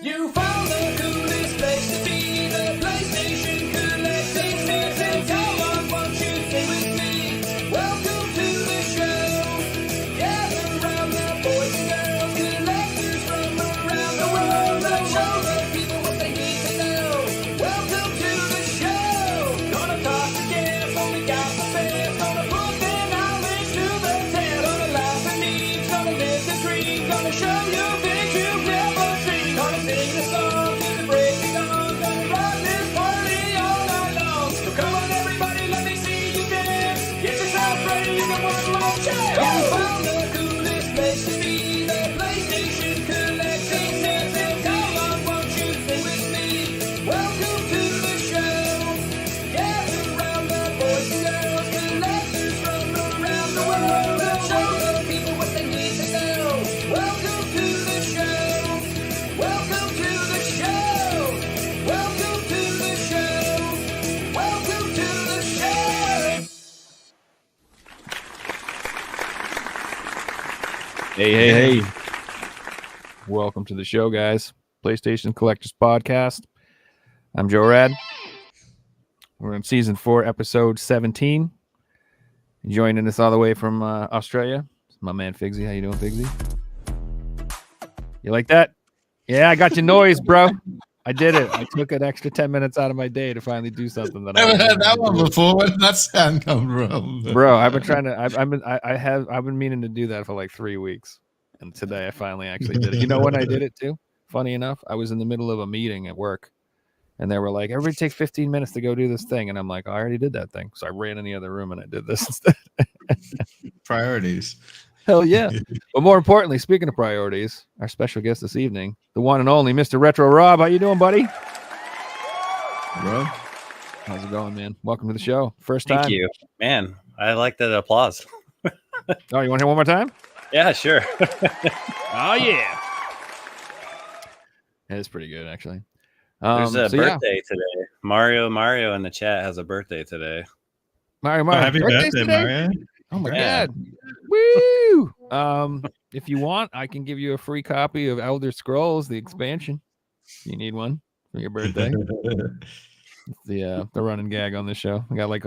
You found the coolest place to be, the PlayStation collecting season. Come on, won't you stay with me? Welcome to the show. Gather round the boys and girls, collectors from around the world. Let's show the people what they need to know. Welcome to the show. Gonna talk to guests, only got the best. Gonna put their knowledge to the test. Gonna laugh and eat, gonna live the dream. Gonna show you things you've never seen. Gonna sing the song to the break of dawn. Gonna rock this party all night long. So come on everybody, let me see you dance. Get yourself ready, you got one more chance. You found the coolest place to be, the PlayStation collecting season. Come on, won't you sing with me? Welcome to the show. Gather round the boys and girls, collectors from around the world. Let's show the people what they need to know. Welcome to the show. Welcome to the show. Welcome to the show. Welcome to the show. Hey. Welcome to the show, guys. PlayStation Collectors Podcast. I'm Joe Rad. We're in season 4, episode 17. Joining us all the way from Australia, my man Figsy. How you doing, Figsy? You like that? Yeah, I got your noise, bro. I did it. I took an extra 10 minutes out of my day to finally do something that Never heard that one before. Where did that sound come from? Bro, I've been trying to. I've been meaning to do that for like 3 weeks, and today I finally actually did it. You know when I did it too? Funny enough, I was in the middle of a meeting at work, and they were like, "Everybody take 15 minutes to go do this thing," and I'm like, "I already did that thing," so I ran in the other room and I did this instead. Priorities. Hell yeah! But more importantly, speaking of priorities, our special guest this evening, the one and only Mr. Retro Rob. How you doing, buddy? Bro. How's it going, man? Welcome to the show. First time. Thank you, man. I like that applause. Oh, you want to hear one more time? Yeah, sure. Oh yeah. That is pretty good, actually. There's a so birthday today. Mario in the chat has a birthday today. Mario, Happy birthday's birthday, today? Mario. Oh my Yeah. god. Woo! If you want, I can give you a free copy of Elder Scrolls, the expansion. You need one for your birthday. The running gag on this show. I got like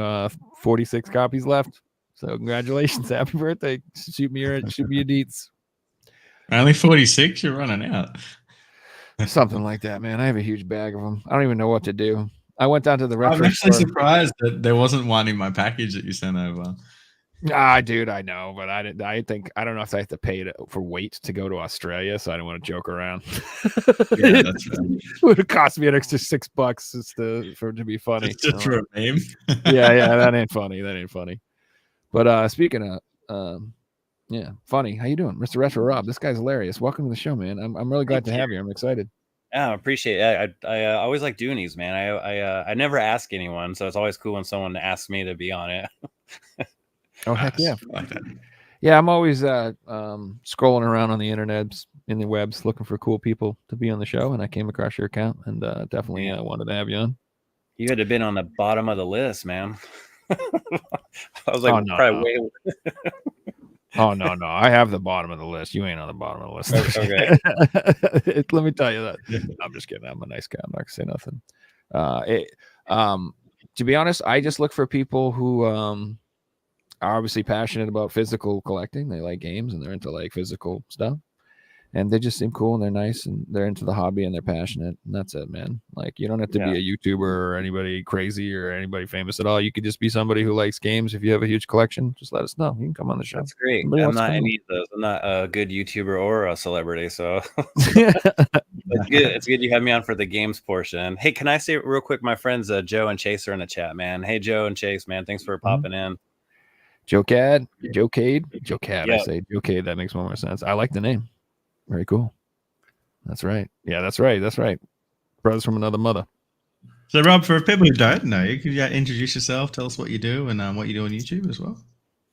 46 copies left. So congratulations. Happy birthday. Shoot me your deets. Only 46? You're running out. Something like that, man. I have a huge bag of them. I don't even know what to do. I went down to the retro I'm actually store. surprised that there wasn't one in my package that you sent over. Dude, I know, but I don't know if I have to pay for weight to go to Australia, so I don't want to joke around. Yeah, that's right. It would have cost me an extra $6 just for it to be funny. It's just for a meme. yeah, that ain't funny. But speaking of funny. How you doing, Mr. Retro Rob? This guy's hilarious. Welcome to the show, man. I'm really glad to have you. I'm excited. Yeah, I appreciate it. I always like doing these, man. I never ask anyone, so it's always cool when someone asks me to be on it. Oh heck yeah. Like that. Yeah, I'm always scrolling around on the internet, in the webs, looking for cool people to be on the show, and I came across your account, and definitely wanted to have you on. You had to have been on the bottom of the list, man. I was like, no. Oh no, I have the bottom of the list. You ain't on the bottom of the list. Okay. Let me tell you that. I'm just kidding. I'm a nice guy. I'm not gonna say nothing. To be honest, I just look for people who are obviously passionate about physical collecting. They like games and they're into like physical stuff. And they just seem cool and they're nice and they're into the hobby and they're passionate. And that's it, man. Like, you don't have to be a YouTuber or anybody crazy or anybody famous at all. You could just be somebody who likes games. If you have a huge collection, just let us know. You can come on the show. That's great. Somebody I'm wants to not come any of those. I'm not a good YouTuber or a celebrity, so it's good. It's good you have me on for the games portion. Hey, can I say real quick, my friends Joe and Chase are in the chat, man. Hey, Joe and Chase, man, thanks for popping in. Joe Cade. I Yeah. say Joe Cade. That makes more sense. I like the name. Very cool. That's right. Yeah, that's right. Brothers from another mother. So, Rob, for people who don't know, you could introduce yourself, tell us what you do and what you do on YouTube as well.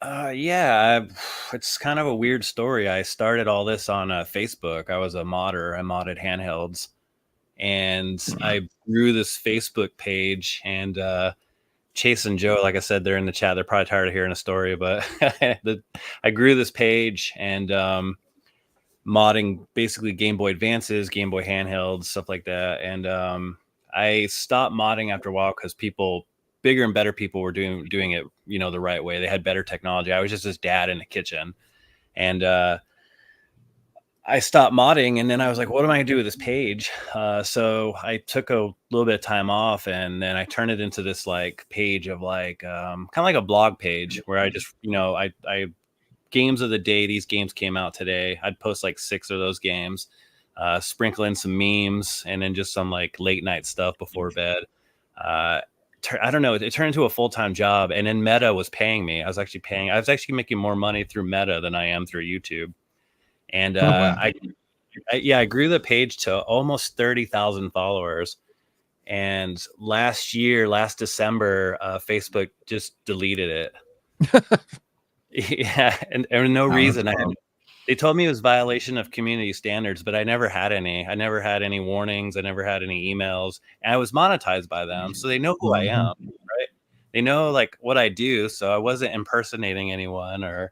It's kind of a weird story. I started all this on Facebook. I was a modder. I modded handhelds. And I grew this Facebook page and Chase and Joe, like I said, they're in the chat. They're probably tired of hearing a story, but I grew this page and modding basically Game Boy Advances, Game Boy handhelds, stuff like that. And I stopped modding after a while because bigger and better people were doing it, the right way. They had better technology. I was just this dad in the kitchen, and I stopped modding, and then I was like, what am I gonna do with this page? So I took a little bit of time off, and then I turned it into this like page of like kind of like a blog page where I just I games of the day. These games came out today. I'd post like 6 of those games, sprinkle in some memes, and then just some like late night stuff before bed. I don't know. It turned into a full-time job, and then Meta was paying me. I was actually making more money through Meta than I am through YouTube. And wow. I grew the page to almost 30,000 followers. And last December, Facebook just deleted it. Yeah, and no reason. They told me it was violation of community standards, but I never had any. I never had any warnings. I never had any emails. And I was monetized by them, so they know who I am, right? They know like what I do, so I wasn't impersonating anyone or.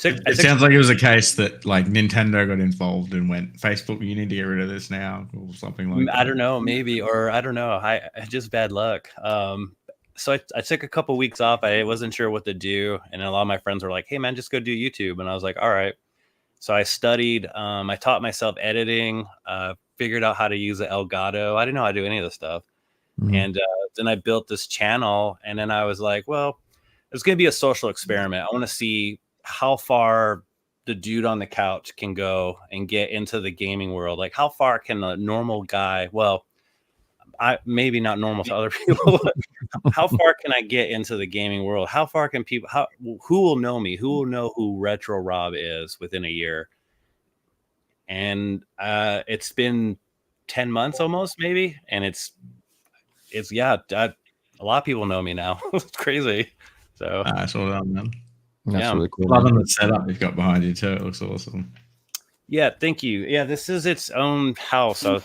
It sounds like it was a case that like Nintendo got involved and went, Facebook, you need to get rid of this now, or something like that. I don't know, maybe, or I don't know. I just bad luck. So I took a couple weeks off. I wasn't sure what to do, and a lot of my friends were like, "Hey, man, just go do YouTube." And I was like, "All right." So I studied. I taught myself editing. Figured out how to use the Elgato. I didn't know how to do any of this stuff, and then I built this channel. And then I was like, "Well, it's going to be a social experiment. I want to see how far the dude on the couch can go and get into the gaming world. Like, how far can a normal guy? Well, maybe not normal to other people. How far can I get into the gaming world? How far can people? Who will know me? Who will know who Retro Rob is within a year?" And it's been 10 months almost, maybe, and it's a lot of people know me now. It's crazy. So that's all done, man. That's really cool. Loving the setup you've got behind you too. It looks awesome. Yeah, thank you. Yeah, this is its own house. I was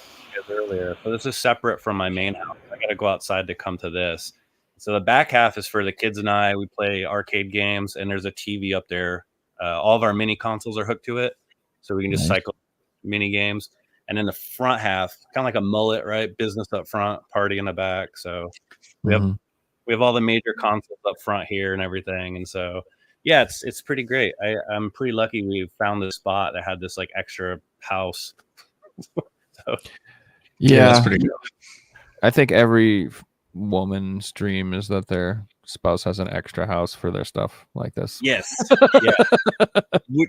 earlier, so this is separate from my main house. I got to go outside to come to this. So the back half is for the kids and I. We play arcade games, and there's a TV up there. All of our mini consoles are hooked to it, so we can just cycle mini games. And then the front half, kind of like a mullet, right? Business up front, party in the back. So we have all the major consoles up front here and everything. And so yeah, it's pretty great. I'm pretty lucky we found this spot that had this like extra house. So, yeah, that's pretty good. I think every woman's dream is that their spouse has an extra house for their stuff like this. Yes. Yeah.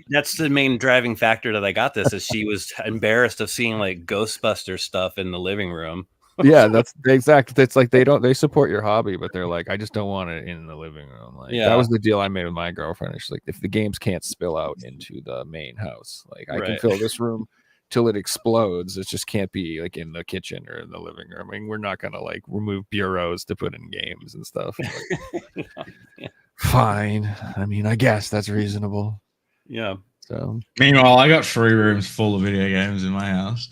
That's the main driving factor that I got this, is she was embarrassed of seeing like Ghostbuster stuff in the living room. Yeah, that's exactly. It's like they support your hobby, but they're like, I just don't want it in the living room. Like that was the deal I made with my girlfriend. She's like, if the games can't spill out into the main house, like I can fill this room till it explodes. It just can't be like in the kitchen or in the living room. I mean, we're not gonna like remove bureaus to put in games and stuff. Like, fine. I mean, I guess that's reasonable. Yeah. So meanwhile, I got 3 rooms full of video games in my house.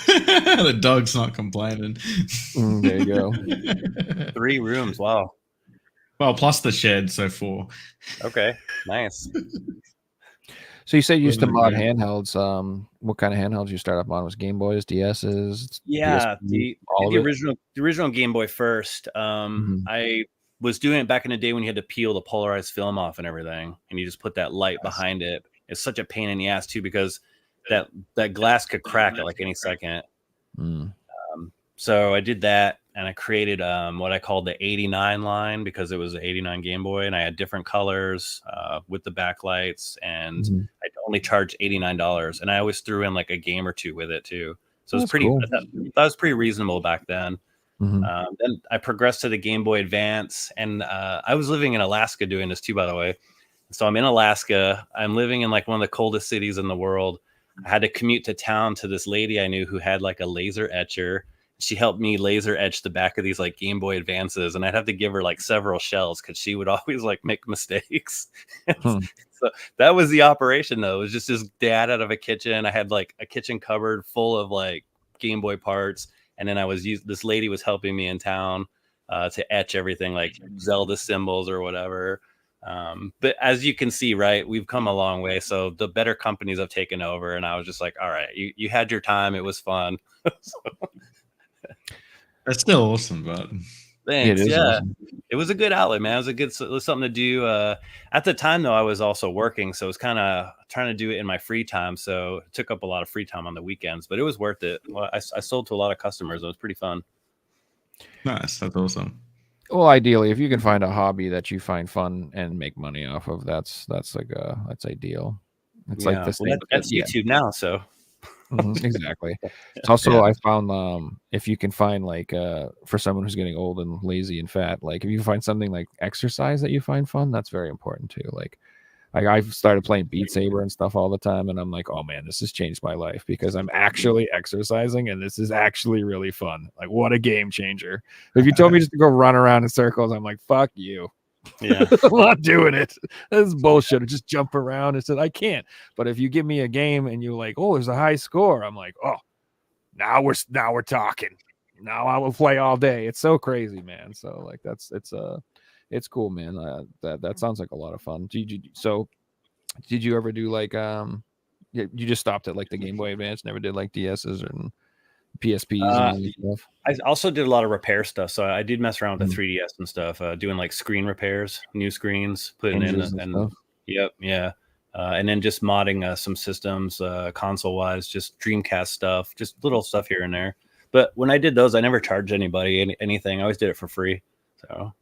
The dog's not complaining. There you go. 3 rooms. Wow. Well, plus the shed, so 4. Okay. Nice. So you say you used to mod handhelds. What kind of handhelds you start up on? Was Game Boys, DSs? Yeah, PSP, the original Game Boy first. I was doing it back in the day when you had to peel the polarized film off and everything, and you just put that light behind it. It's such a pain in the ass too, because that glass could crack at like any second. So I did that, and I created what I called the 89 line, because it was an 89 Game Boy, and I had different colors with the backlights, and I only charged $89, and I always threw in like a game or two with it too. So it was pretty. Cool. That was pretty reasonable back then. Then I progressed to the Game Boy Advance, and I was living in Alaska doing this too, by the way. So I'm in Alaska. I'm living in like one of the coldest cities in the world. I had to commute to town to this lady I knew who had like a laser etcher. She helped me laser etch the back of these like Game Boy Advances, and I'd have to give her like several shells because she would always like make mistakes. So that was the operation, though. It was just this dad out of a kitchen. I had like a kitchen cupboard full of like Game Boy parts, and then this lady was helping me in town. to etch everything like Zelda symbols or whatever. But as you can see, right, we've come a long way. So the better companies have taken over, and I was just like, all right, you had your time. It was fun. That's still awesome, but Thanks. It is Yeah. awesome. It was a good outlet, man. It was something to do. At the time, though, I was also working, so it was kind of trying to do it in my free time. So it took up a lot of free time on the weekends, but it was worth it. Well, I sold to a lot of customers. It was pretty fun. nice. That's awesome. Well, ideally, if you can find a hobby that you find fun and make money off of, that's that's ideal. It's like the same. That's YouTube now. So Exactly. It's also I found if you can find like for someone who's getting old and lazy and fat, like if you find something like exercise that you find fun, that's very important too. Like I've started playing Beat Saber and stuff all the time, and I'm like, oh man, this has changed my life because I'm actually exercising and this is actually really fun. Like, what a game changer. If you told me just to go run around in circles, I'm like, fuck you. yeah, I'm not doing it. This is bullshit. Just jump around and said I can't. But if you give me a game and you're like, oh, there's a high score, I'm like, oh, now we're talking. Now I will play all day. It's so crazy, man. So like it's cool, man. That sounds like a lot of fun. So did you ever do like you just stopped at like the Game Boy Advance, never did like DSs and PSPs and all that stuff? I also did a lot of repair stuff. So I did mess around with the 3DS and stuff, doing like screen repairs, new screens, putting in and stuff. Yep, yeah. And then just modding some systems, console wise, just Dreamcast stuff, just little stuff here and there. But when I did those, I never charged anybody anything. I always did it for free. So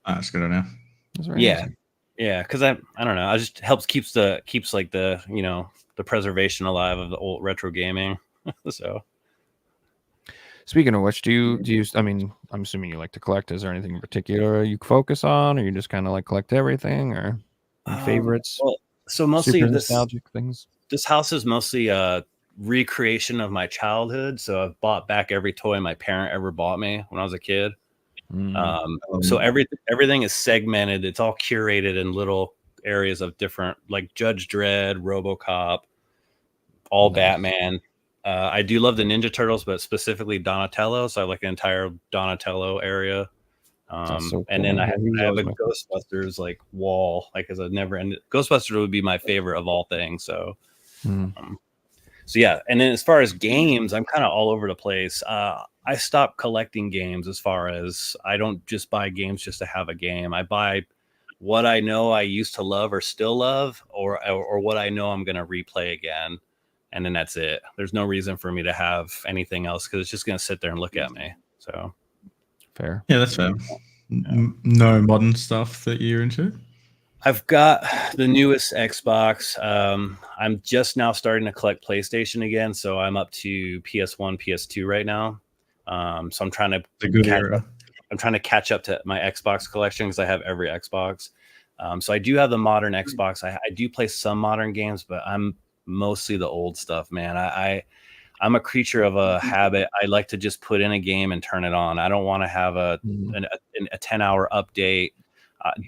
That's good enough. That's very yeah, awesome. yeah. Because I don't know. I just keeps like the the preservation alive of the old retro gaming. So. Speaking of which, do you? I mean, I'm assuming you like to collect. Is there anything in particular you focus on, or you just kind of like collect everything, or any favorites? Well, so mostly Super this nostalgic things. this house is mostly a recreation of my childhood. So I've bought back every toy my parent ever bought me when I was a kid. So everything is segmented. It's all curated in little areas of different, like Judge Dredd, RoboCop, all Nice. Batman. I do love the Ninja Turtles, but specifically Donatello. So I like the entire Donatello area. That's so And then cool. I have He's a always my- Ghostbusters like wall, like as a never ended. Ghostbusters would be my favorite of all things. So, so yeah. And then as far as games, I'm kind of all over the place. I stopped collecting games as far as I don't just buy games just to have a game. I buy what I know I used to love or still love, or what I know I'm going to replay again. And then that's it. There's no reason for me to have anything else because it's just going to sit there and look at me. So fair. Yeah, that's fair. No modern stuff that you're into? I've got the newest Xbox. I'm just now starting to collect PlayStation again. So I'm up to PS1, PS2 right now. So I'm trying to I'm trying to catch up to my Xbox collection because I have every Xbox. So I do have the modern Xbox. I do play some modern games, but I'm mostly the old stuff, man. I'm a creature of a habit. I like to just put in a game and turn it on. I don't want to have a 10-hour update,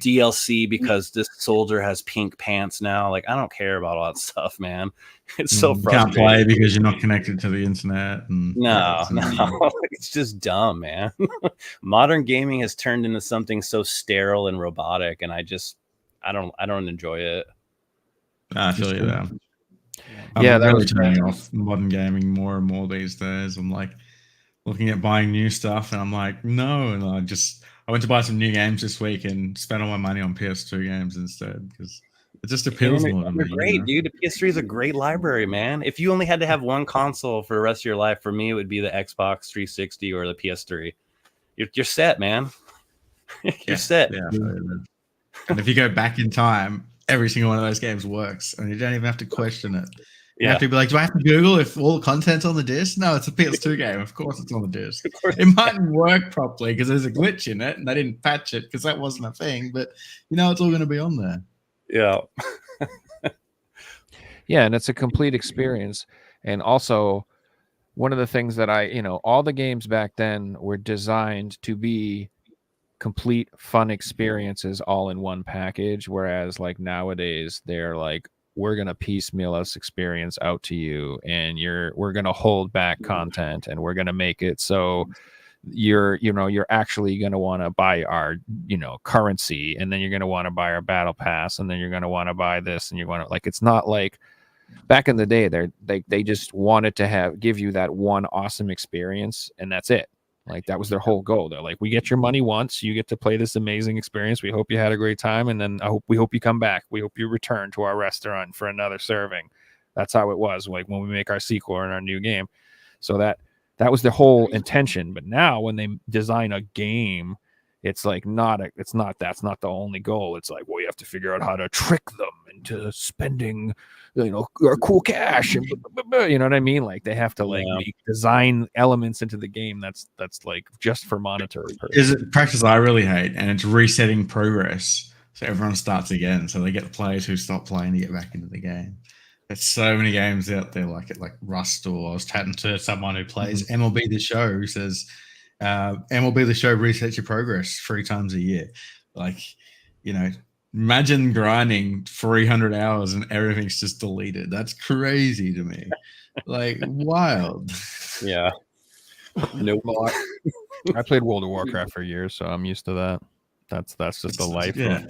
DLC because this soldier has pink pants now. Like I don't care about all that stuff, man. It's so frustrating. Can't play because you're not connected to the internet. And No, it's just dumb, man. Modern gaming has turned into something so sterile and robotic, and I don't enjoy it. I feel you there. Yeah, I'm that really was turning off modern gaming more and more these days. I'm like looking at buying new stuff, and I'm like, no. And I went to buy some new games this week and spent all my money on PS2 games instead because it just appeals more to me. They're great, dude. The PS3 is a great library, man. If you only had to have one console for the rest of your life, for me, it would be the Xbox 360 or the PS3. You're set, man. You're set. Yeah. And if you go back in time, every single one of those games works, and you don't even have to question it. You have to be like, do I have to Google if all the content's on the disc? No, it's a PS2 game. Of course it's on the disc. It mightn't work properly because there's a glitch in it, and they didn't patch it because that wasn't a thing. But it's all going to be on there. Yeah. Yeah, and it's a complete experience. And also, one of the things that all the games back then were designed to be complete fun experiences all in one package, whereas like nowadays they're like, we're gonna piecemeal this experience out to you, and we're gonna hold back content, and we're gonna make it so you're actually going to want to buy our currency, and then you're going to want to buy our battle pass, and then you're going to want to buy this, and you want to, like, it's not like back in the day they just wanted to give you that one awesome experience, and that's it. Like, that was their whole goal. They're like, we get your money once, you get to play this amazing experience, we hope you had a great time, and then we hope you come back, we hope you return to our restaurant for another serving. That's how it was, like, when we make our sequel or in our new game. So that was the whole intention. But now when they design a game, it's like that's not the only goal. It's like, well, you have to figure out how to trick them into spending, cool cash, and you know what I mean? Like, they have to make design elements into the game that's like just for monetary purposes. Is it practice I really hate, and it's resetting progress, so everyone starts again, so they get the players who stop playing to get back into the game. There's so many games out there like it, like Rust, or I was chatting to someone who plays MLB The Show, who says MLB The Show resets your progress 3 times a year. Like, imagine grinding 300 hours and everything's just deleted. That's crazy to me. Like, wild. Yeah. Nope. I played World of Warcraft for years, so I'm used to that. That's just the life. Yeah.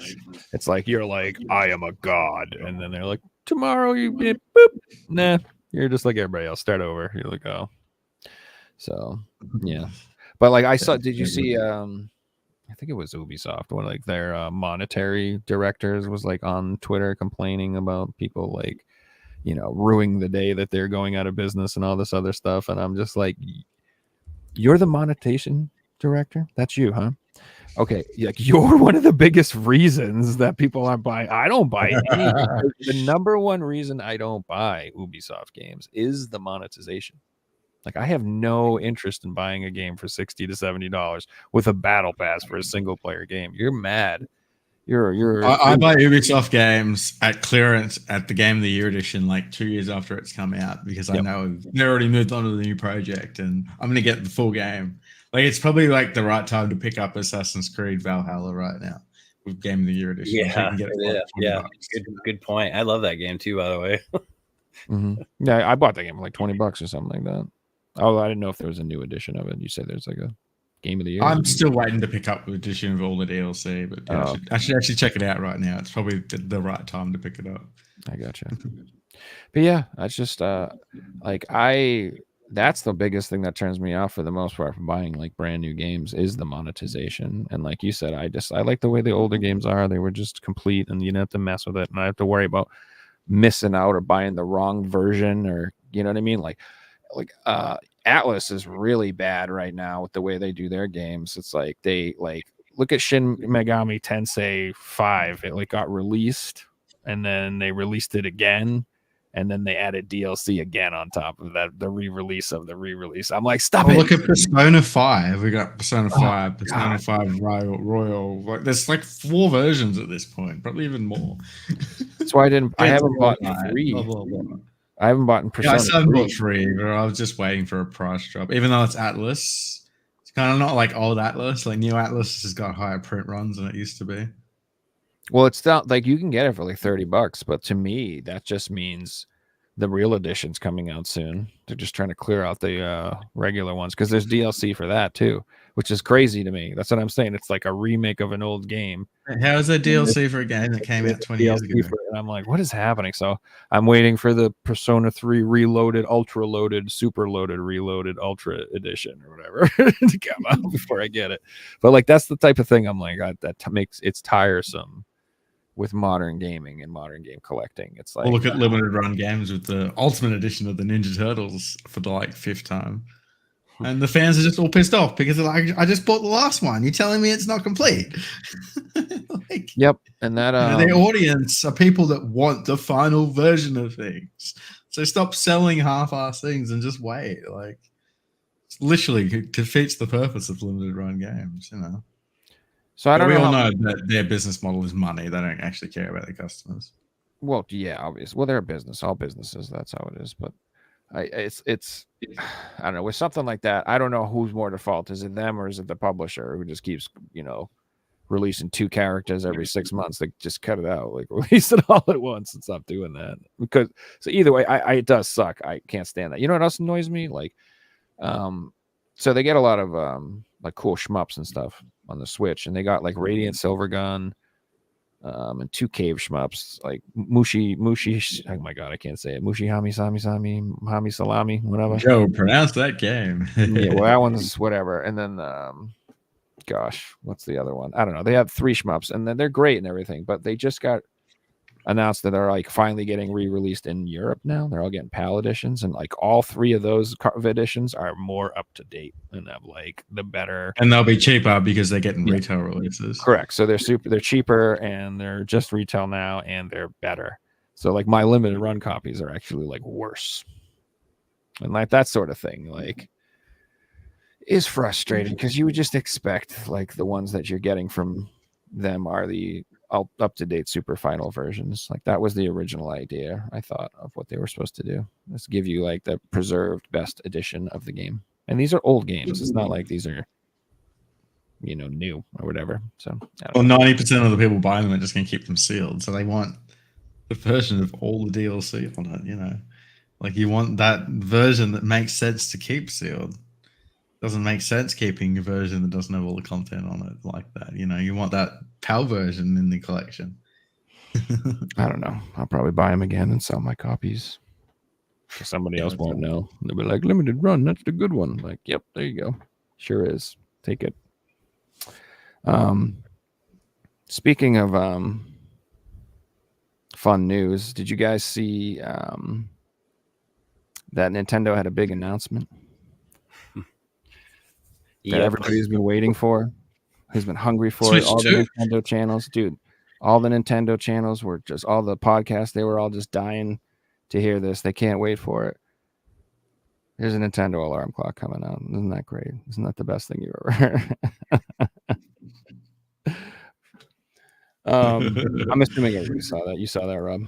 It's like, you're like, I am a god, and then they're like, tomorrow you boop. Nah, you're just like everybody else. Start over. You're like, oh. So yeah. But like, did you see I think it was Ubisoft, one of like their monetary directors was like on Twitter complaining about people like, ruining the day that they're going out of business and all this other stuff. And I'm just like, you're the monetization director? That's you, huh? Okay, you're one of the biggest reasons that people aren't buying. I don't buy any. The number one reason I don't buy Ubisoft games is the monetization. Like, I have no interest in buying a game for $60 to $70 with a battle pass for a single player game. You're mad. I buy Ubisoft games at clearance at the Game of the Year edition, like 2 years after it's come out, because I know they already moved on to the new project, and I'm going to get the full game. Like, it's probably like the right time to pick up Assassin's Creed Valhalla right now with Game of the Year edition. Yeah, so you can get it for like $20. Good point. I love that game too, by the way. Yeah, I bought that game for like $20 or something like that. Oh, I didn't know if there was a new edition of it. You said there's like a Game of the Year. I'm still waiting to pick up the edition of all the DLC, but yeah, I should actually check it out right now. It's probably the right time to pick it up. I gotcha. But yeah, that's just that's the biggest thing that turns me off for the most part from buying like brand new games is the monetization. And like you said, I like the way the older games are. They were just complete, and you don't have to mess with it, and I have to worry about missing out or buying the wrong version, or you know what I mean? Like Atlas is really bad right now with the way they do their games. It's like they look at Shin Megami Tensei 5. It like got released, and then they released it again, and then they added DLC again on top of that, the re-release of the re-release. I'm like, stop it. Look at Persona 5. We got Persona 5, Persona 5 Royal. Like, there's like 4 versions at this point, probably even more. That's why I haven't bought 3. I haven't bought Persona. Yeah, I haven't bought 3, but I was just waiting for a price drop. Even though it's Atlas, it's kind of not like old Atlas. Like, new Atlas has got higher print runs than it used to be. Well, it's not like you can get it for like $30, but to me, that just means the real edition's coming out soon. They're just trying to clear out the regular ones, because there's DLC for that too, which is crazy to me. That's what I'm saying. It's like a remake of an old game. How is there DLC for a game that came out 20 years ago? And I'm like, what is happening? So I'm waiting for the Persona 3 Reloaded, Ultra Loaded, Super Loaded, Reloaded, Ultra Edition, or whatever to come out before I get it. But like, that's the type of thing I'm like, that makes it's tiresome with modern gaming and modern game collecting. It's like, look at limited run games with the Ultimate Edition of the Ninja Turtles for the like 5th time. And the fans are just all pissed off because they're like, I just bought the last one. You're telling me it's not complete. Like, yep. And that the audience are people that want the final version of things. So stop selling half-ass things and just wait. Like, it's literally defeats the purpose of limited run games, So I don't know. We all know that their business model is money. They don't actually care about their customers. Well, yeah, obviously. Well, they're a business. All businesses, that's how it is. But it's I don't know, with something like that, I don't know who's more at fault. Is it them or is it the publisher who just keeps releasing 2 characters every 6 months? Like, just cut it out. Like, release it all at once and stop doing that. Because so either way, it does suck. I can't stand that. You know what else annoys me? Like So they get a lot of like cool shmups and stuff on the Switch, and they got like Radiant Silvergun, and 2 cave shmups like Mushi. Oh my god, I can't say it. Mushi Hami Salami, whatever. Joe, pronounce that game. Yeah, well, that one's whatever. And then, gosh, what's the other one? I don't know. They have 3 shmups, and then they're great and everything, but they just got announced that they're like finally getting re-released in Europe now. They're all getting PAL editions, and like all 3 of those editions are more up to date and have like the better. And they'll be cheaper because they're getting retail releases. Correct. So they're cheaper, and they're just retail now, and they're better. So like my limited run copies are actually like worse, and like that sort of thing like is frustrating because you would just expect like the ones that you're getting from them are the up-to-date super final versions. Like that was the original idea, I thought, of what they were supposed to do. Let's give you like the preserved best edition of the game. And these are old games. It's not like these are, new or whatever. So, well, 90% of the people buying them are just going to keep them sealed. So they want the version of all the DLC on it, Like you want that version that makes sense to keep sealed. Doesn't make sense keeping a version that doesn't have all the content on it like that. You want that PAL version in the collection. I don't know. I'll probably buy them again and sell my copies. Somebody else won't know. They'll be like, limited run, that's the good one. Like, yep, there you go. Sure is. Take it. Speaking of fun news, did you guys see that Nintendo had a big announcement? That everybody's been waiting for, who's been hungry for it. All the Nintendo channels, dude. All the Nintendo channels were just all the podcasts. They were all just dying to hear this. They can't wait for it. There's a Nintendo alarm clock coming out. Isn't that great? Isn't that the best thing you've ever heard? I'm assuming everybody saw that. You saw that, Rob?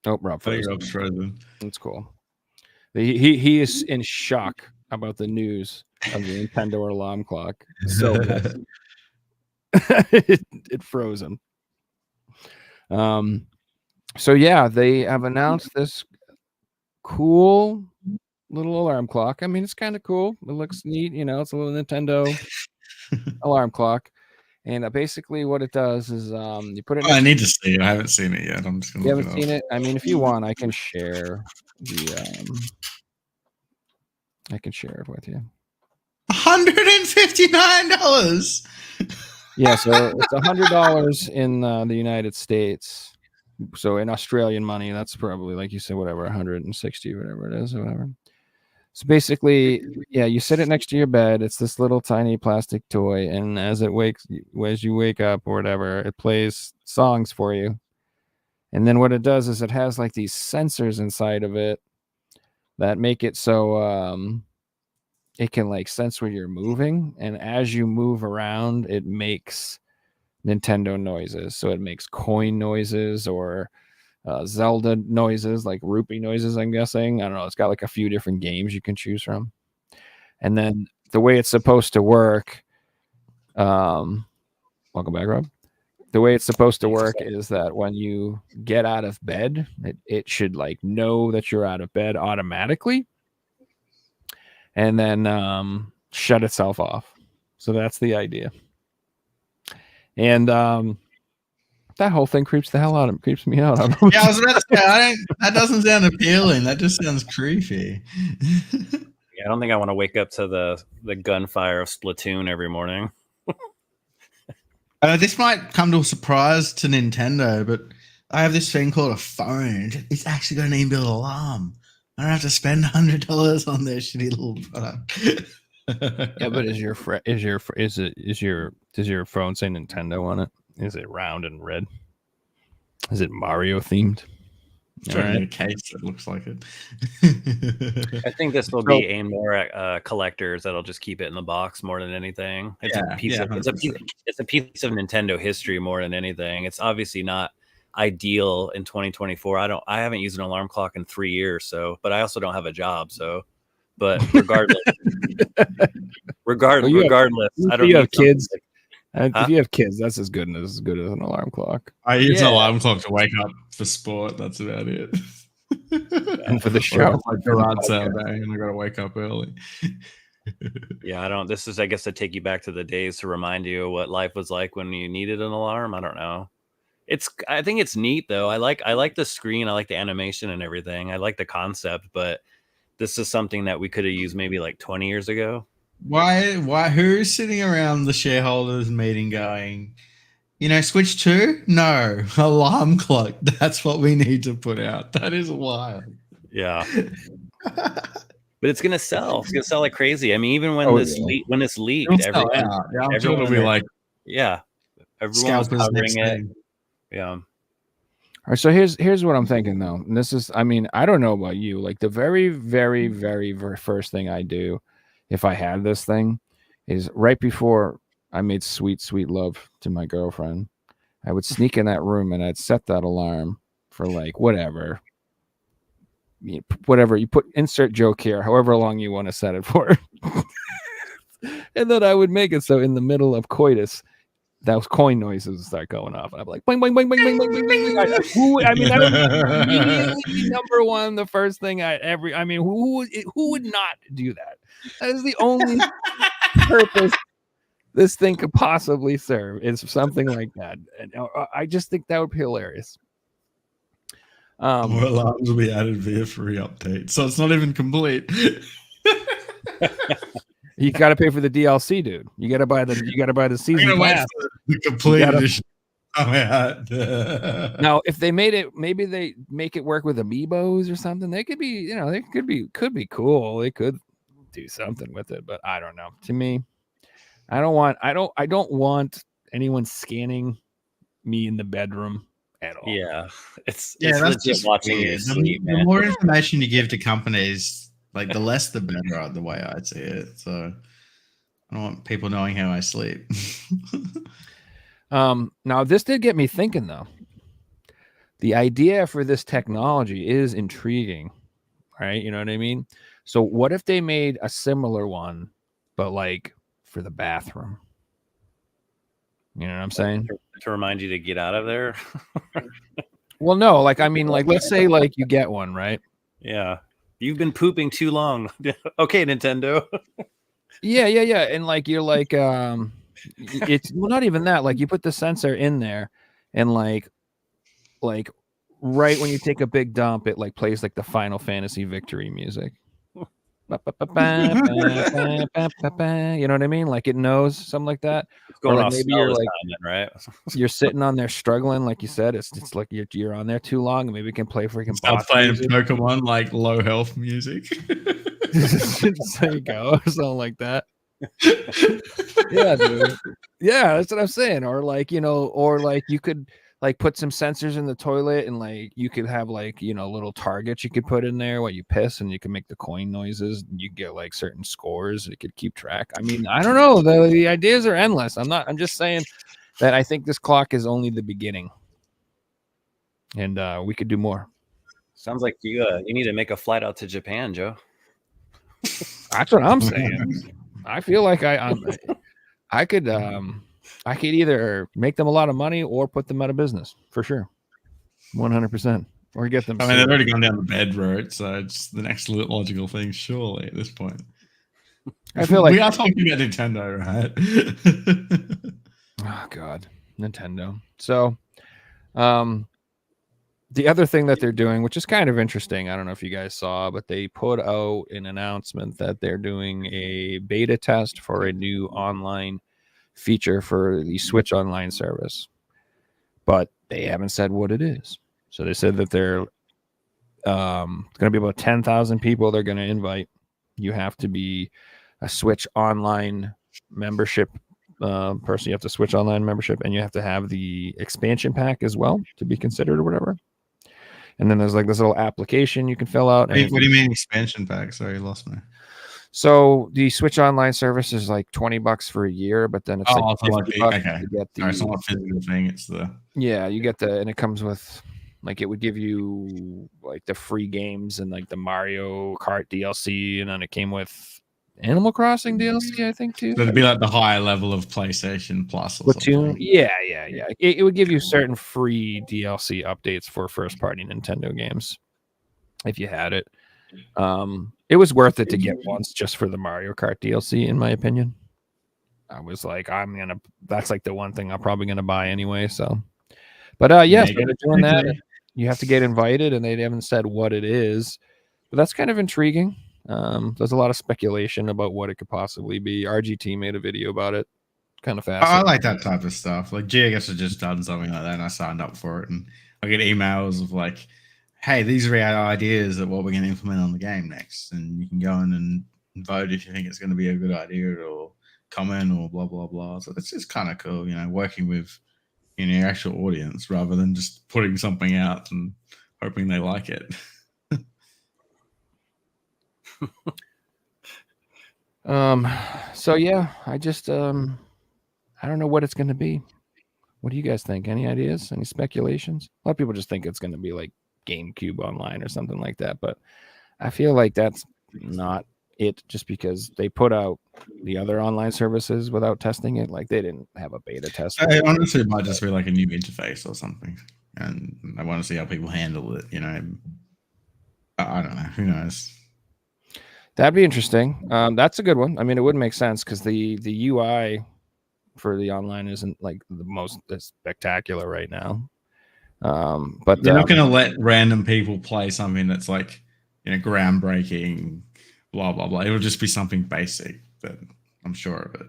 Oh, Rob. Rob's frozen. That's cool. He is in shock about the news of the Nintendo alarm clock. So it froze him. So yeah, they have announced this cool little alarm clock. I mean, it's kind of cool. It looks neat. It's a little Nintendo alarm clock. And basically what it does is you put it... I need to see it. I haven't seen it yet. I'm just gonna You haven't seen it? I mean, if you want, I can share I can share it with you. $159. Yeah, so it's $100 in the United States. So in Australian money, that's probably, like you said, whatever, 160, whatever it is, or whatever. So basically, yeah, you sit it next to your bed. It's this little tiny plastic toy, and as you wake up or whatever, it plays songs for you. And then what it does is it has like these sensors inside of it that make it so it can like sense where you're moving, and as you move around, it makes Nintendo noises. So it makes coin noises or Zelda noises, like rupee noises, I'm guessing. I don't know. It's got like a few different games you can choose from. And then the way it's supposed to work, welcome back, Rob. The way it's supposed to work is that when you get out of bed, it should like know that you're out of bed automatically, and then shut itself off. So that's the idea. And that whole thing creeps me out. Yeah, I was about to say, that doesn't sound appealing. That just sounds creepy. Yeah, I don't think I want to wake up to the gunfire of Splatoon every morning. This might come to a surprise to Nintendo, but I have this thing called a phone. It's actually got an inbuilt alarm. I don't have to spend $100 on their shitty little product. Yeah, but does your phone say Nintendo on it? Is it round and red? Is it Mario themed? Trying to get a case that looks like it. I think this will be aimed more at collectors that'll just keep it in the box more than anything. It's a piece of Nintendo history more than anything. It's obviously not ideal in 2024. I haven't used an alarm clock in 3 years, but I also don't have a job, but regardless, I don't. You have kids. If you have kids, that's as good as an alarm clock. I use an alarm clock to wake up for sport. That's about it. And for the Or show, it's like garage sale day, and I got to wake up early. Yeah, I don't. This is, I guess, to take you back to the days to remind you what life was like when you needed an alarm. I don't know. I think it's neat though. I like the screen. I like the animation and everything. I like the concept, but this is something that we could have used maybe like 20 years ago. Why? Who's sitting around the shareholders meeting going, Switch 2? No, alarm clock. That's what we need to put out. That is wild. Yeah. But it's gonna sell. It's gonna sell like crazy. I mean, even when when it's leaked, It'll sell out. Yeah, I'm sure it'll be like everyone was scalpers covering next it. thing. Yeah. All right, so here's what I'm thinking though. And this is, I mean, I don't know about you. Like the very, very, very, very first thing I do, if I had this thing, is right before I made sweet, sweet love to my girlfriend, I would sneak in that room and I'd set that alarm for like whatever you put, insert joke here, however long you want to set it for. And then I would make it so in the middle of coitus, those coin noises would start going off. And I'm like, boing, boing, boing, boing, boing, boing, boing, boing. I mean, that would be immediately number one, the first thing who would not do that? That is the only purpose this thing could possibly serve, is something like that. And I just think that would be hilarious. More alarms will be added via free update, so it's not even complete. You got to pay for the DLC, dude. You got to buy the season pass. The complete edition. Now, if they made it, maybe they make it work with amiibos or something. They could be, they could be cool. They could do something with it, but I don't know. To me, I don't want anyone scanning me in the bedroom at all. Yeah, it's that's legit just watching weird. you sleep, man. The more information you give to companies, like the less the better, the way I see it. So I don't want people knowing how I sleep. Now this did get me thinking though. The idea for this technology is intriguing, right? You know what I mean? So what if they made a similar one, but like for the bathroom? You know what I'm saying? To remind you to get out of there. Well, no, like, I mean, like, let's say like you get one, right? Yeah. You've been pooping too long. Okay, Nintendo. Yeah. And like, you're like, it's not even that. Like, you put the sensor in there, and like right when you take a big dump, it like plays like the Final Fantasy victory music. You know what I mean? Like it knows something like that. It's going like off maybe smell you're this like time, then, right? you're sitting on there struggling, like you said. It's like you're on there too long, and maybe we can play freaking Start playing Pokemon like low health music. There you go, or something like that. Yeah, dude. Yeah, that's what I'm saying. Or like, or like you could like put some sensors in the toilet, and like you could have like little targets you could put in there while you piss, and you can make the coin noises, and you get like certain scores, and it could keep track. I mean, I don't know, the ideas are endless. I'm just saying that I think this clock is only the beginning, and we could do more. Sounds like you need to make a flight out to Japan, Joe. That's what I'm saying. I feel like I could either make them a lot of money or put them out of business for sure, 100%, or get them. I mean, they've already gone down the bed road, so it's the next logical thing, surely, at this point. I feel like we are talking about Nintendo, right? Oh God, Nintendo. So, the other thing that they're doing, which is kind of interesting, I don't know if you guys saw, but they put out an announcement that they're doing a beta test for a new online feature for the Switch Online service, but they haven't said what it is. So they said that they're going to be about 10,000 people they're going to invite. You have to be a Switch Online membership person. You have to Switch Online membership, and you have to have the expansion pack as well to be considered or whatever. And then there's like this little application you can fill out. What do you mean expansion pack? Sorry, you lost me. So the Switch Online service is like $20 for a year, but then it's like okay. To get it's not a physical thing. It's you get and it comes with like, it would give you like the free games and like the Mario Kart DLC, and then it came with Animal Crossing DLC, I think too. So it'd be like the higher level of PlayStation Plus or something. Yeah. It would give you certain free DLC updates for first-party Nintendo games. if you had it. It was worth it to get once just for the Mario Kart DLC, in my opinion. I was like, that's like the one thing I'm probably gonna buy anyway. So, but yeah, so they're doing that. And you have to get invited, and they haven't said what it is, but that's kind of intriguing. There's a lot of speculation about what it could possibly be. RGT made a video about it. Kind of I fascinating. like that type of stuff. Like GeoGuess has just done something like that, and I signed up for it, and I get emails of like, "Hey, these are our ideas of what we're going to implement on the game next," and you can go in and vote if you think it's going to be a good idea, or comment, or blah blah blah. So it's just kind of cool, working with your actual audience rather than just putting something out and hoping they like it. So yeah, I just I don't know what it's going to be. What do you guys think? Any ideas? Any speculations? A lot of people just think it's going to be like GameCube Online or something like that, but I feel like that's not it, just because they put out the other online services without testing it. Like they didn't have a beta test. Honestly, it might just be like a new interface or something, and I want to see how people handle it. I don't know. Who knows? That'd be interesting. That's a good one. I mean, it would make sense because the UI for the online isn't like the most spectacular right now. But they're not going to let random people play something that's like groundbreaking, blah blah blah. It'll just be something basic, but I'm sure of it.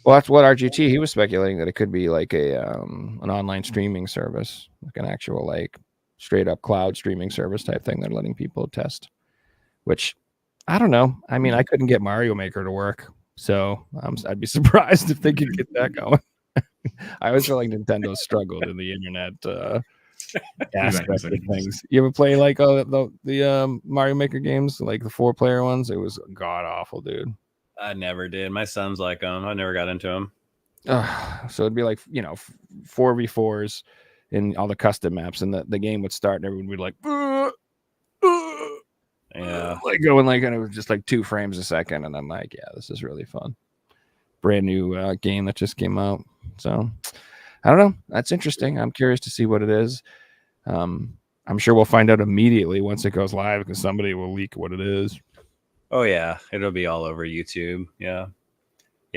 Well, that's what RGT, he was speculating that it could be like an online streaming service, like an actual like straight up cloud streaming service type thing. They're letting people test, which I don't know. I mean, I couldn't get Mario Maker to work, so I'd be surprised if they could get that going. I always feel like Nintendo struggled in the internet aspect of things. You ever play like the Mario Maker games, like the 4-player ones? It was god awful, dude. I never did. My son's like them. I never got into them. So it'd be like 4v4s in all the custom maps, and the game would start, and everyone would be like, yeah, like going like, and it was just like 2 frames a second, and I'm like, yeah, this is really fun. Brand new game that just came out. So I don't know. That's interesting. I'm curious to see what it is. I'm sure we'll find out immediately once it goes live, because somebody will leak what it is. Oh yeah, it'll be all over YouTube. Yeah.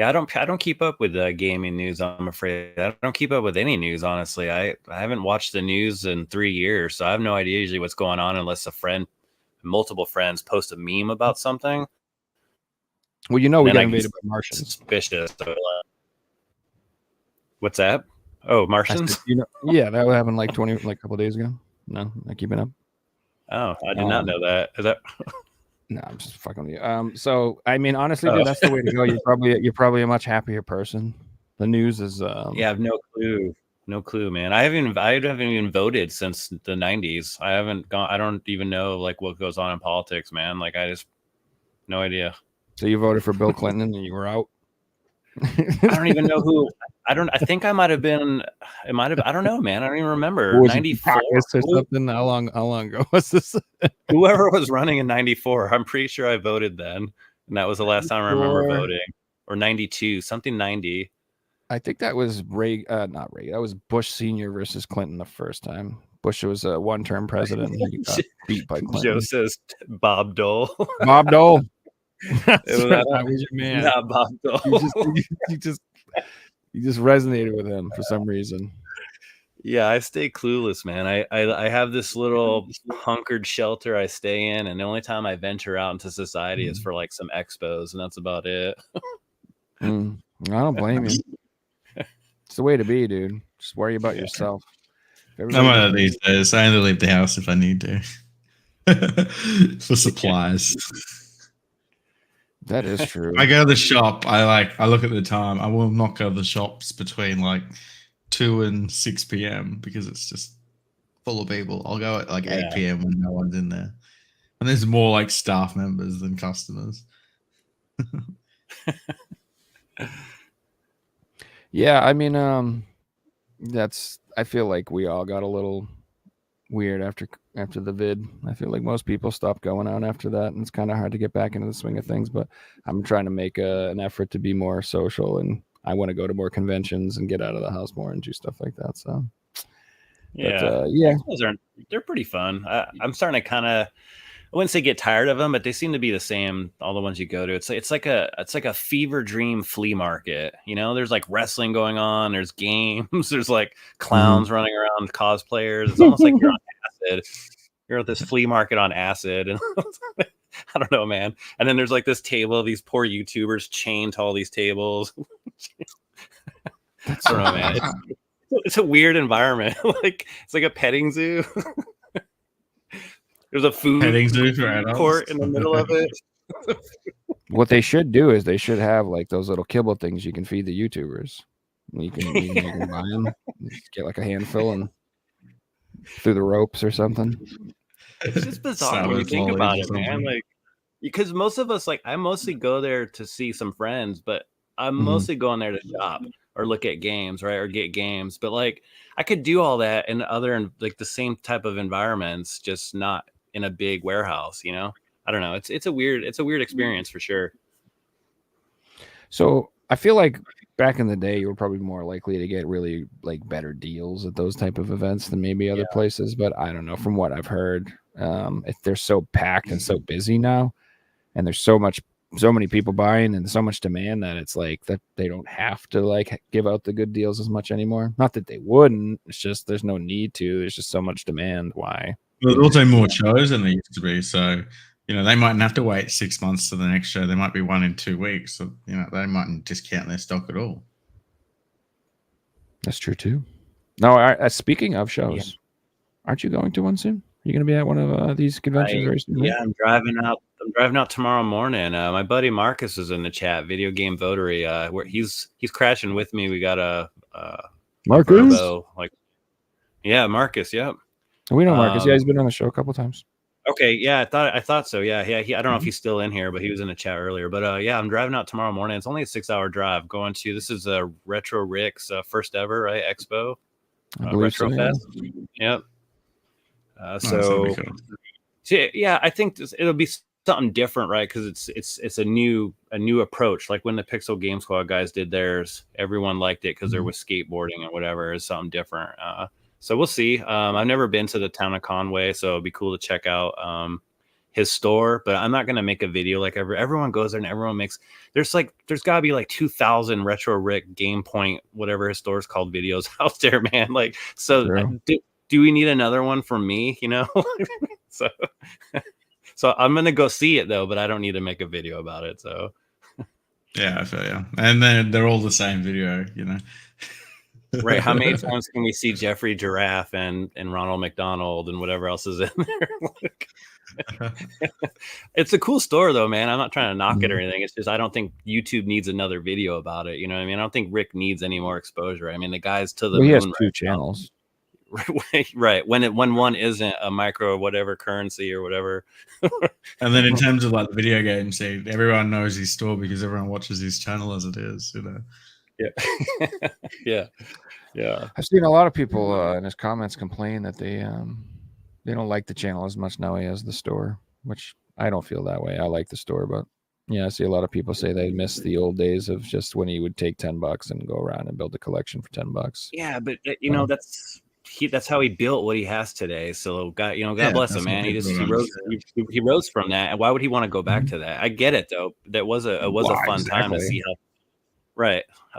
I don't keep up with gaming news. I'm afraid I don't keep up with any news. Honestly, I haven't watched the news in 3 years, so I have no idea usually what's going on unless multiple friends post a meme about something. Well, we got invaded by Martians. Suspicious. What's that? Oh, Martians? Yeah, that happened like a couple of days ago. No, not keeping up. Oh, I did not know that. Is that? No, I'm just fucking with you. So I mean, honestly, dude, that's the way to go. You're probably a much happier person. The news is yeah, I have no clue, man. I haven't even voted since the 90s. I haven't gone. I don't even know like what goes on in politics, man. Like I just no idea. So you voted for Bill Clinton and you were out? I don't even know who. I think I might have been. It might have. I don't know, man. I don't even remember. 94 or something. How long ago was this? Whoever was running in 94, I'm pretty sure I voted then, and that was the last time I remember voting. Or 92, something 90. I think that was not Reagan. That was Bush Senior versus Clinton the first time. Bush was a one-term president. And he got beat by Clinton. Joe says Bob Dole. Bob Dole. That was your man. Not Bob Dole. You just resonated with him for some reason. Yeah, I stay clueless, man. I have this little hunkered shelter I stay in, and the only time I venture out into society is for like some expos, and that's about it. I don't blame you. It's the way to be, dude. Just worry about yourself. I'm one of these days. I only leave the house if I need to for supplies. That is true. I go to the shop. I look at the time. I will not go to the shops between like 2 and 6 p.m. because it's just full of people. I'll go at like 8 p.m. when no one's in there, and there's more like staff members than customers. Yeah, I mean, I feel like we all got a little weird after the vid. I feel like most people stopped going out after that, and it's kind of hard to get back into the swing of things. But I'm trying to make an effort to be more social, and I want to go to more conventions and get out of the house more and do stuff like that. So yeah, yeah, they're pretty fun. I'm starting to kind of wouldn't say get tired of them, but they seem to be the same. All the ones you go to, it's like a fever dream flea market. You know, there's like wrestling going on, there's games, there's like clowns running around, cosplayers. It's almost like you're on acid. You're at this flea market on acid, and I don't know, man. And then there's like this table of these poor YouTubers chained to all these tables. I don't know, man. It's a weird environment. Like it's like a petting zoo. There's a food Petting zoo for adults. court in the middle of it. What they should do is they should have like those little kibble things you can feed the YouTubers. You can buy them, get like a handful and through the ropes or something. It's just bizarre when you think about it, man. Like, because most of us, like, I mostly go there to see some friends, but I'm mostly going there to shop or look at games, right, or get games. But like, I could do all that in other like the same type of environments, just not in a big warehouse. You know, I don't know. It's a weird experience for sure. So I feel like back in the day, you were probably more likely to get really like better deals at those type of events than maybe other places. But I don't know. From what I've heard, if they're so packed and so busy now, and there's so many people buying and so much demand that it's like that they don't have to like give out the good deals as much anymore. Not that they wouldn't. It's just there's no need to. There's just so much demand. Why? There's also more shows than there used to be. So, you know, they mightn't have to wait 6 months to the next show. There might be one in 2 weeks. So, you know, they mightn't discount their stock at all. That's true too. No, speaking of shows, aren't you going to one soon? Are you going to be at one of these conventions very soon? Yeah, I'm driving out tomorrow morning. My buddy Marcus is in the chat, Video Game Votary. Where he's crashing with me. We got a Marcus. Verbo, Marcus. Yep. We know Marcus. Yeah, he's been on the show a couple times. Okay, yeah, I thought so. Yeah. I don't know if he's still in here, but he was in the chat earlier. But yeah, I'm driving out tomorrow morning. It's only a 6-hour drive. This is Retro Rick's first ever Expo, Retro Fest. Yep. Yeah, I think it'll be something different, right? Because it's a new approach. Like when the Pixel Game Squad guys did theirs, everyone liked it because there was skateboarding and whatever. It's something different. So we'll see. I've never been to the town of Conway, so it'd be cool to check out his store. But I'm not gonna make a video like everyone goes there and everyone makes. There's got to be like 2,000 Retro Rick Game Point, whatever his store's called, videos out there, man. Like so. Do we need another one from me? You know, so I'm gonna go see it though, but I don't need to make a video about it. So yeah, I feel you. And then they're all the same video, you know. Right? How many times can we see Jeffrey Giraffe and Ronald McDonald and whatever else is in there? It's a cool store though, man. I'm not trying to knock it or anything. It's just I don't think YouTube needs another video about it. You know what I mean? I don't think Rick needs any more exposure. I mean, the guy's to the moon. He has two channels. Right. When one isn't a micro whatever currency or whatever. And then in terms of like the video game scene, everyone knows his store because everyone watches his channel as it is, you know. Yeah. Yeah. I've seen a lot of people in his comments complain that they don't like the channel as much now he has the store, which I don't feel that way. I like the store, but yeah, I see a lot of people say they miss the old days of just when he would take $10 and go around and build a collection for $10. Yeah, but you know, that's how he built what he has today. So God bless him, man. He rose from that. And why would he want to go back to that? I get it though. That was a fun time to see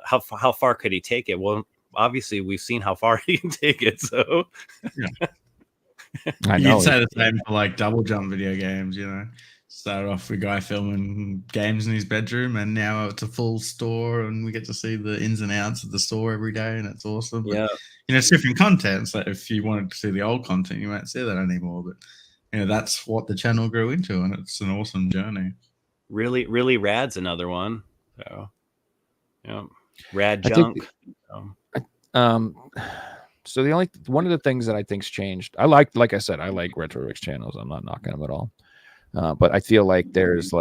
how far could he take it? Well, obviously we've seen how far he can take it. So I know. You'd say the same for like double jump video games, you know. Started off with a guy filming games in his bedroom, and now it's a full store, and we get to see the ins and outs of the store every day, and it's awesome. But, yeah, you know, it's different content. So if you wanted to see the old content, you won't see that anymore. But you know, that's what the channel grew into, and it's an awesome journey. Really, really rad's another one. So, yeah, rad junk. So one of the things that I think's changed. Like I said, I like Retro Rick's channels. I'm not knocking them at all. But I feel like there's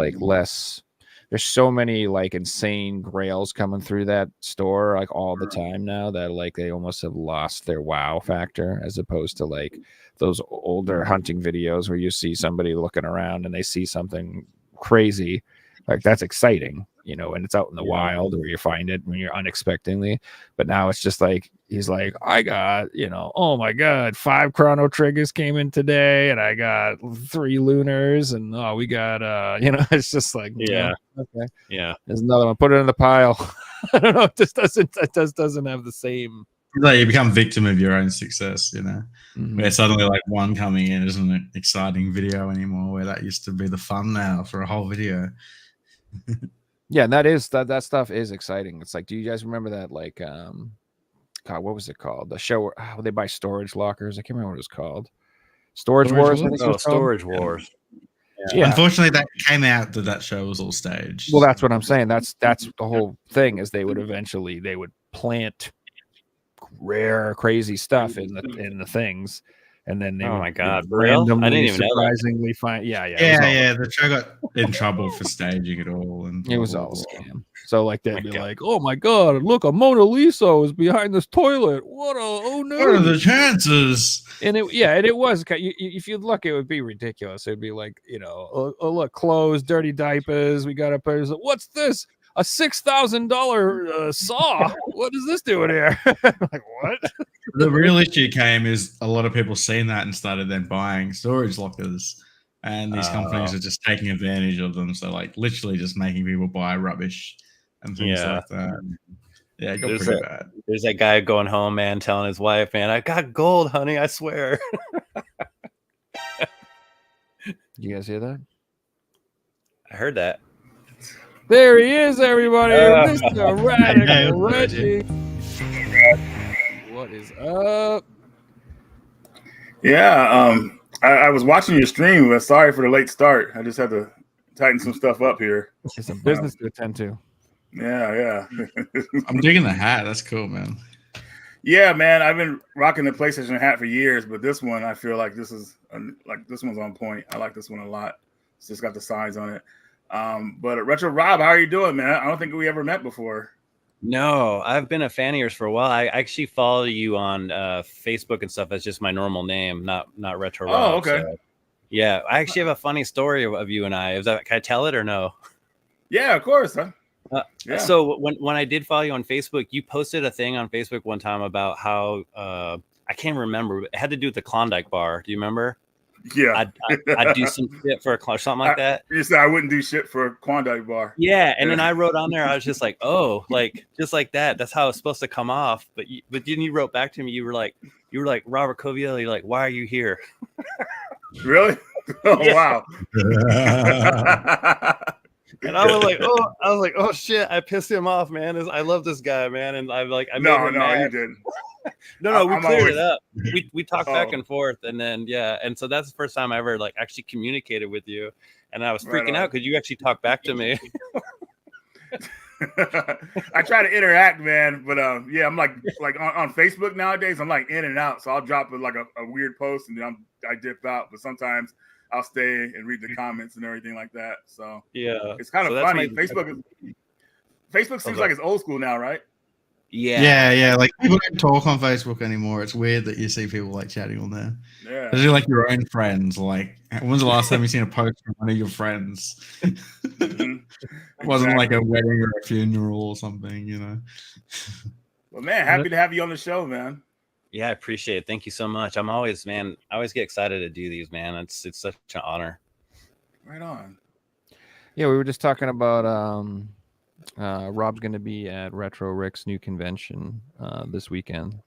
so many like insane grails coming through that store like all the time now that like they almost have lost their wow factor, as opposed to like those older hunting videos where you see somebody looking around and they see something crazy Like that's exciting, you know, when it's out in the Yeah. wild or you find it when you're unexpectedly. But now it's just like he's like, I got, you know, oh my god, 5 Chrono Triggers came in today, and I got 3 Lunars, and oh, we got you know, it's just like, Yeah. okay, Yeah. there's another one. Put it in the pile. I don't know. It just doesn't have the same. Like you become victim of your own success, you know. Mhm. Where suddenly like one coming in isn't an exciting video anymore. Where that used to be the fun now for a whole video. Yeah, and that stuff is exciting. It's like, do you guys remember that? Like, God, what was it called? The show where they buy storage lockers. I can't remember what it was called. Storage Wars. I think it Oh, was called. Storage Wars. Yeah. Unfortunately, that came out that show was all staged. Well, that's what I'm saying. That's the whole thing. Is they would plant rare, crazy stuff in the things, and then they Oh would my God, for real? I didn't randomly, even know that. surprisingly find. Yeah, it was all- yeah. The show got in trouble for staging it all, and It was blah, all blah, a blah. scam. So like they'd My be God. like, "Oh my god, look, a Mona Lisa is behind this toilet. What a oh no!" What are the chances? And it was. If you look, it would be ridiculous. It'd be like, you know, oh look, clothes, dirty diapers. We got a pair. What's this? A $6,000 saw. What is this doing here? Like what? The real issue came is a lot of people seen that and started then buying storage lockers, and these companies are just taking advantage of them. So like literally just making people buy rubbish and things Yeah. like that. Yeah, it got There's pretty bad. There's that guy going home, man, telling his wife, man, I got gold, honey, I swear. You guys hear that? I heard that. There he is, everybody. Mr. Radical Yeah, Reggie. What is up? Yeah, I was watching your stream, but sorry for the late start. I just had to tighten some stuff up here. It's some business to attend to. Yeah. I'm digging the hat. That's cool, man. Yeah, man. I've been rocking the PlayStation hat for years, but this one, I feel like this one's on point. I like this one a lot. It's just got the signs on it. But Retro Rob, how are you doing, man? I don't think we ever met before. No, I've been a fan of yours for a while. I actually follow you on Facebook and stuff. That's just my normal name, not Retro Rob. Oh, okay. So, yeah, I actually have a funny story of you and I. Can I tell it or no? Yeah, of course. Huh? Yeah. So when I did follow you on Facebook, you posted a thing on Facebook one time about how I can't remember. It had to do with the Klondike bar. Do you remember? Yeah. I'd do some shit for or something like that. You said I wouldn't do shit for a Klondike bar. Yeah, and then I wrote on there, I was just like, oh, like just like that. That's how it's supposed to come off. But then you wrote back to me. You were like Robert Coviello. You're like, why are you here? Really? Oh, Yeah. wow. And I was like, oh shit, I pissed him off, man. I love this guy, man, and I made No, him mad. you didn't. No, we I'm cleared always- it up. We talked back Oh. and forth, and then and so that's the first time I ever like actually communicated with you, and I was Right freaking on. out because you actually talked back to me. I try to interact, man, but yeah, I'm like on Facebook nowadays. I'm like in and out, so I'll drop like a weird post and then I dip out. But sometimes I'll stay and read the comments and everything like that. So Yeah, it's kind of So that's funny. my- Facebook seems like it's old school now, right? Yeah. Like people don't talk on Facebook anymore. It's weird that you see people like chatting on there. Yeah. Especially like your own friends. Like, when's the last time you seen a post from one of your friends? Mhm. It wasn't Exactly. like a wedding or a funeral or something, you know. Well, man, happy to have you on the show, man. Yeah, I appreciate it. Thank you so much. I always get excited to do these, man. It's such an honor. Right on. Yeah, we were just talking about Rob's going to be at Retro Rick's new convention this weekend.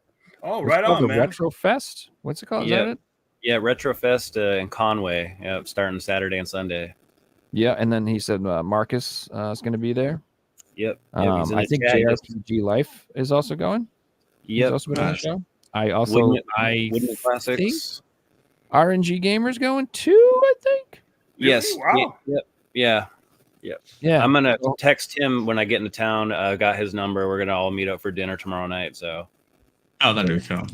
Oh, What's it right called? on, The man. Retro Fest. What's it called? Is Yeah. that it? Yeah, Retrofest in Conway, starting Saturday and Sunday. Yeah, and then he said Marcus is going to be there. Yep. He's in I the think chat. JRPG Life is also going. He's Yep. also been on the Nice. show. I also Wooden think Classics. RNG Gamer's going too. I think. Yes. Wow. Yeah. Yeah, I'm gonna text him when I get into town. Got his number. We're gonna all meet up for dinner tomorrow night. So Oh, that'd be cool.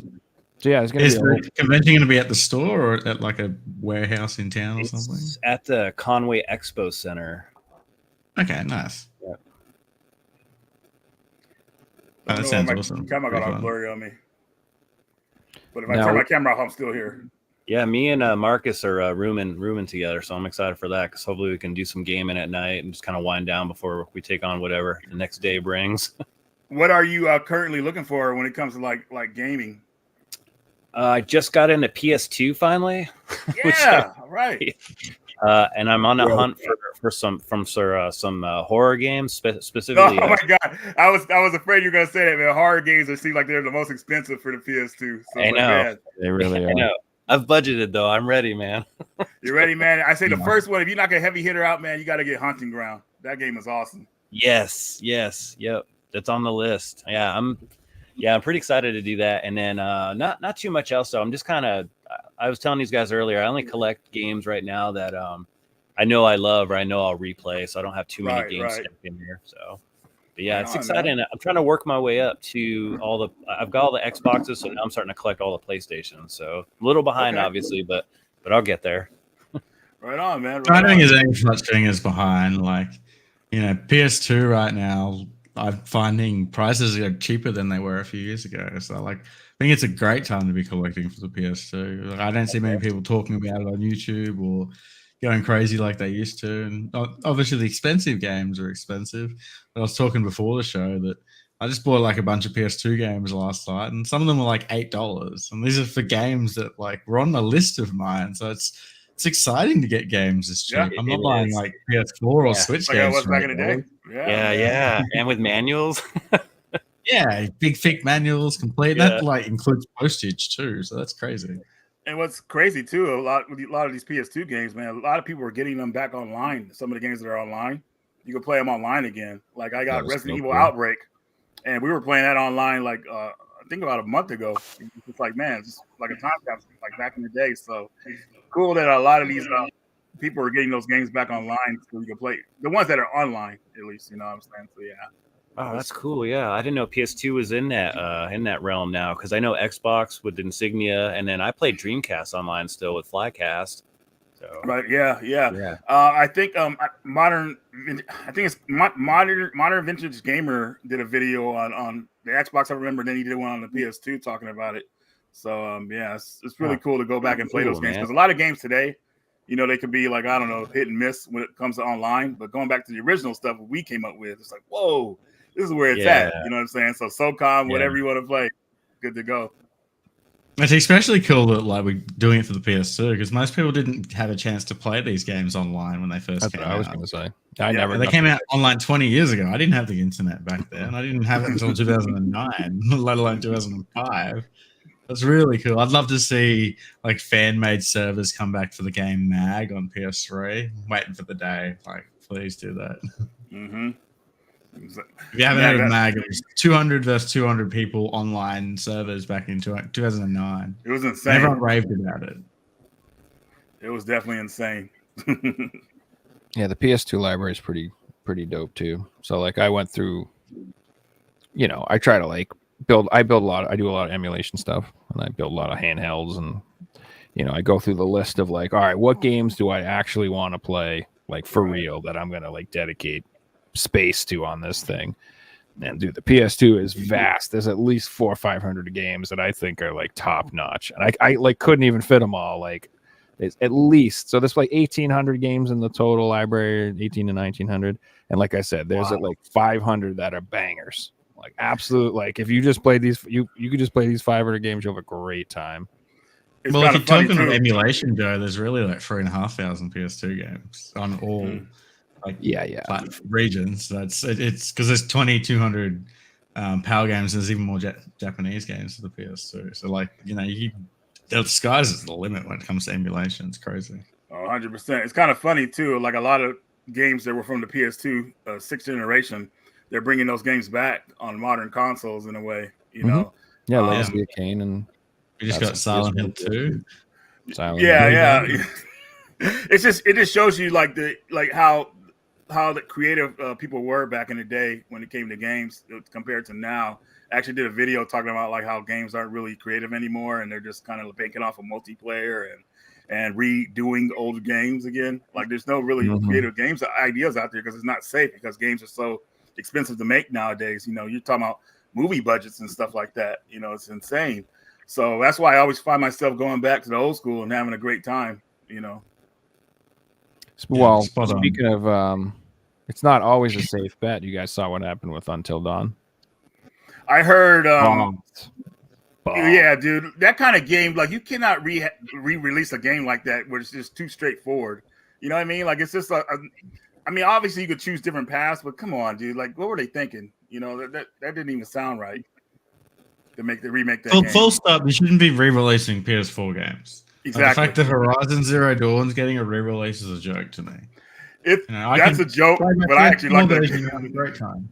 so yeah, it's going Is to be. the convention going to be at the store or at like a warehouse in town or something? it's at the Conway Expo Center. Okay, nice. Yeah. Oh, that sounds awesome. Camera got Pretty all fun. blurry on me. But if I Now- turn my camera off, I'm still here. Yeah, me and Marcus are rooming together, so I'm excited for that because hopefully we can do some gaming at night and just kind of wind down before we take on whatever the next day brings. What are you currently looking for when it comes to like gaming? I just got into PS2 finally. Yeah, right. And I'm on a hunt for some horror games, specifically. Oh my god, I was afraid you were gonna say that, man. Horror games seem like they're the most expensive for the PS2. So I know. man, They really I are. know. I've budgeted though. I'm ready, man. you ready, man? I say the first one. If you knock a heavy hitter out, man, you got to get Hunting Ground. That game is awesome. Yes, yep. That's on the list. Yeah, I'm pretty excited to do that. And then not too much else though. I'm just kind of. I was telling these guys earlier. I only collect games right now that I know I love or I know I'll replay, so I don't have too many games stuck in here. So, but yeah, it's exciting. Man. I'm trying to work my way up to all the. I've got all the Xboxes, so now I'm starting to collect all the PlayStations. So a little behind, obviously, but I'll get there. Right on, man. I don't think there's any such thing as behind. Like, PS2 right now, I'm finding prices are cheaper than they were a few years ago. So, like, I think it's a great time to be collecting for the PS2. Like, I don't see many people talking about it on YouTube or going crazy like they used to. And obviously, the expensive games are expensive. But I was talking before the show that I just bought like a bunch of PS2 games last night, and some of them were like $8. And these are for games that like were on the list of mine. So it's exciting to get games this cheap. I'm not buying like PS4 or Switch like games. I was back in the day. Yeah. And with manuals. Yeah, big thick manuals, complete. Yeah. That like includes postage too, so that's crazy. And what's crazy too, a lot of these PS2 games, man, a lot of people are getting them back online. Some of the games that are online, you can play them online again. Like I got Resident Evil Outbreak, and we were playing that online like I think about a month ago. It's like, man, it's like a time capsule, like back in the day. So cool that a lot of these people are getting those games back online so you can play the ones that are online, at least. You know what I'm saying? So yeah. Oh, that's cool. Yeah, I didn't know PS2 was in that realm now because I know Xbox with Insignia, and then I played Dreamcast online still with Flycast. So right, yeah. I think modern vintage gamer did a video on the Xbox. I remember. Then he did one on the PS2 talking about it. So yeah, it's really cool to go back and play those games because a lot of games today, they could be like, I don't know, hit and miss when it comes to online. But going back to the original stuff we came up with, it's like, whoa. This is where it's at. You know what I'm saying? So SOCOM, whatever you want to play, good to go. It's especially cool that like we're doing it for the PS2 because most people didn't have a chance to play these games online when they first came out. I was going to say. They came out online 20 years ago. I didn't have the internet back then. I didn't have it until 2009, let alone 2005. That's really cool. I'd love to see like fan-made servers come back for the game Mag on PS3. I'm waiting for the day. Like, please do that. Mm-hmm. If you haven't heard of Mag, it was 200 versus 200 people online servers back in 2009. It was insane. Everyone raved about it. It was definitely insane. Yeah, the PS2 library is pretty dope too. So like I went through, I try to like I do a lot of emulation stuff, and I build a lot of handhelds, and I go through the list of like, all right, what games do I actually want to play like for real that I'm gonna like dedicate space to on this thing. And dude, the PS2 is vast. There's at least 400 or 500 games that I think are like top notch, and I like couldn't even fit them all. Like it's at least, so there's like 1,800 games in the total library, 18 to 1,900, and like I said, there's like 500 that are bangers. Like absolute, like if you just play these, you could just play these 500 games, you'll have a great time. Well, if you're talking about emulation, Joe, there's really like 3,500 PS2 games on all. Like regions. It's because there's 2,200 PAL games. And there's even more Japanese games for the PS2. So like the sky's is the limit when it comes to emulation. It's crazy. 100%. It's kind of funny too. Like a lot of games that were from the PS2 6th generation, they're bringing those games back on modern consoles in a way. You know. Yeah, Legacy of Kain, and we just got Silent Hill 2. Yeah. It just shows you like how the creative people were back in the day when it came to games compared to now. I actually did a video talking about like how games aren't really creative anymore, and they're just kind of banking off of multiplayer and redoing old games again. Like there's no really creative games ideas out there because it's not safe because games are so expensive to make nowadays. You're talking about movie budgets and stuff like that. It's insane. So that's why I always find myself going back to the old school and having a great time. Well, spot on. speaking of, it's not always a safe bet. You guys saw what happened with Until Dawn. I heard, Bombed. yeah, dude, that kind of game, like you cannot re-release a game like that where it's just too straightforward. You know what I mean? Like it's just I mean, obviously you could choose different paths, but come on, dude. Like, what were they thinking? That didn't even sound right to remake that game. Full stop. You shouldn't be re-releasing PS4 games. Exactly. Like, the fact that Horizon Zero Dawn's getting a re-release is a joke to me. That's a joke, but I actually like that game. Have a great time.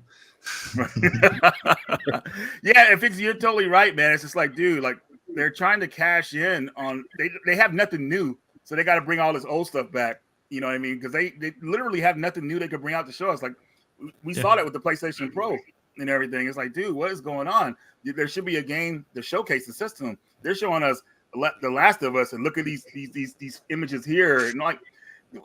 Yeah, you're totally right, man. It's just like, dude, like they're trying to cash in on they have nothing new, so they got to bring all this old stuff back. You know what I mean? Because they literally have nothing new they could bring out to show us. Like we saw that with the PlayStation Pro and everything. It's like, dude, what is going on? There should be a game to showcase the system. They're showing us The Last of Us, and look at these images here, and like,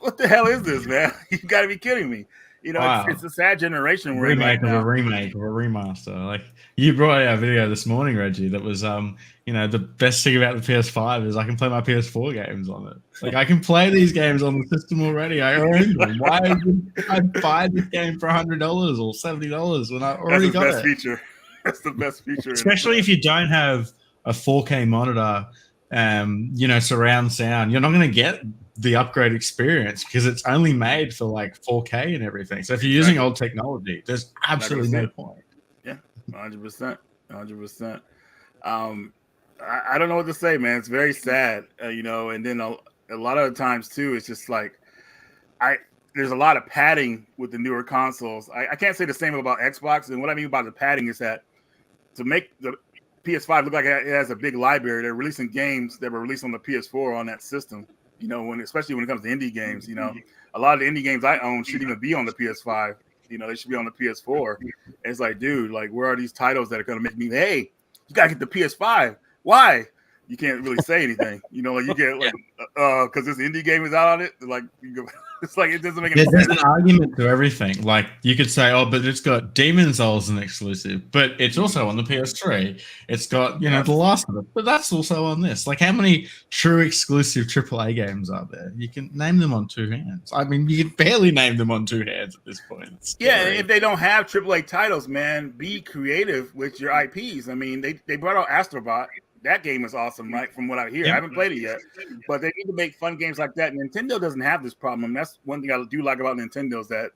what the hell is this, man? You got to be kidding me. Wow. It's a sad generation we're in remake right now. of a remake or a remaster. Like you brought out a video this morning, Reggie, that was the best thing about the PS5 is I can play my PS4 games on it. Like I can play these games on the system already. I own them. Why would I buy this game for $100 or $70 when I already got it? Feature. That's the best feature. Especially if you don't have a 4K monitor, surround sound, you're not going to get the upgrade experience because it's only made for like 4K and everything. So if you're using old technology, there's absolutely no point. Yeah, 100%. I don't know what to say, man. It's very sad, and then a lot of the times too, it's just like there's a lot of padding with the newer consoles. I can't say the same about Xbox. And what I mean by the padding is that to make the PS5 look like it has a big library, they're releasing games that were released on the PS4 on that system. Especially when it comes to indie games, a lot of the indie games I own shouldn't even be on the PS5. They should be on the PS4. And it's like, dude, like, where are these titles that are going to make me, hey, you got to get the PS5. Why? You can't really say anything. Like you get like, because this indie game is out on it. Like, it's like it doesn't make any sense. There's an argument to everything. Like you could say, oh, but it's got Demon's Souls as an exclusive, but it's also on the PS3. It's got The Last of It, but that's also on this. Like, how many true exclusive AAA games are there? You can name them on two hands. I mean, you can barely name them on two hands at this point. Yeah, if they don't have AAA titles, man, be creative with your IPs. I mean, they brought out Astrobot. That game is awesome, right? From what I hear, I haven't played it yet, but they need to make fun games like that. Nintendo doesn't have this problem. That's one thing I do like about Nintendo is that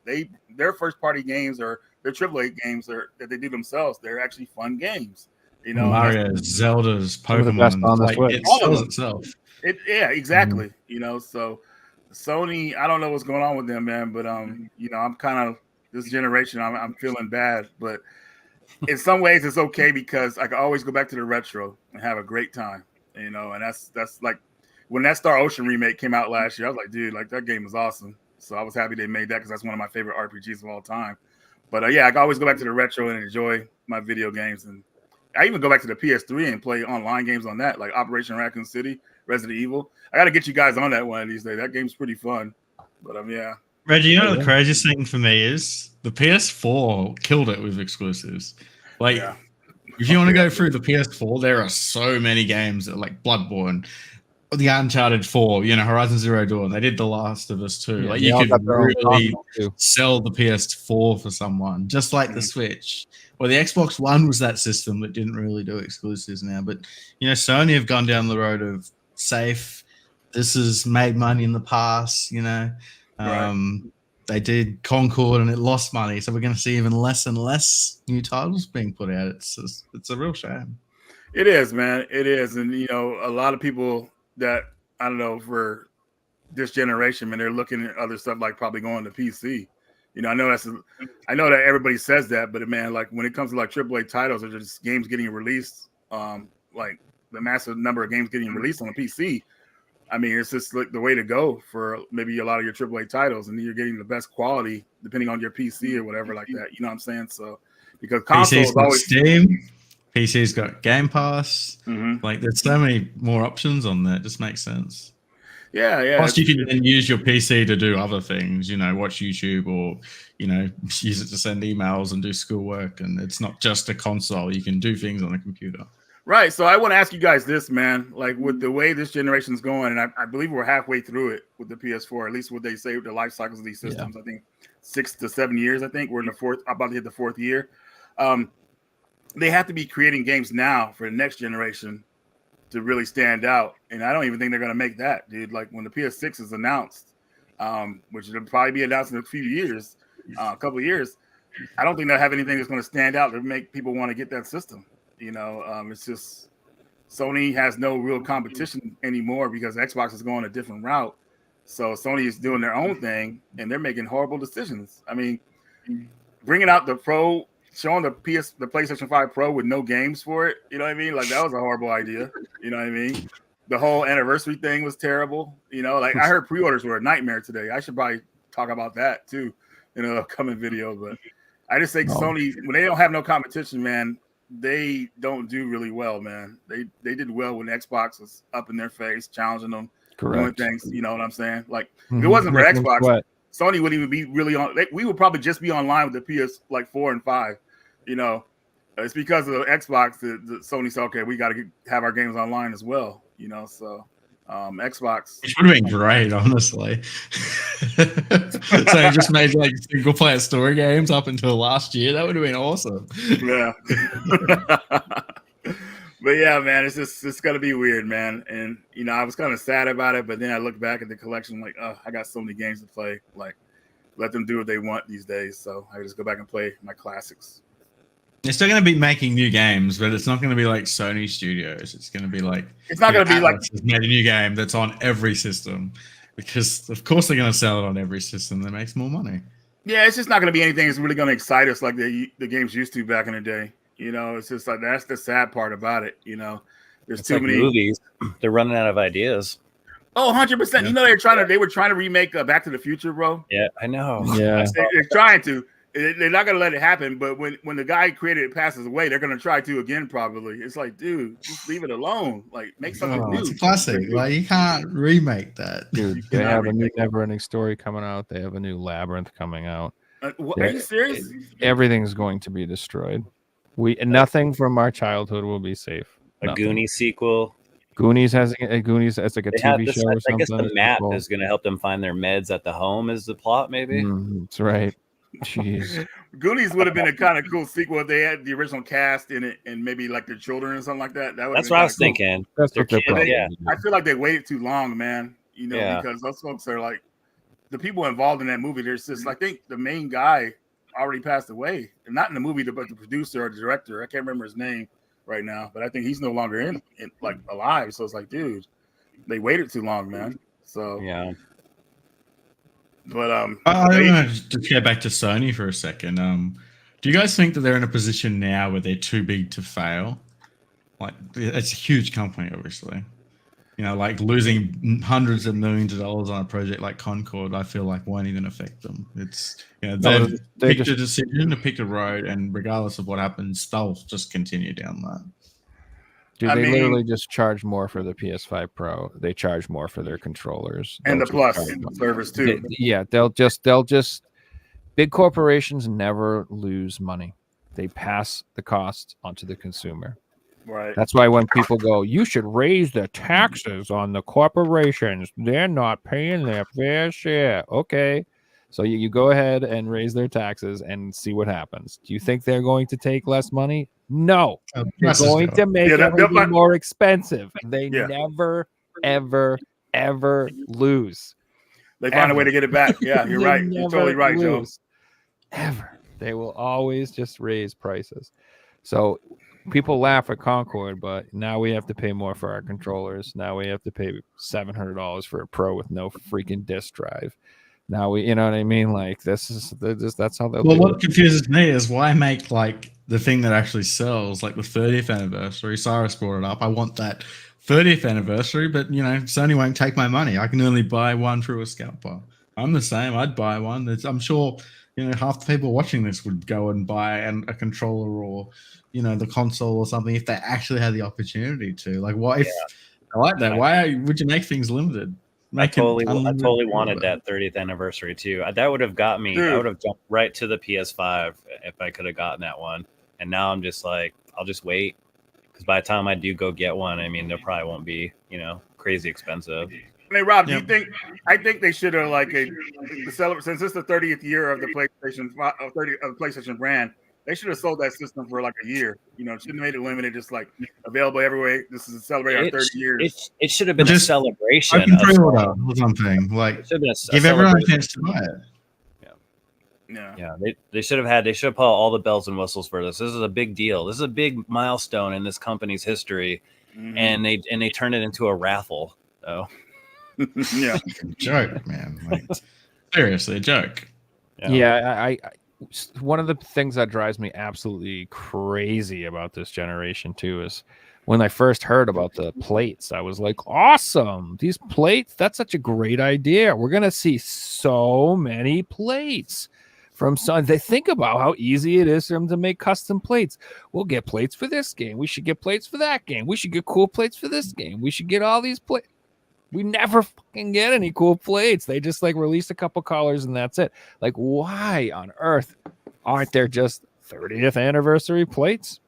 their first party games or their AAA games that they do themselves, they're actually fun games. Mario, Zelda's, Pokemon, it sells itself. Yeah, exactly. So Sony, I don't know what's going on with them, man, but I'm kind of this generation. I'm feeling bad, but. In some ways, it's okay because I can always go back to the retro and have a great time, and that's like when that Star Ocean remake came out last year. I was like, dude, like that game is awesome. So I was happy they made that because that's one of my favorite RPGs of all time. But yeah, I can always go back to the retro and enjoy my video games, and I even go back to the PS3 and play online games on that, like Operation Raccoon City, Resident Evil. I got to get you guys on that one of these days. That game's pretty fun. But yeah. Reggie, you know what the craziest thing for me is? The PS4 killed it with exclusives. Like, if you want to go through the PS4, there are so many games that like Bloodborne, the Uncharted 4, Horizon Zero Dawn. They did The Last of Us 2. Like, you could really sell the PS4 for someone, just like the Switch. Well, the Xbox One was that system that didn't really do exclusives now. But, Sony have gone down the road of safe. This has made money in the past, They did Concord and it lost money, so we're going to see even less and less new titles being put out. It's a real shame. It is, man. It is, and a lot of people that I don't know for this generation, man, they're looking at other stuff like probably going to PC. I know that everybody says that, but man, like when it comes to like AAA titles or just games getting released, like the massive number of games getting released on the PC. I mean, it's just like the way to go for maybe a lot of your AAA titles, and you're getting the best quality depending on your PC or whatever like that. You know what I'm saying? So, because consoles always Steam, PC's got Game Pass. Like, there's so many more options on there. It just makes sense. Yeah. Plus, you can then use your PC to do other things. Watch YouTube or use it to send emails and do schoolwork. And it's not just a console. You can do things on a computer. Right. So I want to ask you guys this, man. Like with the way this generation's going, and I believe we're halfway through it with the PS4, at least what they say with the life cycles of these systems. I think 6 to 7 years. I think we're in the fourth, about to hit the fourth year. They have to be creating games now for the next generation to really stand out. And I don't even think they're going to make that, dude. Like when the PS6 is announced, which will probably be announced in a few years, a couple of years, I don't think they'll have anything that's going to stand out to make people want to get that system. It's just Sony has no real competition anymore because Xbox is going a different route. So Sony is doing their own thing, and they're making horrible decisions. I mean, bringing out the Pro, showing the PlayStation 5 Pro with no games for it, you know what I mean? Like that was a horrible idea. You know what I mean? The whole anniversary thing was terrible. Like I heard pre-orders were a nightmare today. I should probably talk about that too in an upcoming video. But I just think Sony, when they don't have no competition, man, they don't do really well, man. They did well when Xbox was up in their face, challenging them, doing things. You know what I'm saying? Like if it wasn't for Xbox, Sony wouldn't even be really on. We would probably just be online with the PS like 4 and 5. It's because of the Xbox that Sony said, okay, we got to have our games online as well. So Xbox. It would have been great, honestly. So it just made like single player story games up until last year. That would have been awesome. Yeah. But yeah, man, it's gonna be weird, man. And I was kind of sad about it, but then I look back at the collection, like, oh, I got so many games to play. Like, let them do what they want these days. So I just go back and play my classics. They're still going to be making new games, but it's not going to be like Sony Studios. It's going to be like it's not going to be like made a new game that's on every system, because of course they're going to sell it on every system that makes more money. Yeah, it's just not going to be anything that's really going to excite us like the games used to back in the day. It's just like that's the sad part about it. There's it's too like many movies. They're running out of ideas. Oh, 100%. Yeah. They were trying to remake Back to the Future, bro. Yeah, I know. Yeah, they're trying to. They're not going to let it happen, but when the guy who created it passes away, they're going to try to again, probably. It's like, dude, just leave it alone. Like, make something new. It's a classic. Like, you can't remake that. Dude, they have a new Never-Ending Story coming out. They have a new Labyrinth coming out. Are you serious? Everything's going to be destroyed. Nothing from our childhood will be safe. A Goonies sequel. Goonies has like a TV show or something. I guess the map is going to help them find their meds at the home is the plot, maybe. That's right. Jeez. Goonies would have been a kind of cool sequel if they had the original cast in it and maybe like their children or something like that. That's what I was thinking. That's what they're probably. Yeah. I feel like they waited too long, man. Because those folks are like the people involved in that movie. There's just I think the main guy already passed away. Not in the movie, but the producer or the director. I can't remember his name right now, but I think he's no longer in like alive. So it's like, dude, they waited too long, man. So yeah. But I want to just get back to Sony for a second. Do you guys think that they're in a position now where they're too big to fail? Like, it's a huge company, obviously. Like losing hundreds of millions of dollars on a project like Concord, I feel like won't even affect them. It's they've picked a decision to pick a road, and regardless of what happens, they'll just continue down that. Dude, they literally just charge more for the PS5 Pro. They charge more for their controllers and the Plus service too. They'll just big corporations never lose money. They pass the cost onto the consumer. Right. That's why when people go, you should raise the taxes on the corporations. They're not paying their fair share. Okay. So you go ahead and raise their taxes and see what happens. Do you think they're going to take less money? No. They're going to make everything more expensive. They never, ever, ever lose. They find a way to get it back. Yeah, you're right. You're totally right, Joe. Ever. They will always just raise prices. So people laugh at Concord, but now we have to pay more for our controllers. Now we have to pay $700 for a Pro with no freaking disk drive. Now you know what I mean? Like that's how they'll. Well, what confuses me is why make like the thing that actually sells, like the 30th anniversary. Cyrus brought it up. I want that 30th anniversary, but Sony won't take my money. I can only buy one through a scalper. I'm the same. I'd buy one. I'm sure half the people watching this would go and buy a controller or the console or something if they actually had the opportunity to. Like, what if I like that? Why would you make things limited? I totally wanted that 30th anniversary too. That would have got me. I would have jumped right to the PS5 if I could have gotten that one. And now I'm just like, I'll just wait. because by the time I do go get one, I mean, there probably won't be, crazy expensive. Hey Rob, do you think? I think they should have since it's the 30th year of the PlayStation 30 of the PlayStation brand. They should have sold that system for like a year. Shouldn't have made it limited, just like available everywhere. This is celebrating our 30 years. It should have been a Just celebration. Open pre-order or something. Like, give everyone a chance to buy it. Yeah. They should have put all the bells and whistles for this. This is a big deal. This is a big milestone in this company's history, and they turned it into a raffle. So, yeah, joke, man. Like, seriously, a joke. Yeah, I one of the things that drives me absolutely crazy about this generation too is when I first heard about the plates, I was like, awesome, these plates, that's such a great idea. We're gonna see so many plates from Sony. They think about how easy it is for them to make custom plates. We'll get plates for this game, we should get plates for that game, we should get cool plates for this game, we should get all these plates. We never fucking get any cool plates. They just like release a couple colors and that's it. Like, why on earth aren't there just 30th anniversary plates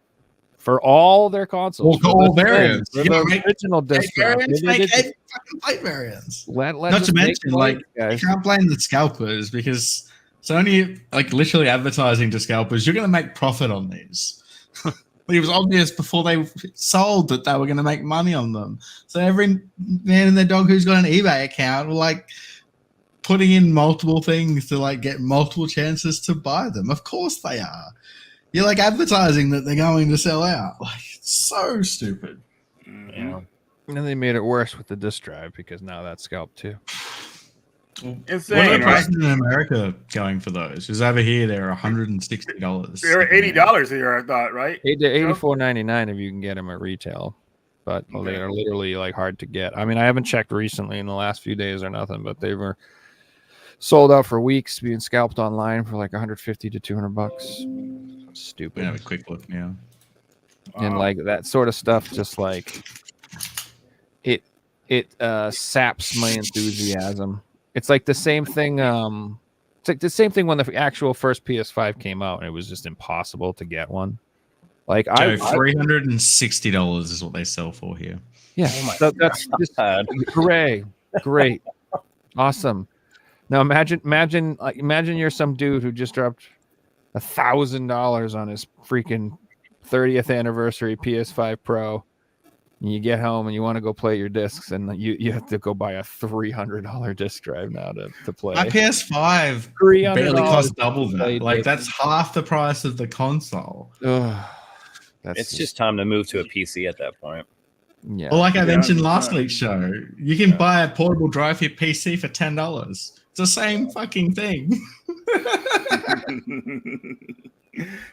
for all their consoles? All variants. For the original disc. Make fucking plate variants. Not to mention, like, you can't blame the scalpers because Sony, like, literally advertising to scalpers, you're going to make profit on these. It was obvious before they sold that they were going to make money on them. So every man and their dog who's got an eBay account were like putting in multiple things to like get multiple chances to buy them. Of course they are. You're like advertising that they're going to sell out. Like, it's so stupid. Yeah. And then they made it worse with the disc drive because now that's scalped too. Insane. What are the prices in America going for those? Because over here they're $160. They're $80 here, I thought, right? They're $84.99 if you can get them at retail, but they are literally like hard to get. I mean, I haven't checked recently in the last few days or nothing, but they were sold out for weeks, being scalped online for like $150 to $200. Stupid. Have a quick look now. And like that sort of stuff, just like it saps my enthusiasm. It's like the same thing. It's like the same thing when the actual first PS5 came out, and it was just impossible to get one. Like $360 is what they sell for here. Yeah, that's just hooray, great, awesome. Now imagine you're some dude who just dropped $1,000 on his freaking 30th anniversary PS5 Pro. And you get home and you want to go play your discs, and you have to go buy a $300 disc drive now to play. My PS5 barely costs double that. Like, that's half the price of the console. It's just time to move to a PC at that point. Yeah. Well, like I mentioned last week's show, you can buy a portable drive for your PC for $10. It's the same fucking thing.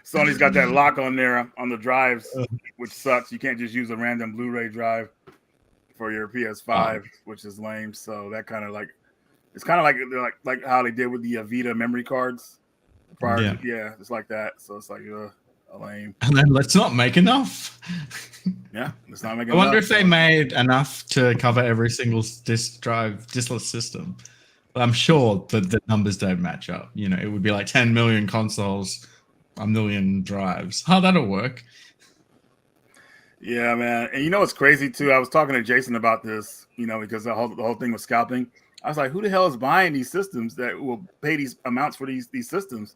Sony's got that lock on there on the drives, which sucks. You can't just use a random Blu-ray drive for your PS5, which is lame. So that kind of like, it's kind of like how they did with the Vita memory cards. Yeah, it's like that. So it's like lame. And then let's not make enough. Yeah, let's not make I enough. wonder if they made enough to cover every single diskless system. But I'm sure that the numbers don't match up. It would be like 10 million consoles, 1 million drives. How that'll work. Yeah, man. And what's crazy too? I was talking to Jason about this, because the whole thing was scalping. I was like, who the hell is buying these systems that will pay these amounts for these systems?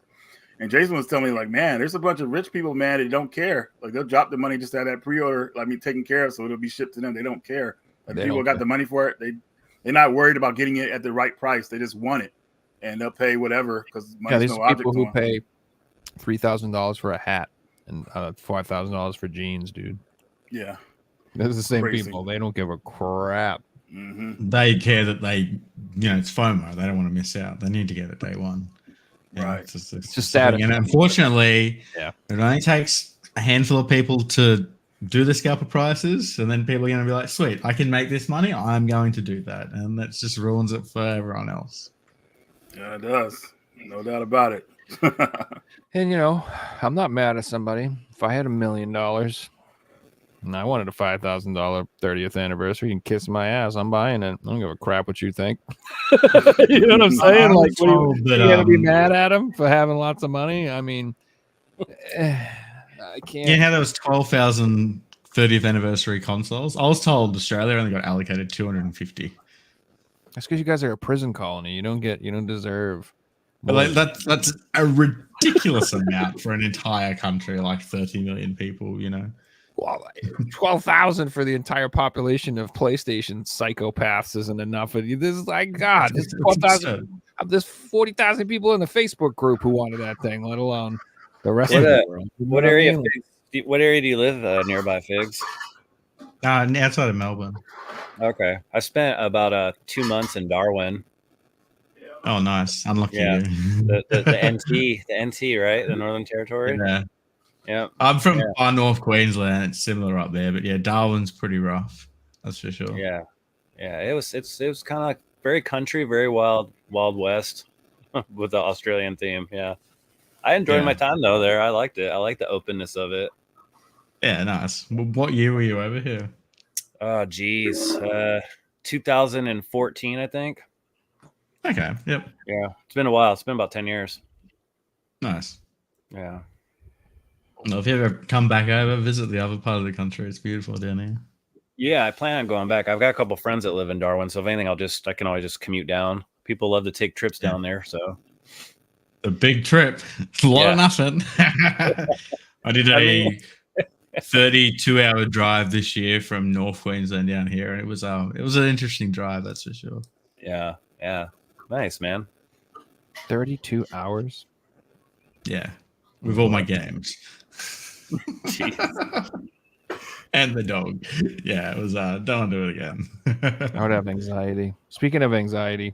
And Jason was telling me, like, man, there's a bunch of rich people, man, that don't care. Like, they'll drop the money just to have that pre-order, taken care of, so it'll be shipped to them. They don't care. Like, people got the money for it. They're not worried about getting it at the right price. They just want it, and they'll pay whatever because money's no object. People who pay $3,000 for a hat and $5,000 for jeans, dude. Yeah, those are the same people. They don't give a crap. Mm-hmm. They care that it's FOMO. They don't want to miss out. They need to get it day one. Right. It's just sad. And unfortunately, it only takes a handful of people to do the scalper prices, and then people are going to be like, sweet, I can make this money. I'm going to do that. And that just ruins it for everyone else. Yeah, it does. No doubt about it. And, I'm not mad at somebody. If I had $1 million and I wanted a $5,000 30th anniversary, you can kiss my ass. I'm buying it. I don't give a crap what you think. You know what I'm saying? Like, you going to be mad at him for having lots of money? I mean, I can't. Yeah, how there was 12,000 30th anniversary consoles. I was told Australia only got allocated 250. That's because you guys are a prison colony. You don't deserve. But more. like, that's a ridiculous amount for an entire country, like 30 million people. Well, 12,000 for the entire population of PlayStation psychopaths isn't enough. This is like God. This 12,000. There's 40,000 people in the Facebook group who wanted that thing, let alone the rest of the world. What area? What area do you live nearby, Figs? Outside of Melbourne. Okay, I spent about 2 months in Darwin. Oh, nice. Unlucky Yeah. you. the NT, right? The Northern Territory. Yeah. Yeah. I'm from far north Queensland. It's similar up there, but yeah, Darwin's pretty rough. That's for sure. Yeah. Yeah. It was kind of like very country, very wild west with the Australian theme. Yeah. I enjoyed my time though there. I liked it. I like the openness of it. Yeah, nice. What year were you over here? Oh, geez. 2014, I think. Okay. Yep. Yeah. It's been a while. It's been about 10 years. Nice. Yeah. Well, if you ever come back over, visit the other part of the country. It's beautiful down here. Yeah, I plan on going back. I've got a couple friends that live in Darwin, so if anything, I can always just commute down. People love to take trips down there, so a big trip. It's a lot of nothing. I did a 32-hour drive this year from North Queensland down here, and it was an interesting drive, that's for sure. Yeah. Nice, man. 32 hours? Yeah. With all my games. And the dog. Yeah, it was don't want to do it again. I would have anxiety. Speaking of anxiety,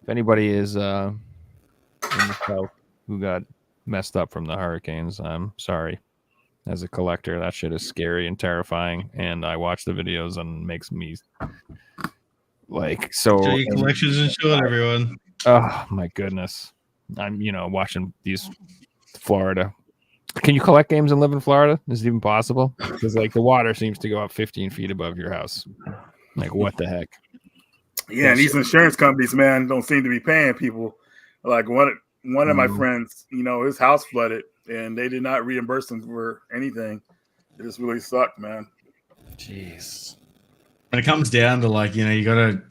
if anybody is in the South who got messed up from the hurricanes, I'm sorry. As a collector, that shit is scary and terrifying, and I watch the videos and it makes me like so. So your collection's insured, everyone. Oh my goodness. I'm watching these Florida. Can you collect games and live in Florida? Is it even possible? Because like the water seems to go up 15 feet above your house. Like what the heck? Yeah, and these insurance companies, man, don't seem to be paying people. Like one of my friends, his house flooded and they did not reimburse him for anything. It just really sucked, man. Jeez. When it comes down to you got to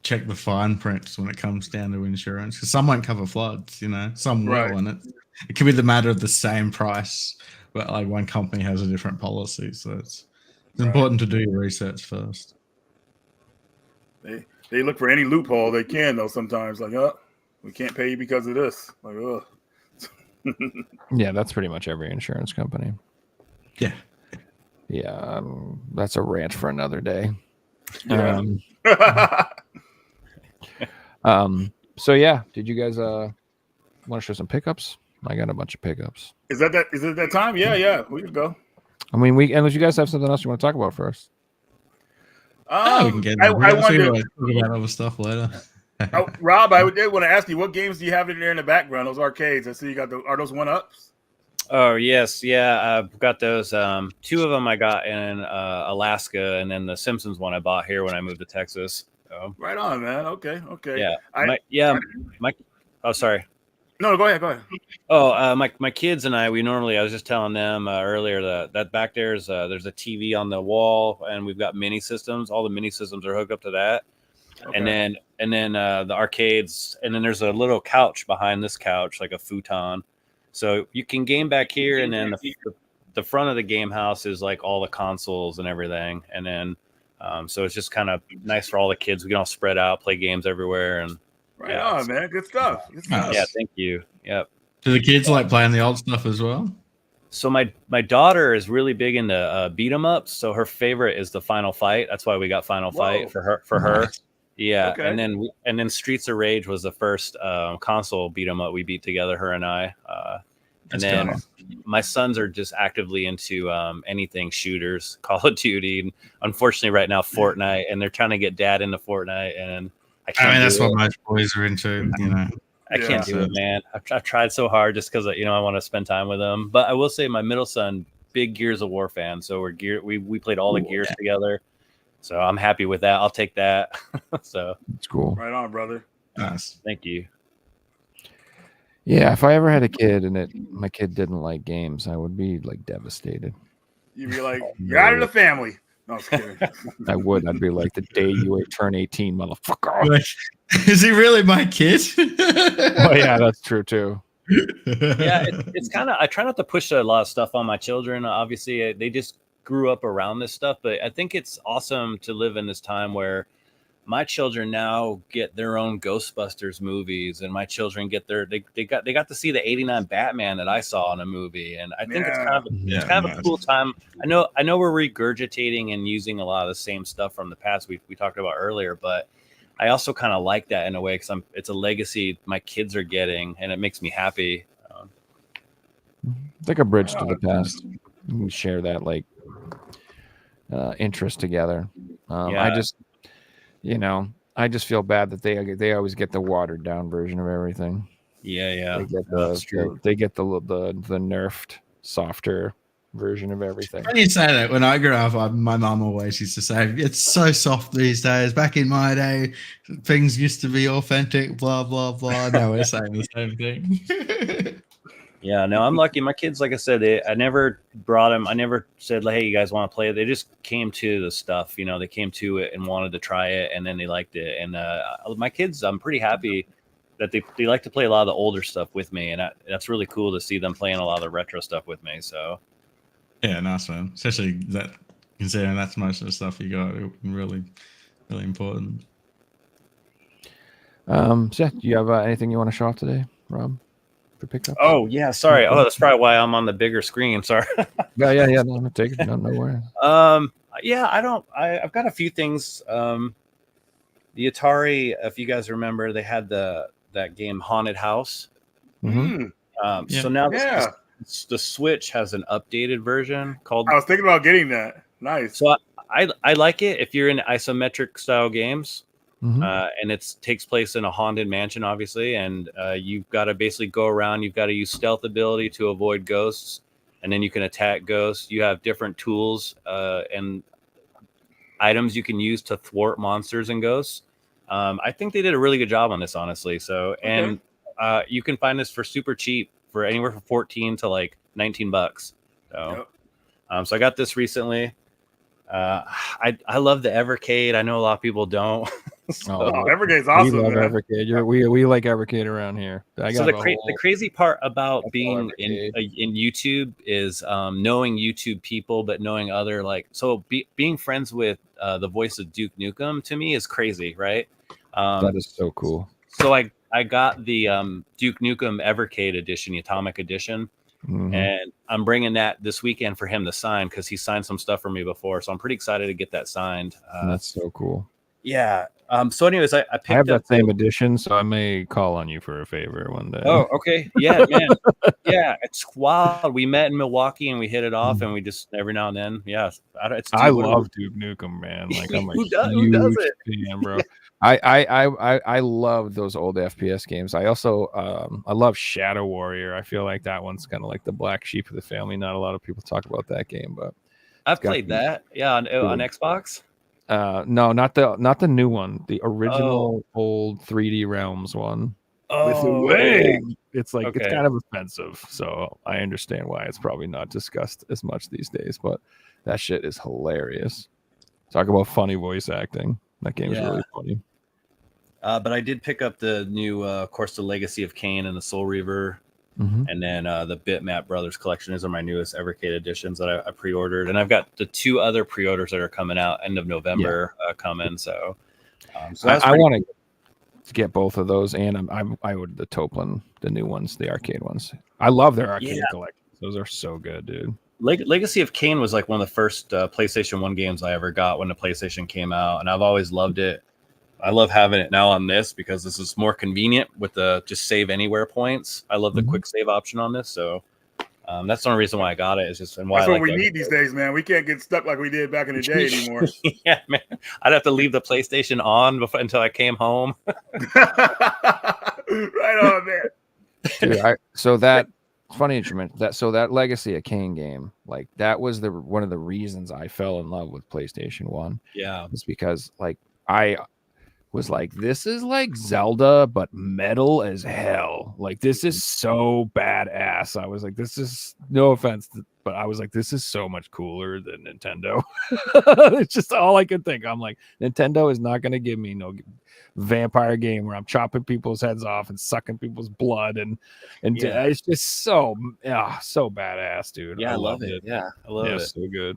check the fine print when it comes down to insurance, because some won't cover floods, some will, and it could be the matter of the same price, but like one company has a different policy, so it's important to do your research first. They look for any loophole they can, though. Sometimes, we can't pay you because of this. Like, ugh. Yeah, that's pretty much every insurance company. Yeah, that's a rant for another day. Yeah. So yeah, did you guys want to show some pickups? I got a bunch of pickups. Is it that time? Yeah, we can go. I mean, unless you guys have something else you want to talk about first. We can get. I wonder talk about other stuff later. Rob, I did want to ask you, what games do you have in there in the background? Those arcades. I see you got are those 1-ups? Oh yes, yeah. I've got those. 2 of them I got in Alaska, and then the Simpsons one I bought here when I moved to Texas. So. Right on, man. Okay. Yeah. Oh, sorry. No, go ahead. Oh, my kids and I was just telling them earlier that back there's a TV on the wall, and we've got mini systems. All the mini systems are hooked up to that. Okay. And then the arcades, and then there's a little couch behind this couch, like a futon. So you can game back here, and then the front of the game house is like all the consoles and everything. And then so it's just kind of nice for all the kids. We can all spread out, play games everywhere, and right on, man. Good stuff. Yeah, thank you. Yep. Do the kids like playing the old stuff as well? So my daughter is really big into beat 'em ups. So her favorite is the Final Fight. That's why we got Final Fight for her. Yeah, okay. And then Streets of Rage was the first console beat 'em up we beat together, her and I. And then my sons are just actively into anything shooters, Call of Duty, and unfortunately right now Fortnite, and they're trying to get dad into Fortnite, and I can't. That's what most boys are into, I can't do it, man. I've tried so hard just because I want to spend time with them. But I will say my middle son, big Gears of War fan, so we played all the Gears together. So I'm happy with that. I'll take that. So it's cool. Right on, brother. Nice. Thank you. Yeah, if I ever had a kid and my kid didn't like games, I would be like devastated. You'd be like, you're out of the family. No, I was kidding. I would. I'd be like, the day you turn 18, motherfucker. Like, is he really my kid? Oh yeah, that's true too. Yeah, it's kind of, I try not to push a lot of stuff on my children. Obviously, they just grew up around this stuff, but I think it's awesome to live in this time where my children now get their own Ghostbusters movies, and my children get they got to see the '89 Batman that I saw in a movie, and I think it's kind of a cool time. I know we're regurgitating and using a lot of the same stuff from the past we talked about earlier, but I also kind of like that in a way because it's a legacy my kids are getting, and it makes me happy. It's like a bridge to the past. You can share that like interest together. I just, I just feel bad that they always get the watered down version of everything. Yeah, that's true. They get the nerfed, softer version of everything. When you say that, when I grew up, my mum always used to say, "It's so soft these days. Back in my day, things used to be authentic." Blah blah blah. Now we're saying the same thing. Yeah, no, I'm lucky. My kids, like I said, I never brought them. I never said, "Hey, you guys want to play?" They just came to the stuff. They came to it and wanted to try it, and then they liked it. And my kids, I'm pretty happy that they like to play a lot of the older stuff with me, and that's really cool to see them playing a lot of the retro stuff with me. So, yeah, nice man. Especially that considering that's most of the stuff you got, really, really important. So yeah, do you have anything you want to show off today, Rob? Pickup. Oh yeah, sorry. Oh, that's probably why I'm on the bigger screen. Sorry. Yeah. No, take it. No worries. Yeah, I've got a few things. The Atari, if you guys remember, they had that game Haunted House. Mm-hmm. So now the Switch has an updated version called. I was thinking about getting that. Nice. So I like it if you're in isometric style games. Mm-hmm. And it takes place in a haunted mansion, obviously, and you've got to basically go around. You've got to use stealth ability to avoid ghosts, and then you can attack ghosts. You have different tools and items you can use to thwart monsters and ghosts. I think they did a really good job on this, honestly. So, and you can find this for super cheap, for anywhere from 14 to like $19. So, so I got this recently. I love the Evercade. I know a lot of people don't. Evercade's awesome. We love man. Evercade. We like Evercade around here. So the crazy part about being in YouTube is knowing YouTube people, but knowing other being friends with the voice of Duke Nukem to me is crazy, right? That is so cool. So I got the Duke Nukem Evercade edition, the Atomic edition. Mm-hmm. And I'm bringing that this weekend for him to sign because he signed some stuff for me before. So I'm pretty excited to get that signed. That's so cool. Yeah. So anyways, I have that same edition, so I may call on you for a favor one day. Oh, okay. Yeah, man. Yeah, it's wild. We met in Milwaukee and we hit it off, and we just every now and then. Yeah. I love Duke Nukem, man. Like I'm who does it? Fan, bro. I love those old FPS games. I also I love Shadow Warrior. I feel like that one's kind of like the black sheep of the family. Not a lot of people talk about that game, but I've played that. Yeah, on Xbox. No, not the new one. The original old 3D Realms one. With the wing. It's like it's kind of offensive, so I understand why it's probably not discussed as much these days. But that shit is hilarious. Talk about funny voice acting. That game is really funny. But I did pick up the new, of course, the Legacy of Kain and the Soul Reaver, and then the Bitmap Brothers collection. These are my newest Evercade editions that I pre-ordered, and I've got the 2 other pre-orders that are coming out end of November coming. So, I want to get both of those, and I ordered the Toplin, the new ones, the arcade ones. I love their arcade collections; those are so good, dude. Legacy of Kain was like one of the first PlayStation 1 games I ever got when the PlayStation came out, and I've always loved it. I love having it now on this because this is more convenient with the just save anywhere points. I love the quick save option on this, so that's the only reason why I got it. Is just and why that's what we need these days, man. We can't get stuck like we did back in the day anymore. Yeah, man. I'd have to leave the PlayStation on until I came home. Right on, man. Dude, so that funny instrument that Legacy of Kain game, like that was one of the reasons I fell in love with PlayStation 1. Yeah, it's because like was like, this is like Zelda, but metal as hell. Like, this is so badass. I was like, this is no offense, but I was like, this is so much cooler than Nintendo. It's just all I could think. I'm like, Nintendo is not going to give me no vampire game where I'm chopping people's heads off and sucking people's blood. And it's just so badass, dude. Yeah, I love it. Yeah, I love it. So good.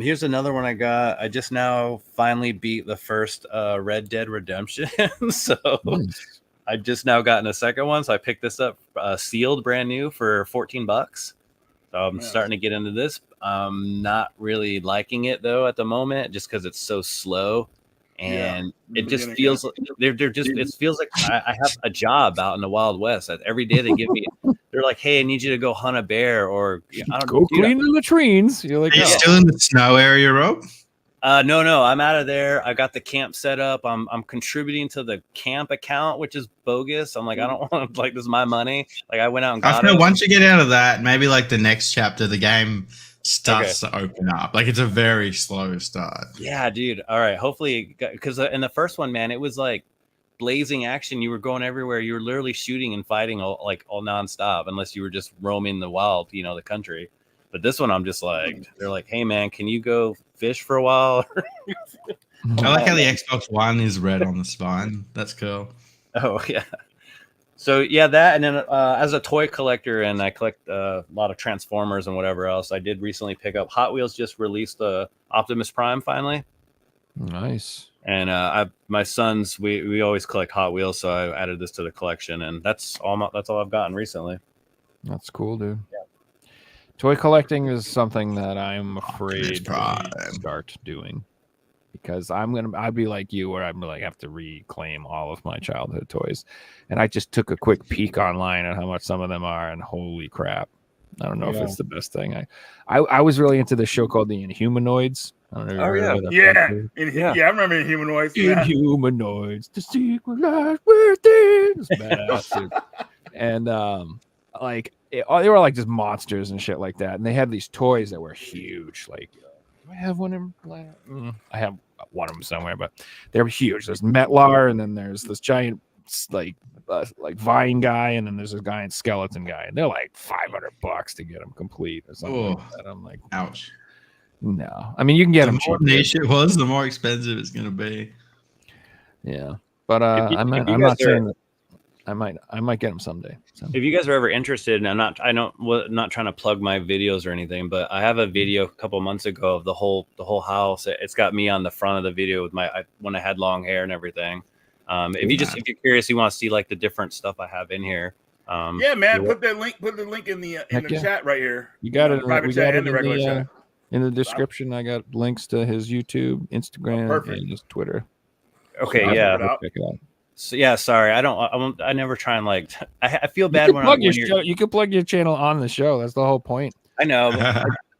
Here's another one I got. I just now finally beat the first Red Dead Redemption. So Nice. I just now gotten a second one. So I picked this up sealed brand new for $14. So I'm starting to get into this. Not really liking it though at the moment, just because it's so slow. And it just feels like it feels like I have a job out in the Wild West. Every day they give me, they're like, hey, I need you to go hunt a bear or I don't Go know, clean the latrines. You're like, Are you "Oh." still in the snow area, Rob? No, I'm out of there. I got the camp set up. I'm contributing to the camp account, which is bogus. I'm like, I don't want to, like, this is my money. Like, I went out and I got feel it. once you get out of that, maybe like the next chapter, the game starts to open up. Like, it's a very slow start. Yeah, dude. All right. Hopefully, because in the first one, man, it was like blazing action. You were going everywhere. You were literally shooting and fighting all nonstop, unless you were just roaming the wild, the country. But this one, I'm just like, they're like, hey, man, can you go fish for a while? I like how the Xbox One is red on the spine. That's cool. Oh, yeah. So, yeah, that. And then as a toy collector, and I collect a lot of Transformers and whatever else, I did recently pick up Hot Wheels just released the Optimus Prime finally. Nice. And my sons, we always collect Hot Wheels, so I added this to the collection, and that's all I've gotten recently. That's cool, dude. Yeah. Toy collecting is something that I'm afraid to start doing, because I'd be like you, where I'm like have to reclaim all of my childhood toys. And I just took a quick peek online at how much some of them are, and holy crap. I don't know if it's the best thing. I was really into this show called The Inhumanoids. I don't know if you heard of that. I remember Inhumanoids. Inhumanoids, the secret lies within. It's badass, dude. And they were like just monsters and shit like that. And they had these toys that were huge. Like, do I have one in? I have one of them somewhere, but they're huge. There's Metlar, and then there's this giant like vine guy, and then there's a guy and skeleton guy, and they're like $500 to get them complete or something like that. I'm like, ouch. No, I mean, you can get them cheap. The more niche it was, the more expensive it's going to be. Yeah, but I'm not saying that. I might get them someday. So. If you guys are ever interested, and I'm not trying to plug my videos or anything, but I have a video a couple months ago of the whole house. It's got me on the front of the video with when I had long hair and everything. If you're curious, you want to see like the different stuff I have in here. Yeah, man, put the link in the chat right here. You got it. Private chat and the regular chat. In the description, I got links to his YouTube, Instagram, and his Twitter. Okay, so yeah. Check it out. So yeah, sorry, I never try and like. I feel bad you can plug your channel on the show. That's the whole point. I know.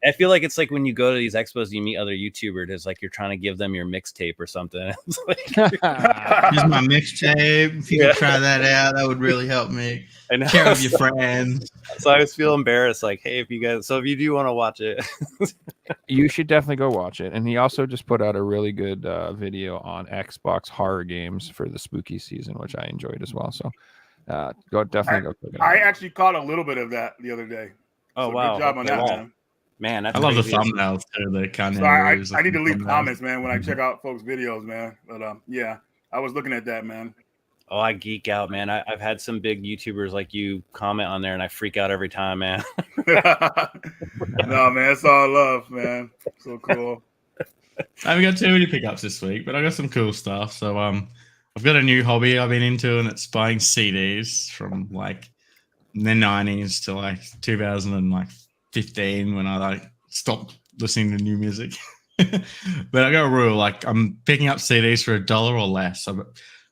I feel like it's like when you go to these expos, you meet other YouTubers. It's like you're trying to give them your mixtape or something. It's like, here's my mixtape. If you could try that out, that would really help me. I know. Share with your friends. So I always feel embarrassed. Like, hey, if you do want to watch it, you should definitely go watch it. And he also just put out a really good video on Xbox horror games for the spooky season, which I enjoyed as well. So go check it out. I actually caught a little bit of that the other day. Oh, so wow. Good job on that, man. Man, that's I love the crazy. thumbnails too. The kind so I need to leave comments, man, when I check out folks' videos, man. But yeah, I was looking at that, man. Oh, I geek out, man. I've had some big YouTubers like you comment on there, and I freak out every time, man. No, man, it's all love, man. So cool. I haven't got too many pickups this week, but I got some cool stuff. So I've got a new hobby I've been into, and it's buying CDs from like the 90s to like 2015 when I like stopped listening to new music. But I got a rule, like I'm picking up CDs for $1 or less.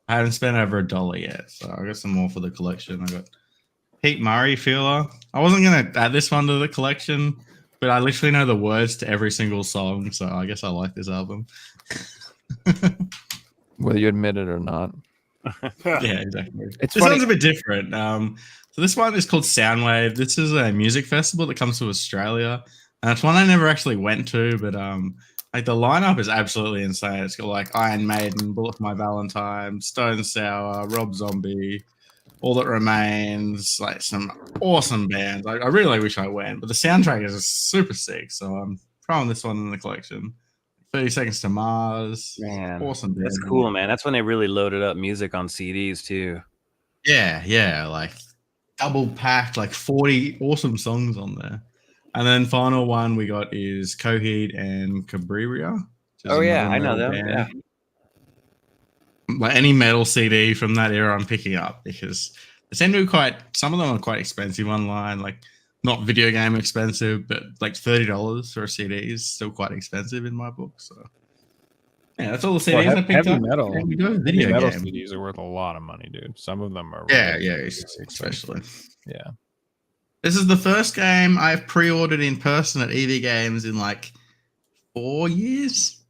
I haven't spent over $1 yet, so I got some more for the collection. I got Pete Murray Feeler. I wasn't gonna add this one to the collection, but I literally know the words to every single song, so I guess I like this album. Whether you admit it or not. Yeah, exactly. This one's a bit different. So this one is called Soundwave. This is a music festival that comes to Australia And it's one I never actually went to, but like the lineup is absolutely insane. It's got like Iron Maiden, Bullet for My Valentine, Stone Sour, Rob Zombie, All That Remains, like some awesome bands. I really wish I went, but the soundtrack is super sick. So I'm throwing this one in the collection. 30 Seconds to Mars. Man, Awesome band. that's cool, man. That's when they really loaded up music on CDs too. Yeah, like double packed, like 40 awesome songs on there. And then final one we got is Coheed and Cabriria. Oh yeah, I know them. Yeah. Like any metal CD from that era, I'm picking up because they seem to be some of them are quite expensive online, like not video game expensive, but like $30 for a CD is still quite expensive in my book. So yeah, that's all the CDs I picked heavy up. metal. And we go Heavy video metal game. CDs are worth a lot of money, dude. Some of them are Especially. Yeah. This is the first game I've pre-ordered in person at EV Games in like 4 years.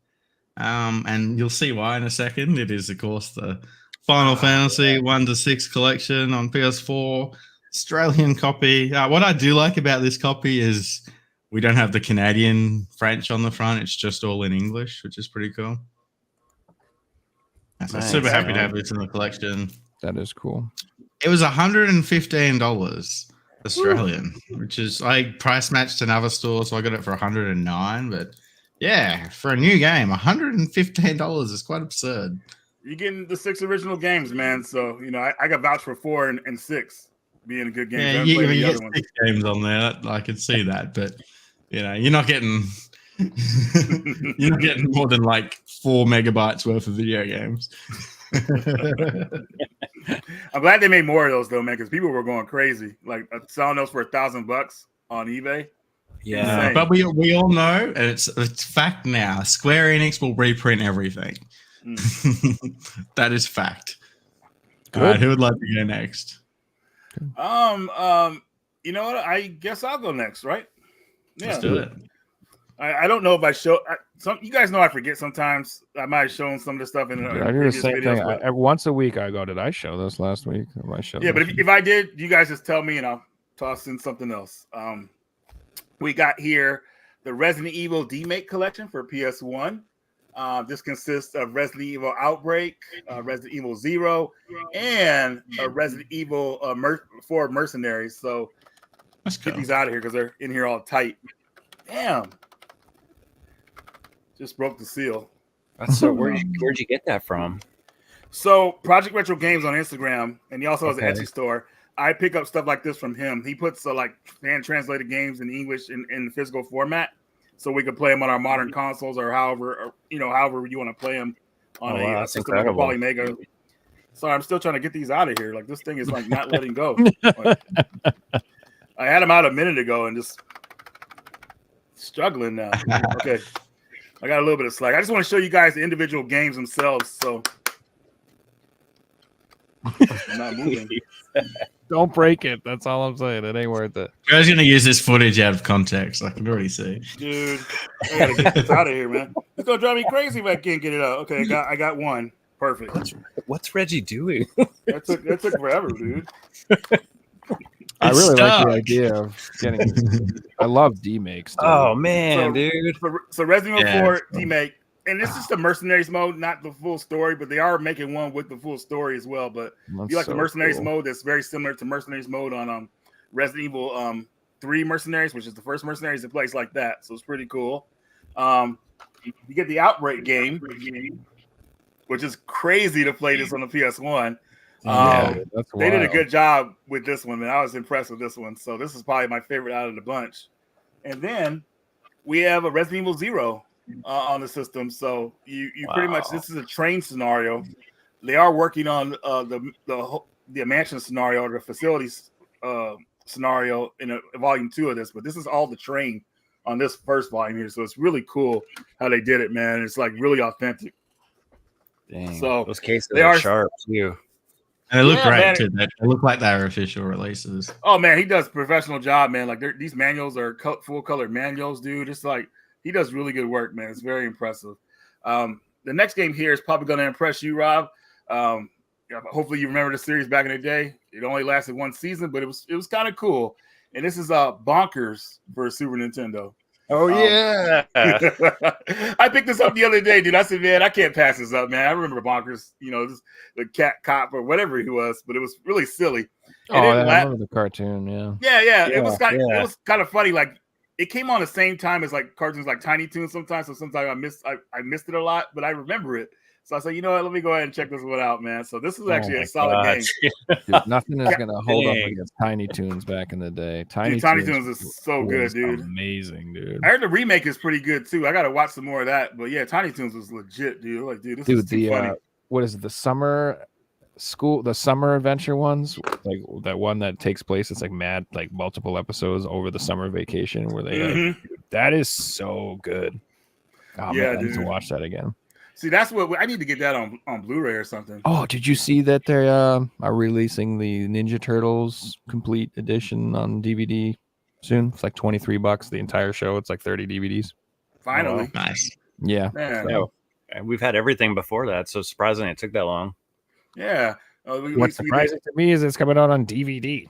And you'll see why in a second. It is, of course, the Final Fantasy 1 to 6 collection on PS4, Australian copy. What I do like about this copy is we don't have the Canadian French on the front. It's just all in English, which is pretty cool. So Nice, super happy to man. have this in the collection. That is cool. It was $115 Australian, which is I price matched another store, so I got it for $109. But yeah, for a new game, $115 is quite absurd. You're getting the 6 original games, man. So I got vouched for 4 and 6 being a good game. Yeah, you get 6 games on there. I can see that, but you're not getting more than like 4 megabytes worth of video games. I'm glad they made more of those though, man, because people were going crazy, like selling those for $1,000 on eBay. Yeah, Insane. But we all know, and it's fact now. Square Enix will reprint everything. That is fact. All right, who would like to go next? You know what? I guess I'll go next, right? Yeah. Let's do it. I don't know if I show some. You guys know I forget sometimes. I might have shown some of the stuff in I do the same videos, thing. Once a week I go, did I show this last week? Yeah, but if I did, you guys just tell me and I'll toss in something else. We got here the Resident Evil D-Make collection for PS1. This consists of Resident Evil Outbreak, Resident Evil 0, and Resident Evil 4 Mercenaries. So let's get these out of here because they're in here all tight. Damn. Just broke the seal. That's so where'd you get that from? So Project Retro Games on Instagram, and he also has an Etsy store. I pick up stuff like this from him. He puts like fan translated games in English in physical format, so we can play them on our modern consoles or however you want to play them on a system like a Polymega. Sorry, I'm still trying to get these out of here. Like this thing is like not letting go. Like, I had them out a minute ago and just struggling now. Okay. I got a little bit of slack. I just want to show you guys the individual games themselves. So I'm not moving. Don't break it. That's all I'm saying. It ain't worth it. Joe's going to use this footage out of context. I can already see. Dude, I got to get this out of here, man. It's going to drive me crazy if I can't get it out. Okay, I got one. Perfect. What's Reggie doing? That took forever, dude. I really like the idea of getting. I love D-makes. Oh man, dude! So Resident Evil 4 D-make, and this is the Mercenaries mode, not the full story, but they are making one with the full story as well. But you like the Mercenaries mode, that's very similar to Mercenaries mode on Resident Evil 3 Mercenaries, which is the first Mercenaries in place like that. So it's pretty cool. You get the Outbreak game, which is crazy to play this on the PS1. They did a good job with this one, man. I was impressed with this one. So this is probably my favorite out of the bunch. And then we have a Resident Evil 0 on the system. So you pretty much, this is a train scenario. They are working on the mansion scenario or the facilities scenario in volume 2 of this, but this is all the train on this first volume here. So it's really cool how they did it, man. It's like really authentic. Dang, so those cases are sharp too. And they look great too. They look like they're official releases. Oh man, he does a professional job, man. Like these manuals are full color manuals, dude. It's like he does really good work, man. It's very impressive. The next game here is probably going to impress you, Rob. Hopefully you remember the series back in the day. It only lasted 1 season, but it was kind of cool. And this is Bonkers for Super Nintendo. Oh yeah. I picked this up the other day, dude. I said, man, I can't pass this up, man. I remember Bonkers, the cat cop or whatever he was, but it was really silly. Oh, I remember the cartoon. Yeah. Yeah. It was kind of funny. Like it came on the same time as like cartoons like Tiny Toons sometimes. So sometimes I missed it a lot, but I remember it. So I said, you know what? Let me go ahead and check this one out, man. So this is actually a solid game. Dude, nothing is gonna hold up against Tiny Toons back in the day. Tiny Toons is so good, dude. Amazing, dude. I heard the remake is pretty good too. I gotta watch some more of that. But yeah, Tiny Toons was legit, dude. Like, dude, this is too funny. What is it? The summer adventure ones, like that one that takes place. It's like multiple episodes over the summer vacation where they. That is so good. Oh, yeah, man, I need dude. to watch that again. See, that's what I need to get that on Blu-ray or something. Oh, did you see that they are releasing the Ninja Turtles complete edition on DVD soon? It's like $23. The entire show. It's like 30 DVDs. Finally, Oh, nice. Yeah. And we've had everything before that, so surprisingly, it took that long. Yeah. What's surprising to me is it's coming out on DVD.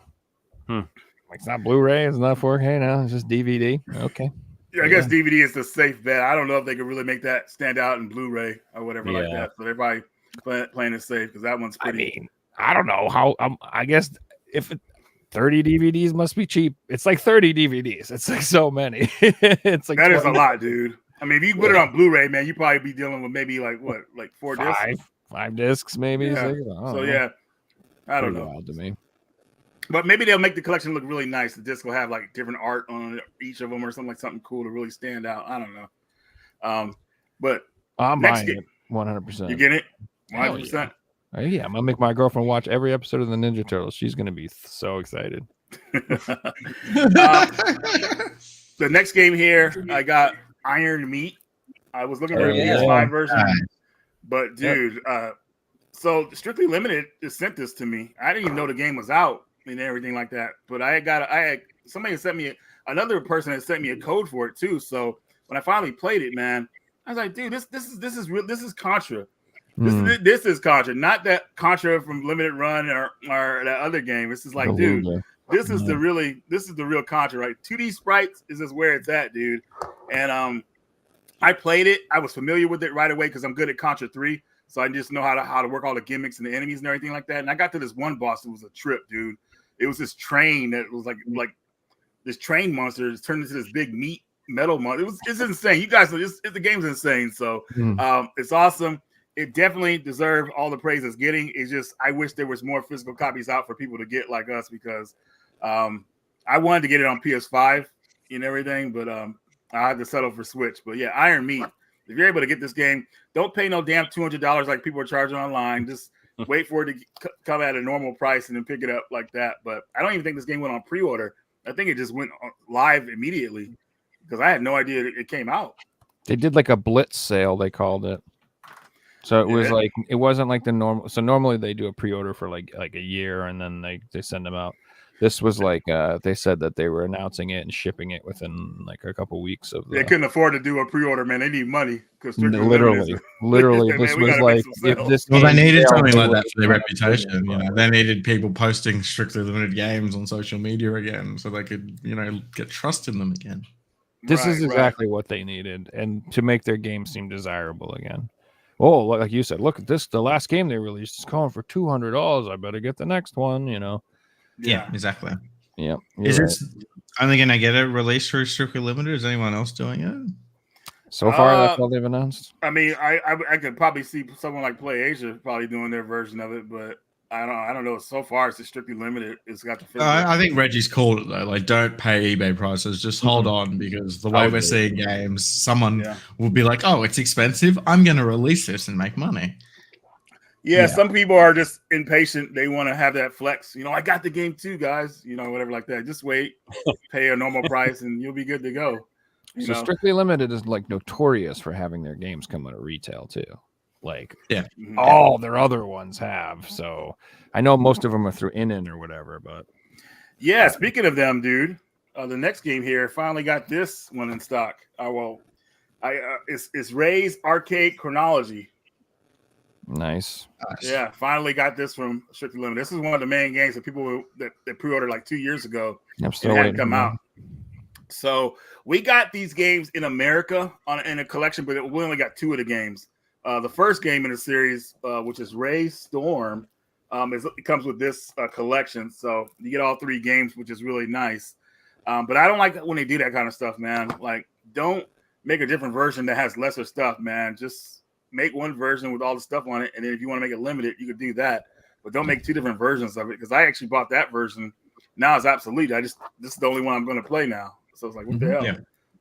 It's not Blu-ray. It's not 4K now. It's just DVD. Okay. Yeah, I guess DVD is the safe bet. I don't know if they could really make that stand out in Blu-ray or whatever like that. So they're probably playing it safe because that one's pretty. I mean, I don't know how. I guess if 30 DVDs must be cheap. It's like 30 DVDs. It's like so many. It's like that is a lot, dude. I mean, if you put it on Blu-ray, man, you probably be dealing with maybe like what, like 4 discs, 5 discs, maybe. Yeah. So yeah, I don't know. Wild to me. But maybe they'll make the collection look really nice. The disc will have like different art on each of them or something cool to really stand out. I don't know. But I'm buying it 100%. You get it? 100%. Yeah, I'm gonna make my girlfriend watch every episode of the Ninja Turtles. She's gonna be so excited. The next game here, I got Iron Meat. I was looking for a PS5 version, but dude, so Strictly Limited just sent this to me. I didn't even know the game was out and everything like that. But somebody sent me another person had sent me a code for it too. So when I finally played it, man, I was like, dude, this is real. This is Contra. This is Contra, not that Contra from Limited Run or that other game. This is like, dude, this is the real Contra, right? 2D sprites is just where it's at, dude. And I played it. I was familiar with it right away because I'm good at Contra 3. So I just know how to work all the gimmicks and the enemies and everything like that. And I got to this one boss that was a trip, dude. It was this train that was like this train monster just turned into this big metal monster. It's insane. You guys know the game's insane. So it's awesome. It definitely deserved all the praise it's getting. It's just I wish there was more physical copies out for people to get like us because I wanted to get it on PS5 and everything, but I had to settle for Switch. But yeah, Iron Meat. If you're able to get this game, don't pay no damn $200 like people are charging online. Just wait for it to come at a normal price and then pick it up like that. But I don't even think this game went on pre-order. I think it just went live immediately because I had no idea it came out. They did like a blitz sale, they called it. So it was like it wasn't like the normal. So normally they do a pre-order for like a year and then they send them out. This was like they said that they were announcing it and shipping it within like a couple weeks of. They couldn't afford to do a pre-order, man. They need money because literally, this was like if this. Well, they needed something like that for their reputation. You know, they needed people posting Strictly Limited games on social media again, so they could get trust in them again. This is exactly what they needed, and to make their game seem desirable again. Oh, like you said, look at this. The last game they released is calling for $200. I better get the next one. Yeah, exactly. Yeah. Is this only going to get it released for Strictly Limited? Is anyone else doing it? So far, that's all they've announced. I mean, I could probably see someone like PlayAsia probably doing their version of it, but I don't know. So far, it's Strictly Limited. It's got the. I think Reggie's called it though. Like, don't pay eBay prices. Just hold on because the way we're seeing games, someone will be like, "Oh, it's expensive. I'm going to release this and make money." Yeah, some people are just impatient. They want to have that flex. I got the game too, guys. Whatever like that. Just wait, pay a normal price, and you'll be good to go. So Strictly Limited is like notorious for having their games come out of retail too. Like all their other ones have. So I know most of them are through in or whatever, but yeah. Speaking of them, dude, the next game here finally got this one in stock. It's Ray's Arcade Chronology. Nice. Yeah, finally got this from Strictly Limited. This is one of the main games that people that pre-ordered like 2 years ago. I'm still waiting to come out. So we got these games in America in a collection, but we only got 2 of the games. The first game in the series, which is Ray Storm, it comes with this collection. So you get all 3 games, which is really nice. But I don't like when they do that kind of stuff, man. Like, don't make a different version that has lesser stuff, man. Just make one version with all the stuff on it, and then if you want to make it limited, you could do that. But don't make 2 different versions of it, because I actually bought that version. Now it's obsolete. This is the only one I'm going to play now. So it's like, what the hell? Yeah.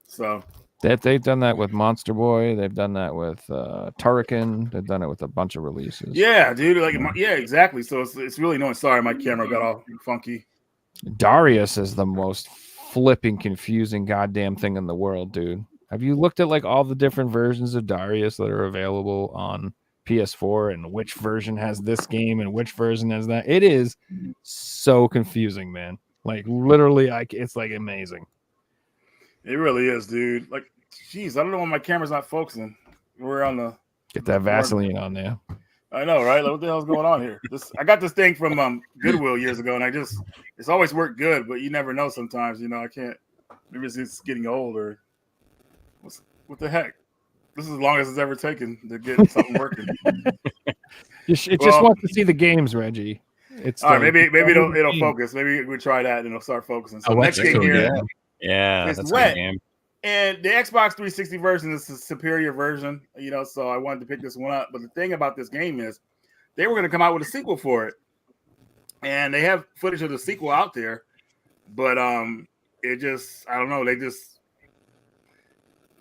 So they've done that with Monster Boy. They've done that with Turrican. They've done it with a bunch of releases. yeah, dude. Like, yeah, exactly. So it's really annoying. Sorry, my camera got all funky. Darius is the most flipping confusing goddamn thing in the world, dude. Have you looked at like all the different versions of Darius that are available on PS4 and which version has this game and which version has that? It is so confusing, man. Like literally, it's like amazing. It really is, dude. Like, geez, I don't know why my camera's not focusing. We're on the Get that Vaseline on there. I know, right? Like, what the hell's going on here? I got this thing from Goodwill years ago, and it's always worked good, but you never know sometimes. I can't. Maybe it's getting old, or what the heck? This is as long as it's ever taken to get something working. Just want to see the games, Reggie. It's all right. Maybe it'll focus. Maybe we'll try that and it'll start focusing. So next game here, yeah, it's that's Wet. a good game. And the Xbox 360 version is the superior version, so I wanted to pick this one up. But the thing about this game is they were going to come out with a sequel for it. And they have footage of the sequel out there. But it just, I don't know, they just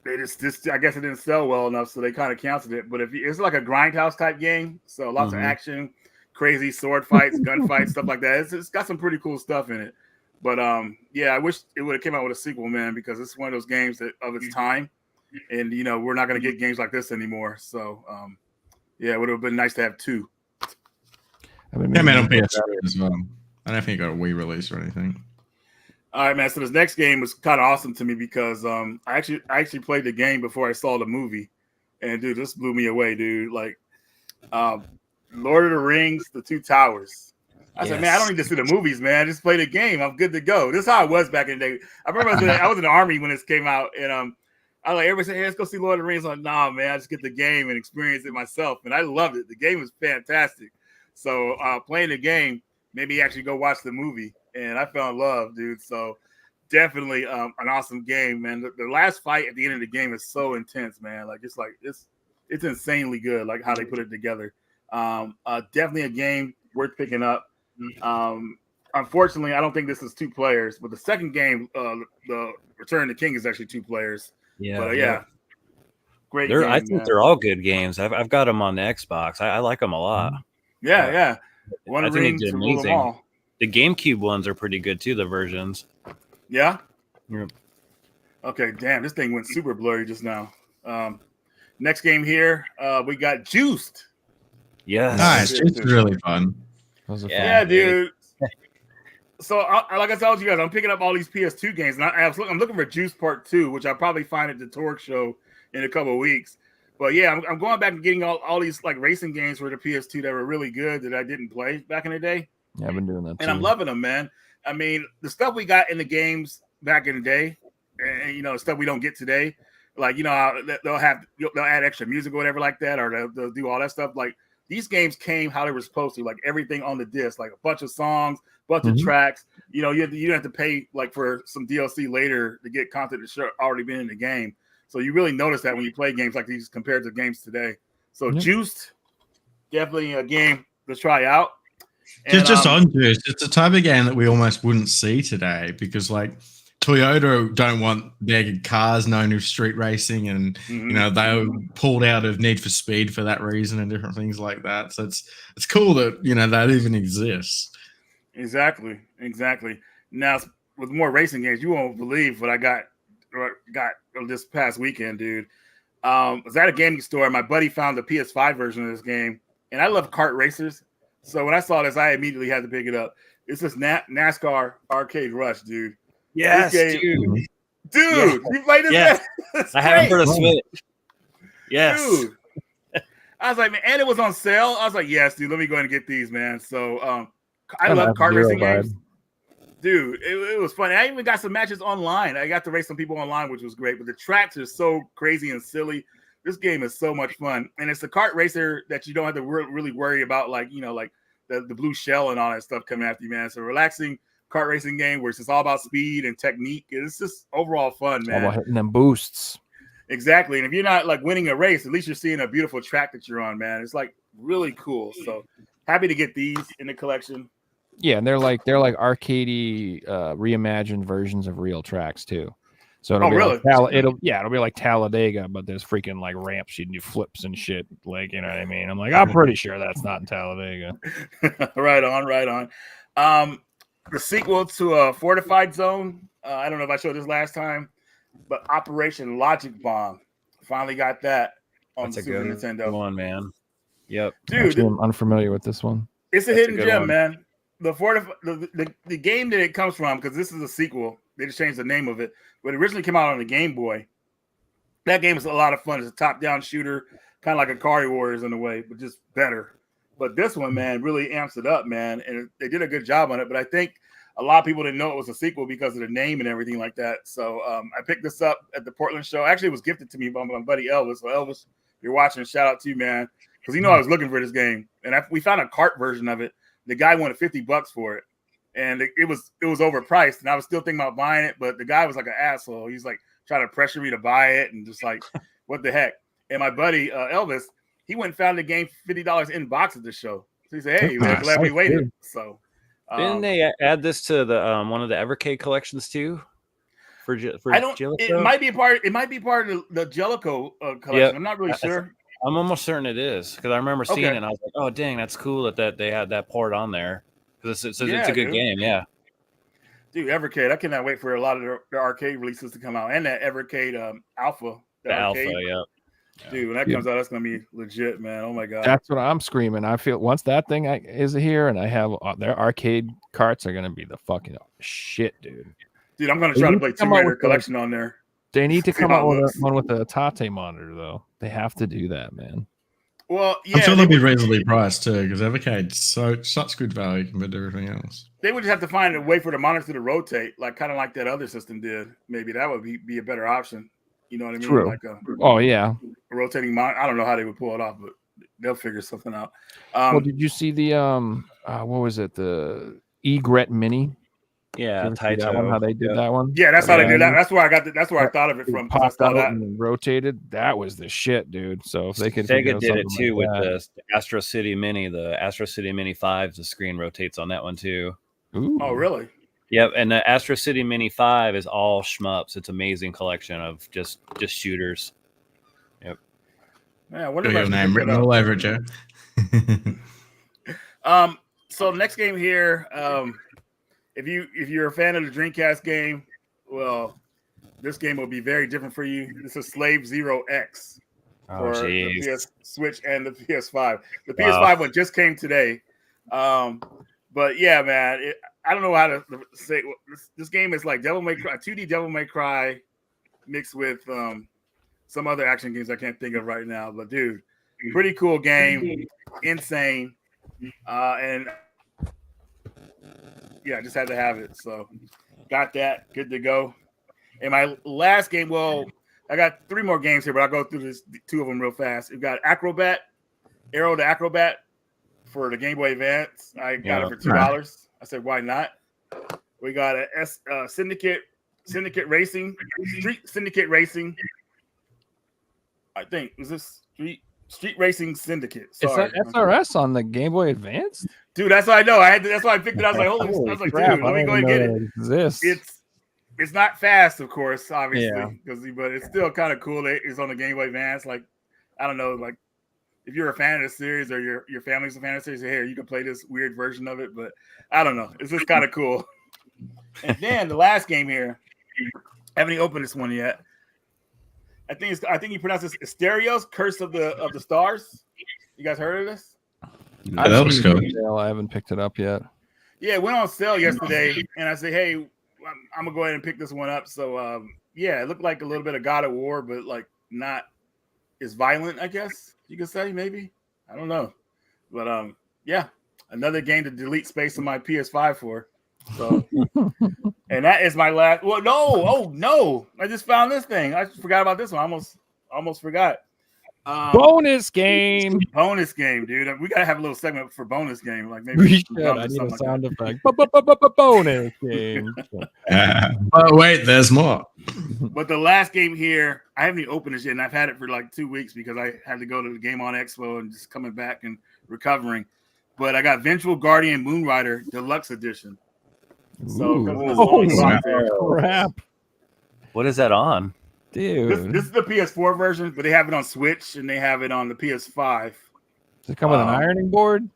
I guess it didn't sell well enough, so they kind of canceled it. But it's like a grindhouse type game, so lots of action, crazy sword fights, gunfights, stuff like that. It's got some pretty cool stuff in it. But yeah, I wish it would have came out with a sequel, man, because it's one of those games that of its time, and we're not going to get games like this anymore. So yeah, it would have been nice to have 2. Yeah, man, on PS4 as well. I don't think it got a Wii release or anything. All right, man. So this next game was kind of awesome to me because I actually played the game before I saw the movie, and dude, this blew me away, dude. Like, Lord of the Rings: The Two Towers. I said, man, I don't need to see the movies, man. Just play the game. I'm good to go. This is how I was back in the day. I remember I was in the Army when this came out, and I was like, everybody said, hey, let's go see Lord of the Rings. I'm like, nah, man, I just get the game and experience it myself, and I loved it. The game was fantastic. So playing the game made me actually go watch the movie, and I fell in love, dude. So definitely an awesome game, man. The last fight at the end of the game is so intense, man. Like it's insanely good, like how they put it together. Definitely a game worth picking up. Unfortunately, I don't think this is 2 players, but the second game, the Return of the King, is actually 2 players. Yeah, but yeah, great. I think they're all good games. I've got them on the Xbox. I like them a lot. Yeah. One I of think they did amazing. all. The GameCube ones are pretty good too. The versions. Yeah. Yep. Okay. Damn, this thing went super blurry just now. Next game here, we got Juiced. Yeah, nice. It's really fun. Yeah, dude. So, like I told you guys, I'm picking up all these PS2 games, and I'm looking for Juice Part 2, which I'll probably find at the Torque show in a couple of weeks. But yeah, I'm going back and getting all these like racing games for the PS2 that were really good that I didn't play back in the day. Yeah, I've been doing that and I'm loving them, man. I mean, the stuff we got in the games back in the day, and stuff we don't get today, like they'll add extra music or whatever like that, or they'll do all that stuff. Like these games came how they were supposed to, like everything on the disc, like a bunch of songs, bunch of tracks. You don't have to pay like for some DLC later to get content that's already been in the game. So you really notice that when you play games like these compared to games today. So Juiced, definitely a game to try out. And, just on Juiced, it's a type of game that we almost wouldn't see today because like Toyota don't want their cars known as street racing, and they were pulled out of Need for Speed for that reason and different things like that. So it's cool that that even exists. Exactly. Now with more racing games, you won't believe what I got this past weekend, dude. I was at a gaming store. My buddy found the PS5 version of this game, and I love kart racers. So when I saw this, I immediately had to pick it up. It's this NASCAR Arcade Rush, dude. Yes, dude. Yes. You played this? Yes. I have it for the Switch. Yes. Dude. I was like, man, and it was on sale. I was like, yes, dude, let me go ahead and get these, man. So I love kart racing games. Dude, it was funny. I even got some matches online. I got to race some people online, which was great. But the tracks are so crazy and silly. This game is so much fun, and it's a kart racer that you don't have to really worry about, like like the blue shell and all that stuff coming after you, man. It's a relaxing kart racing game where it's just all about speed and technique. It's just overall fun, man. All about hitting them boosts. Exactly. And if you're not like winning a race, at least you're seeing a beautiful track that you're on, man. It's like really cool. So happy to get these in the collection. Yeah, and they're like arcadey reimagined versions of real tracks too. So it'll be really? like it'll be like Talladega, but there's freaking like ramps you can do flips and shit. Like, you know what I mean? I'm like, I'm pretty sure that's not in Talladega. Right on. The sequel to Fortified Zone. I don't know if I showed this last time, but Operation Logic Bomb. Finally got that on the Super Nintendo. One, man. Yep. Dude, actually, I'm unfamiliar with this one. It's a hidden gem, man. The game that it comes from, because this is a sequel. They just changed the name of it, but it originally came out on the Game Boy. That game is a lot of fun. It's a top-down shooter, kind of like a Atari Warriors in a way, but just better. But this one, man, really amps it up, man, and they did a good job on it. But I think a lot of people didn't know it was a sequel because of the name and everything like that. So I picked this up at the Portland show. Actually, it was gifted to me by my buddy Elvis. So Elvis, if you're watching, shout out to you, man, because I was looking for this game, and we found a kart version of it. The guy wanted $50 for it, and it was overpriced. And I was still thinking about buying it, but the guy was like an asshole. He's like trying to pressure me to buy it, and just like, what the heck? And my buddy Elvis, he went and found the game $50 in box at the show. So he said, "Hey, we're glad we waited." So didn't they add this to the one of the Evercade collections too? For I don't. Jellicoe? It might be part of the Jellicoe collection. Yep. I'm not really sure. I'm almost certain it is, because I remember seeing it and I was like, "Oh, dang, that's cool that they had that port on there." Because it's a good game, yeah. Dude, Evercade, I cannot wait for a lot of their arcade releases to come out, and that Evercade Alpha. The Alpha, yeah. Dude, when that comes out, that's gonna be legit, man. Oh my god, that's what I'm screaming. I feel once that thing is here, and I have their arcade carts are gonna be the fucking shit, dude. Dude, I'm gonna try to play Tomb Raider collection on there. They need to come out with one with a Tate monitor, though. They have to do that, man. Well, yeah, I'm sure they'll be reasonably priced too, because Evercade's such good value compared to everything else. They would just have to find a way for the monitor to rotate, kind of like that other system did. Maybe that would be a better option. You know what I mean? True. Like yeah, a rotating monitor. I don't know how they would pull it off, but they'll figure something out. Well, did you see the what was it? The Egret Mini? Yeah, that one, how they did that one. Yeah, that's how they did that. That's where I got. That's where I thought of it from. Popped out and rotated. That was the shit, dude. So if they could, Sega did it too with the Astro City Mini. The Astro City Mini 5, the screen rotates on that one too. Ooh. Oh, really? Yep. And the Astro City Mini 5 is all shmups. It's an amazing collection of just shooters. Yep. Yeah, what your name written all over it, Joe. So next game here. If you're a fan of the Dreamcast game, well, this game will be very different for you. This is Slave Zero X for the PS Switch and the PS5. The PS5 one just came today, but yeah, man, I don't know how to say. This game is like Devil May Cry, 2D Devil May Cry, mixed with some other action games I can't think of right now. But dude, pretty cool game, insane, and. Yeah, I just had to have it. So got that. Good to go. And my last game, well, I got 3 more games here, but I'll go through 2 of them real fast. We've got Acrobat, Arrow the Acrobat for the Game Boy Advance. I got it for $2. I said, why not? We got a Syndicate Racing, Street Syndicate Racing. I think, was this Street Racing Syndicate? Sorry. It's SRS on the Game Boy Advance? Dude, that's what I know. That's why I picked it. I was like, holy I was like, crap, dude, let me go and get it. It's not fast, of course, obviously, but it's still kind of cool that it's on the Game Boy Advance. Like, I don't know, like if you're a fan of the series or your family's a fan of the series, here you can play this weird version of it. But I don't know, it's just kind of cool. And then the last game here, I haven't even opened this one yet. I think you pronounce this Asterios Curse of the Stars. You guys heard of this? That looks cool. I haven't picked it up yet. Yeah, it went on sale yesterday, and I said, hey, I'm gonna go ahead and pick this one up. So yeah, it looked like a little bit of God of War, but like not as violent, I guess you could say, maybe. I don't know. But yeah, another game to delete space on my PS5 for. So, and that is my last. Well, no, oh no, I just found this thing. I forgot about this one. Almost forgot. Bonus game. Bonus game, dude. We gotta have a little segment for bonus game. Like maybe We some should. drums I or need a something sound like effect. Bonus game. But wait, there's more. that. But the last game here, I haven't even opened it yet, and I've had it for like 2 weeks because I had to go to the Game on Expo and just coming back and recovering. But I got Vengeful Guardian Moonrider Deluxe Edition. So Crap, What is that on? dude. this is the PS4 version, but they have it on Switch and they have it on the PS5. Does it come with an ironing board?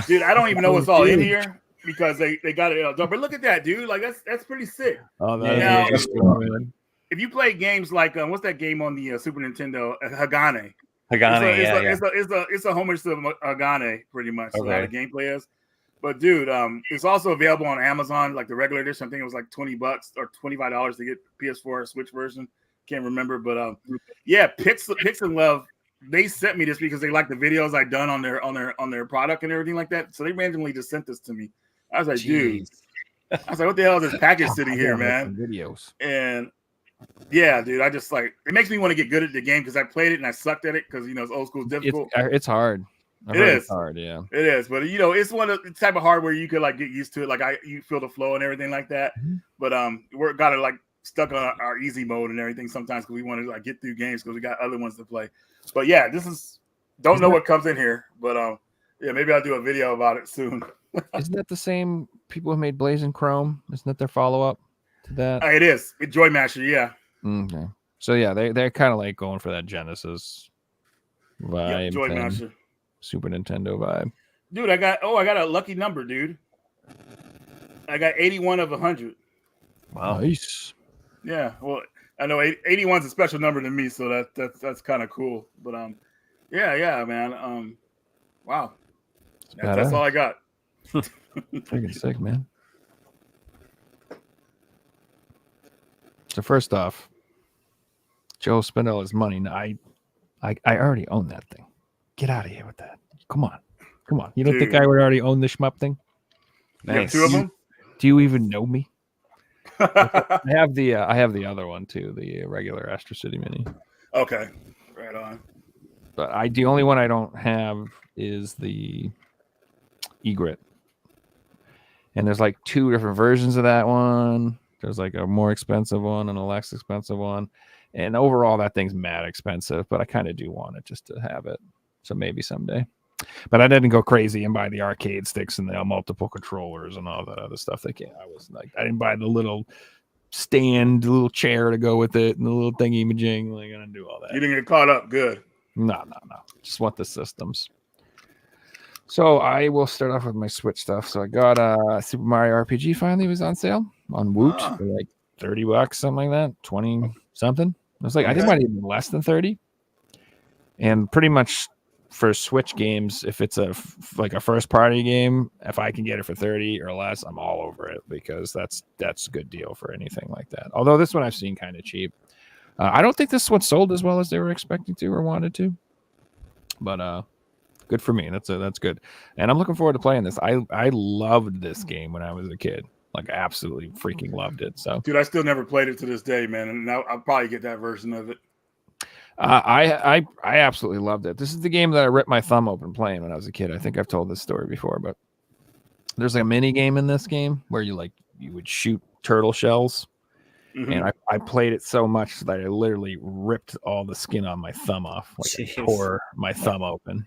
Dude, I don't even know what's all in here because they got it. But look at that, dude. Like that's pretty sick. Oh, Now, that's cool, man. if you play games like what's that game on the Super Nintendo? Hagane. Hagane, It's a homage to Hagane, pretty much. So how the Okay. gameplay is. But dude, it's also available on Amazon, like the regular edition. I think it was like $20 or $25 to get PS4 Switch version. Can't remember, but yeah, Pix and Love. They sent me this because they like the videos I done on their product and everything like that. So they randomly just sent this to me. I was like, dude, I was like, what the hell is this package sitting here, man? Videos. And yeah, dude, I just like it makes me want to get good at the game because I played it and I sucked at it because it's old school difficult. It's hard. It is. It's hard, yeah. It is, but it's one of the type of hardware you could like get used to it. Like you feel the flow and everything like that. Mhm. But we're got to like stuck on our easy mode and everything sometimes because we want to like get through games because we got other ones to play. But yeah, don't know what comes in here, but yeah, maybe I'll do a video about it soon. Isn't that the same people who made Blazing Chrome? Isn't that their follow up to that? It is. Joy Masher, yeah. Okay. So yeah, they're kind of like going for that Genesis vibe, Joy thing. Masher. Super Nintendo vibe. Dude, I got a lucky number, dude. I got 81 of 100. Wow. Nice. Yeah, well, I know 81 is a special number to me, so that's kind of cool. But yeah, man. Wow, that's all I got. Freaking sick, man. So first off, Joe spent all his money. Now, I already own that thing. Get out of here with that. Come on. You don't think Dude. I would already own the shmup thing? You have two of them? Do you even know me? I have the other one too, the regular Astro City Mini. Okay, right on. But the only one I don't have is the Egret. And there's like 2 different versions of that one. There's like a more expensive one and a less expensive one. And overall, that thing's mad expensive, but I kind of do want it just to have it. So maybe someday. But I didn't go crazy and buy the arcade sticks and the multiple controllers and all that other stuff. I didn't buy the little stand, the little chair to go with it, and the little thingy majing. Like, I didn't do all that. You didn't get caught up. Good. No. Just want the systems. So I will start off with my Switch stuff. So I got Super Mario RPG finally was on sale on Woot for like $30, something like that, 20 something. I was like, I think it might even less than 30. And pretty much for Switch games, if it's like a first party game, if I can get it for 30 or less, I'm all over it because that's a good deal for anything like that. Although this one I've seen kind of cheap. I don't think this one sold as well as they were expecting to or wanted to. But good for me. That's good. And I'm looking forward to playing this. I loved this game when I was a kid. Like, absolutely freaking loved it. So, Dude, I still never played it to this day, man. And now I'll probably get that version of it. I absolutely loved it. This is the game that I ripped my thumb open playing when I was a kid. I think I've told this story before, but there's like a mini game in this game where you would shoot turtle shells. Mhm. And I played it so much that I literally ripped all the skin on my thumb off. Like, I tore my thumb open.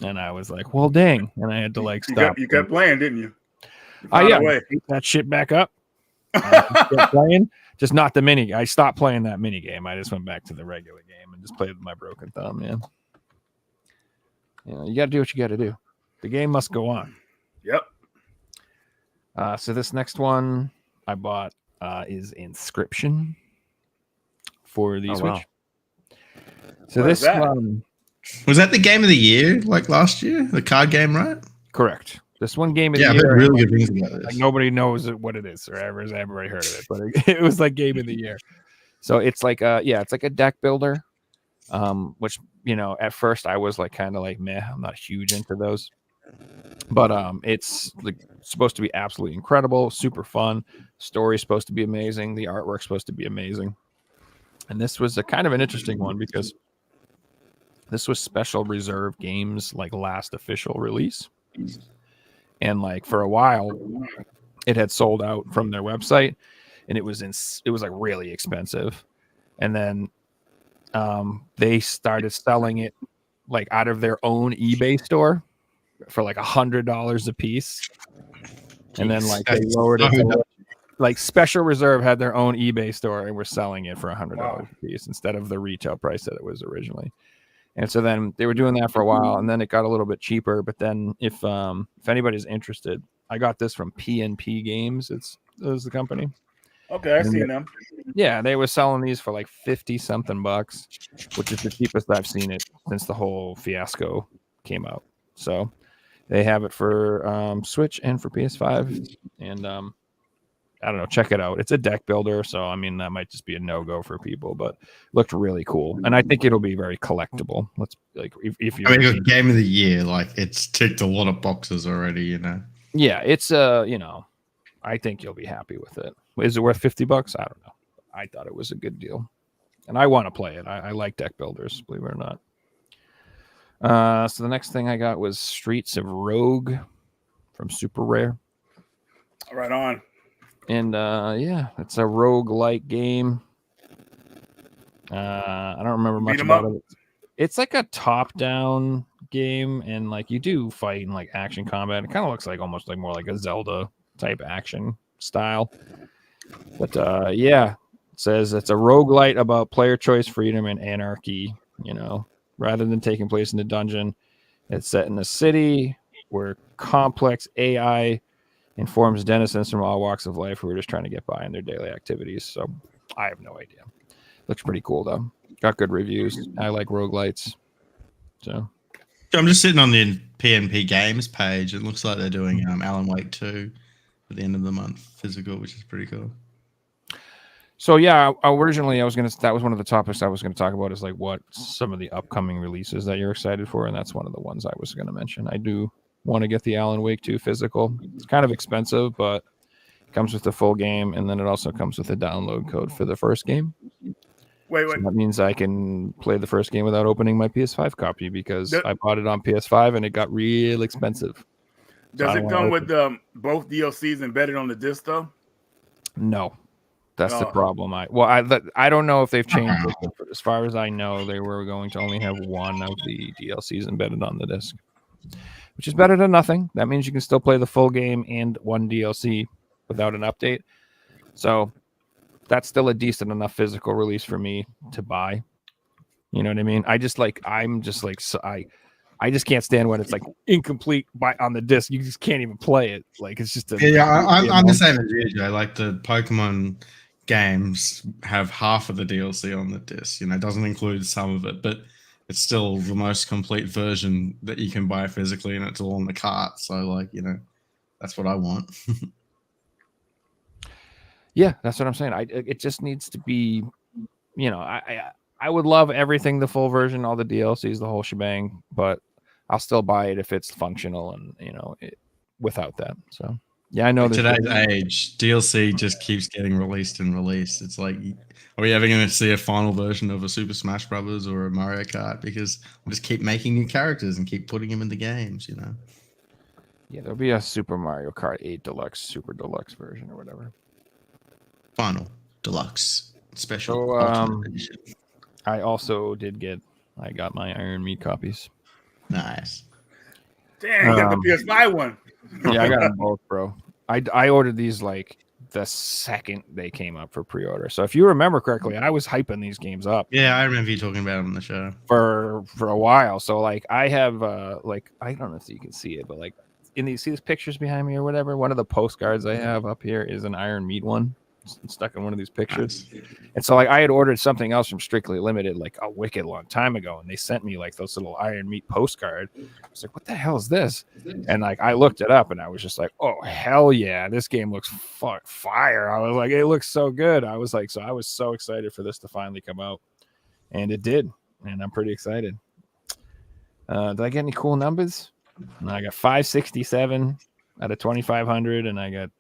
And I was like, well, dang. And I had to like stop. You kept playing, didn't you? Yeah, I picked that shit back up. Kept playing. Just not the mini. I stopped playing that mini game. I just went back to the regular game and just played with my broken thumb, man. You got to do what you got to do. The game must go on. Yep. So this next one I bought is Inscription for the Switch. Wow. So What is this that? one, Was that the game of the year like last year? The card game, right? correct. This one game of Yeah, the I've heard year. really good things about this. Like, nobody knows what it is or has everybody heard of it, but it was like game of the year. So it's like it's like a deck builder, which at first I was like kind of like meh, I'm not huge into those. But it's like supposed to be absolutely incredible, super fun. Story's supposed to be amazing. The artwork's supposed to be amazing. And this was a kind of an interesting one because this was Special Reserve Games like last official release. And like for a while it had sold out from their website, and it was like really expensive. And then they started selling it like out of their own eBay store for like $100 a piece. And then like they lowered it to, like Special Reserve had their own eBay store and were selling it for $100 a piece instead of the retail price that it was originally. And so then they were doing that for a while, and then it got a little bit cheaper. But then if anybody's interested, I got this from PNP Games. It was the company. Okay, I've seen them. Yeah, they were selling these for like 50 something bucks, which is the cheapest I've seen it since the whole fiasco came out. So they have it for Switch and for PS5. And I don't know, check it out. It's a deck builder, so I mean that might just be a no-go for people, but looked really cool. And I think it'll be very collectible. Let's like if you I mean, game of the year, like it's ticked a lot of boxes already, you know. Yeah, it's you know, I think you'll be happy with it. Is it worth $50? I don't know. I thought it was a good deal. And I want to play it. I like deck builders, believe it or not. So the next thing I got was Streets of Rogue from Super Rare. Right on. And yeah, it's a rogue-like game. I don't remember much about it. It's like a top-down game, and like you do fight in like action combat. It kind of looks like almost like more like a Zelda type action style. But yeah, it says it's a roguelite about player choice, freedom, and anarchy. You know, rather than taking place in a dungeon, it's set in a city where complex AI informs denizens from all walks of life who are just trying to get by in their daily activities. So I have no idea. Looks pretty cool though. Got good reviews. I like roguelites. So I'm just sitting on the PNP Games page. It looks like they're doing Alan Wake 2 at the end of the month, physical, which is pretty cool. So yeah, originally that was one of the topics I was gonna talk about, is like what some of the upcoming releases that you're excited for, and that's one of the ones I was gonna mention. I do want to get the Alan Wake 2 physical. It's kind of expensive, but it comes with the full game, and then it also comes with a download code for the first game. Wait. So that means I can play the first game without opening my PS5 copy, because I bought it on PS5 and it got real expensive. Does it come with both DLCs embedded on the disc though? No, that's the problem. I don't know if they've changed it, but as far as I know, they were going to only have one of the DLCs embedded on the disc, which is better than nothing. That means you can still play the full game and one DLC without an update. So that's still a decent enough physical release for me to buy. You know what I mean? I just can't stand when it's like incomplete on the disc. You just can't even play it. Like it's just I'm the same as you, Joe. Like the Pokemon games have half of the DLC on the disc. You know, it doesn't include some of it, but it's still the most complete version that you can buy physically, and it's all on the cart. So, like, you know, that's what I want. Yeah, that's what I'm saying. It just needs to be, you know, I would love everything, the full version, all the DLCs, the whole shebang, but I'll still buy it if it's functional and, you know, without that. So, yeah, I know today's age, DLC just keeps getting released and released. It's like, are we ever going to see a final version of a Super Smash Brothers or a Mario Kart? Because we just keep making new characters and keep putting them in the games, you know? Yeah, there'll be a Super Mario Kart 8 Deluxe, Super Deluxe version or whatever. Final Deluxe Special. So, I also I got my Iron Meat copies. Nice. Damn, you got the PS5 one. Yeah, I got them both, bro. I ordered these like the second they came up for pre-order. So if you remember correctly, I was hyping these games up. Yeah, I remember you talking about them on the show for a while. So like I have like I don't know if you can see it, but like see these pictures behind me or whatever. One of the postcards I have up here is an Iron Meat one stuck in one of these pictures. Nice. And so like I had ordered something else from Strictly Limited like a wicked long time ago, and they sent me like those little Iron Meat postcard. I was like, what the hell is this? And like I looked it up and I was just like, oh hell yeah, this game looks fire. I was like, it looks so good. I was so excited for this to finally come out, and it did, and I'm pretty excited. Did I get any cool numbers? And I got 567 out of 2,500, and I got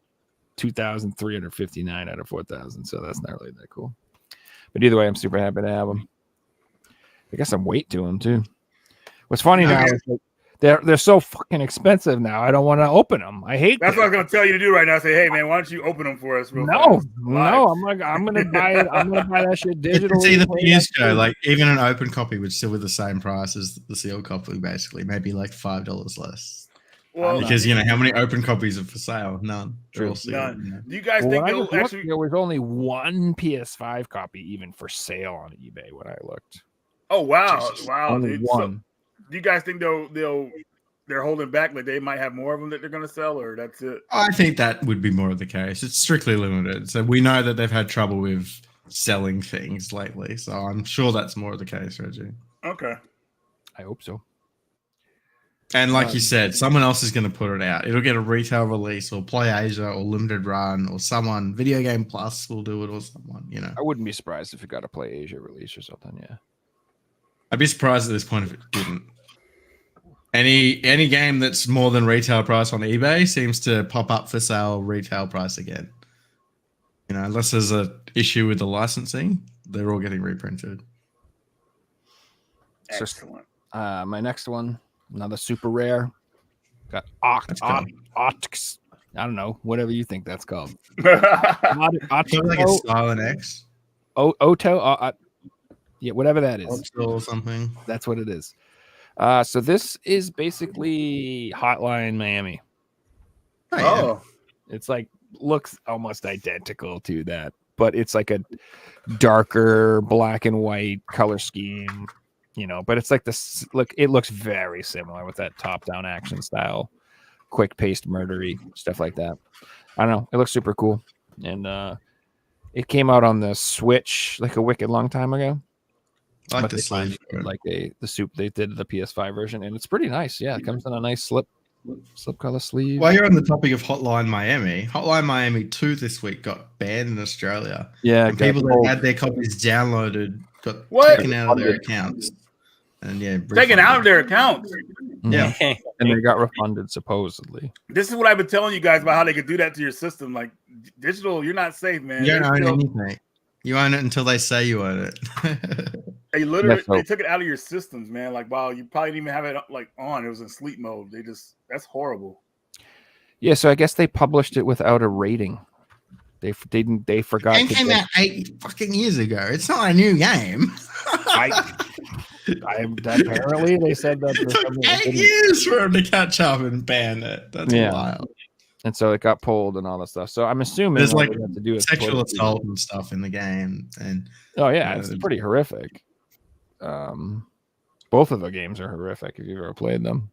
2,359 out of 4,000. So that's not really that cool. But either way, I'm super happy to have them. I got some weight to them too. What's funny now is like they're so fucking expensive now. I don't want to open them. I hate. That's what I was gonna tell you to do right now. Say, hey man, why don't you open them for us? Real fast? No. I'm gonna buy it. I'm gonna buy that shit digital. See, the thing is, Joe, like even an open copy would still be the same price as the sealed copy, basically, maybe like $5 less. Well, Because how many open copies are for sale? None. They're all sealed, none. Do you guys think they'll actually? There was only one PS5 copy even for sale on eBay when I looked. Oh wow, Jesus. wow! Only dude. one. So, do you guys think they're holding back? Like they might have more of them that they're going to sell, or that's it? I think that would be more of the case. It's strictly limited, so we know that they've had trouble with selling things lately. So I'm sure that's more of the case, Reggie. Okay. I hope so. And like you said, someone else is going to put it out. It'll get a retail release, or Play Asia, or Limited Run, or someone. Video Game Plus will do it, or someone. I wouldn't be surprised if it got a Play Asia release or something. Yeah. I'd be surprised at this point if it didn't. Any game that's more than retail price on eBay seems to pop up for sale retail price again. Unless there's an issue with the licensing, they're all getting reprinted. Excellent. So, my next one, another super rare. Got Optics. I don't know, whatever you think that's called. Something like a Silent X. Oto. Yeah, whatever that is. Or something. That's what it is. So this is basically Hotline Miami. Oh, It's like looks almost identical to that, but it's like a darker black and white color scheme, but it's like this look. It looks very similar with that top-down action style, quick-paced murdery stuff like that. I don't know. It looks super cool, and it came out on the Switch like a wicked long time ago. I like the sleeve. Like the soup they did the PS5 version, and it's pretty nice. Yeah, it comes in a nice slip color sleeve. While you're on the topic of Hotline Miami 2 this week got banned in Australia. Yeah, and people that had their copies downloaded got taken out of their accounts. And taken out of their accounts. Yeah, and they got refunded supposedly. This is what I've been telling you guys about how they could do that to your system. Like digital, you're not safe, man. You don't own anything. You own it until they say you own it. They literally they took it out of your systems, man. Like, wow, you probably didn't even have it like on. It was in sleep mode. That's horrible. Yeah, so I guess they published it without a rating. They forgot. It came out 8 fucking years ago. It's not a new game. Apparently they said that it took 8 years for them to catch up and ban it. That's wild. And so it got pulled and all that stuff. So I'm assuming there's like to do sexual assault and stuff in the game. And it's pretty horrific. Both of the games are horrific if you've ever played them.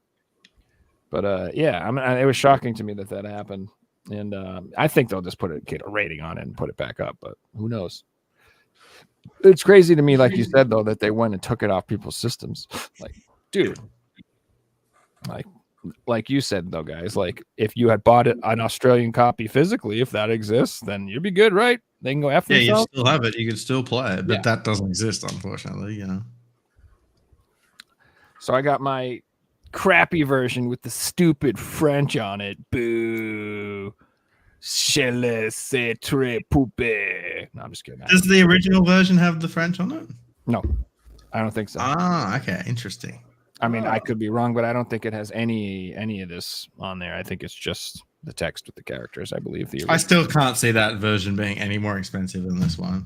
But it was shocking to me that happened. And I think they'll just get a rating on it and put it back up. But who knows? It's crazy to me, like you said, though, that they went and took it off people's systems. Like, dude, like you said, though, guys, like if you had bought an Australian copy physically, if that exists, then you'd be good, right? They can go after themselves. You still have it. You can still play it, but that doesn't exist, unfortunately, So I got my crappy version with the stupid French on it. Boo. Je laisse très poupée. No, I'm just kidding. Does the original version have the French on it? No, I don't think so. Ah, okay. Interesting. I mean, I could be wrong, but I don't think it has any of this on there. I think it's just the text with the characters, I believe. I still can't see that version being any more expensive than this one.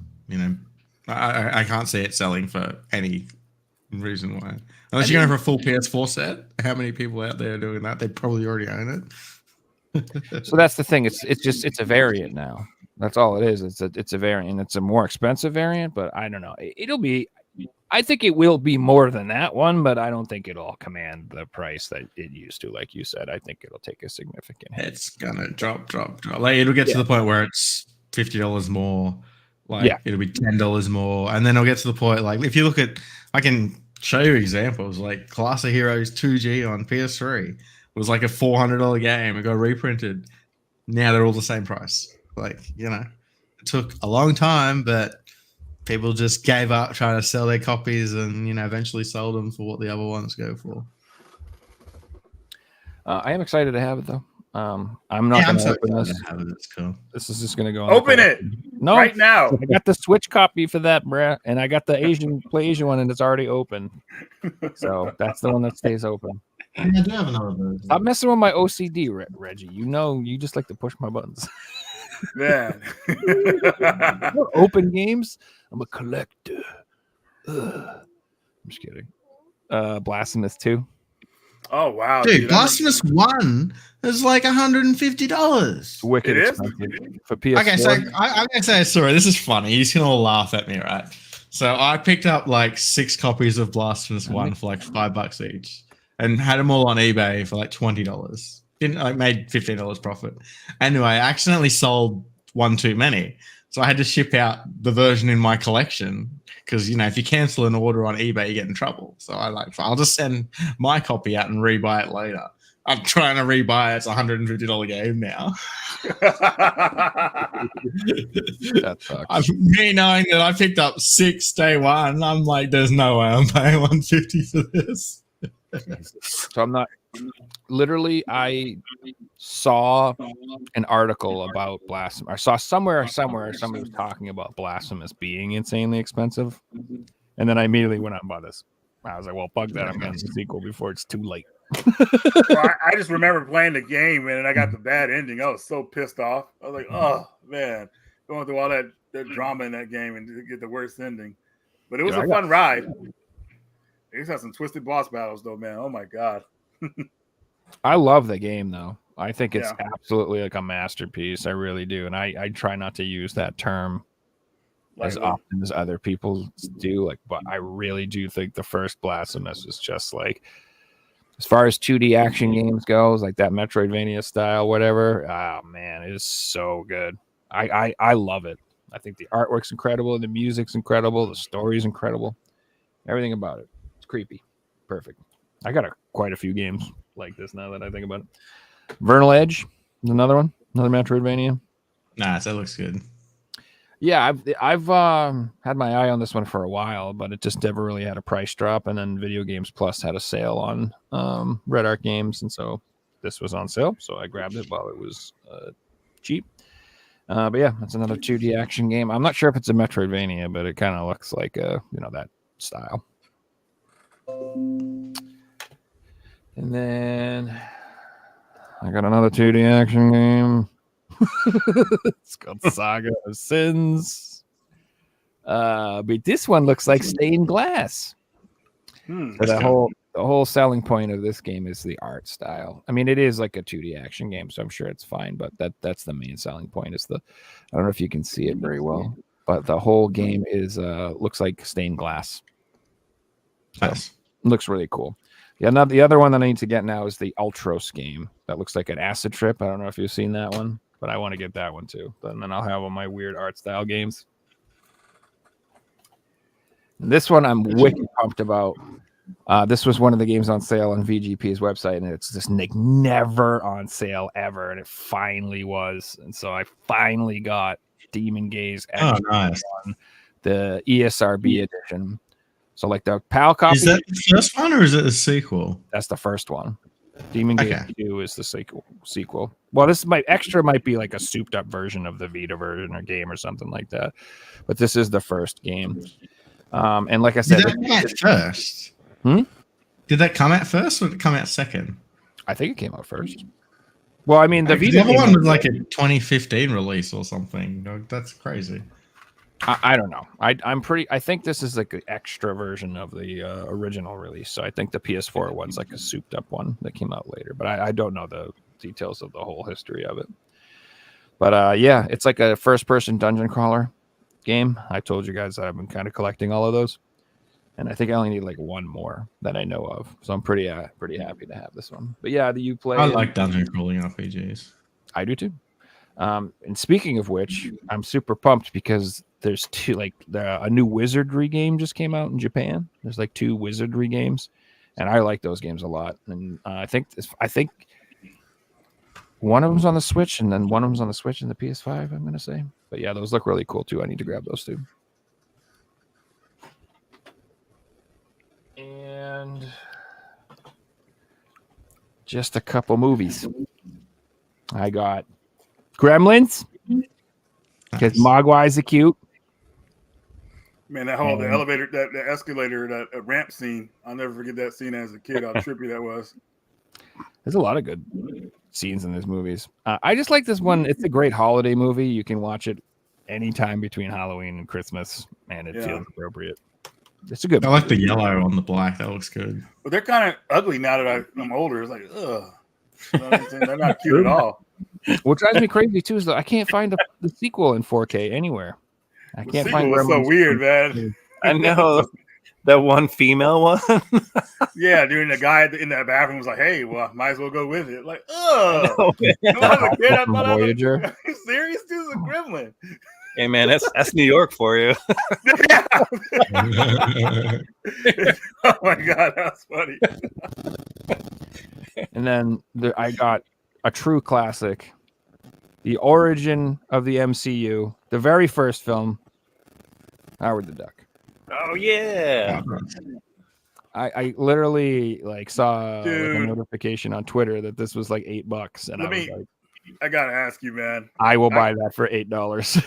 I can't see it selling for any reason why. Unless you're going for a full PS4 set. How many people out there are doing that? They probably already own it. So that's the thing. It's a variant now. That's all it is. It's a variant. It's a more expensive variant, but I don't know. I think it will be more than that one, but I don't think it'll command the price that it used to. Like you said, I think it'll take a significant hit. It's gonna drop. Like it'll get to the point where it's $50 more. Like it'll be $10 more, and then it'll get to the point like if you look at, I can show you examples like Class of Heroes 2G on PS3 was like a $400 game. It got reprinted. Now they're all the same price. Like it took a long time, but people just gave up trying to sell their copies and, eventually sold them for what the other ones go for. I am excited to have it though. I'm not I'm going to so open excited this. to have it. It's cool. This is just going to go. On the Open it collection. No, right now. I got the Switch copy for that, bruh, and I got the Asian one, and it's already open. So that's the one that stays open. Yeah, I do have another version. Stop messing with my OCD, Reggie. You know, you just like to push my buttons. Man. Open games. I'm a collector. Ugh. I'm just kidding. Blasphemous 2. Oh wow, Dude, Blasphemous 1 is like $150. Wicked It is? expensive for PS4. Okay, so I'm gonna say a story. This is funny. You're gonna laugh at me, right? So I picked up like 6 copies of Blasphemous 1 for like $5 each, and had them all on eBay for like $20. Made $15 profit. Anyway, I accidentally sold one too many, so I had to ship out the version in my collection. Because, you know, if you cancel an order on eBay, you get in trouble. So I'll just send my copy out and rebuy it later. I'm trying to rebuy it. It's a $150 game now. That sucks. Me knowing that I picked up 6 day one, I'm like, there's no way I'm paying $150 for this. So I'm not. Literally, I saw an article about Blasphemous. I saw somewhere somebody was talking about Blasphemous being insanely expensive, and then I immediately went out and bought this. I was like, "Well, fuck that! I'm getting the sequel before it's too late." Well, I just remember playing the game and I got the bad ending. I was so pissed off. I was like, "Oh man, going through all that drama in that game and to get the worst ending." But it was a fun ride. They just had some twisted boss battles, though, man. Oh my god. I love the game, though. I think it's absolutely like a masterpiece. I really do, and I try not to use that term as often as other people do. Like, but I really do think the first Blasphemous is just like, as far as 2D action games goes, like that Metroidvania style, whatever. Oh man, it is so good. I love it. I think the artwork's incredible, the music's incredible, the story's incredible. Everything about it. It's creepy. Perfect. I got quite a few games like this now that I think about it. Vernal Edge is another one, another Metroidvania. Nah, that looks good. Yeah, I've had my eye on this one for a while, but it just never really had a price drop. And then Video Games Plus had a sale on Red Arc Games, and so this was on sale, so I grabbed it while it was cheap. But yeah, that's another 2D action game. I'm not sure if it's a Metroidvania, but it kind of looks like that style. And then I got another 2D action game. It's called Saga of Sins. But this one looks like stained glass. So the whole selling point of this game is the art style. I mean, it is like a 2D action game, so I'm sure it's fine. But that's the main selling point. Is I don't know if you can see it very well, but the whole game is looks like stained glass. So, nice. Looks really cool. Yeah, now the other one that I need to get now is the Ultros game. That looks like an acid trip. I don't know if you've seen that one, but I want to get that one too. And then I'll have all my weird art style games. This one I'm wicked pumped about. This was one of the games on sale on VGP's website, and it's just never on sale ever, and it finally was. And so I finally got Demon Gaze nice. One, the ESRB edition. So like the PAL copy. Is that the first one or is it a sequel? That's the first one. Demon Gaze 2 is the sequel. Well, this might be like a souped up version of the Vita version or game or something like that. But this is the first game. And like I said, did that come out first? Did that come out first or did it come out second? I think it came out first. Well, I mean, the Vita other one was like a 2015 release or something. That's crazy. I don't know. I think this is like an extra version of the original release. So I think the PS4 one's like a souped up one that came out later. But I don't know the details of the whole history of it. But yeah, it's like a first person dungeon crawler game. I told you guys that I've been kind of collecting all of those. And I think I only need like one more that I know of. So I'm pretty happy to have this one. But yeah, the Uplay. I like dungeon crawling RPGs. I do too. And speaking of which, I'm super pumped because there's two, like a new wizardry game just came out in Japan. There's like 2 wizardry games, and I like those games a lot. And I think one of them's on the Switch, and then one of them's on the Switch and the PS5. I'm gonna say, but yeah, those look really cool too. I need to grab those too. And just a couple movies. I got Gremlins because Mogwai's a cute. Man, that whole the elevator, the escalator, that ramp scene. I'll never forget that scene as a kid. How trippy that was. There's a lot of good scenes in these movies. I just like this one. It's a great holiday movie. You can watch it anytime between Halloween and Christmas, and it feels appropriate. It's a good. I like the yellow on the black. That looks good. But they're kind of ugly now that I'm older. It's like, ugh. You know what I'm saying? They're not cute at all. What drives me crazy too is that I can't find the sequel in 4K anywhere. I can't find. It's so weird, man. I know. That one female one. Yeah, dude. The guy in that bathroom was like, "Hey, well, might as well go with it." Like, ugh. Voyager. Are you serious? Dude's a gremlin. Hey, man, that's New York for you. Oh my god, that's funny. And then I got a true classic, the origin of the MCU, the very first film, Howard the Duck. Oh yeah. I literally saw a notification on Twitter that this was like $8, and I gotta ask you, man. I will buy that for $8.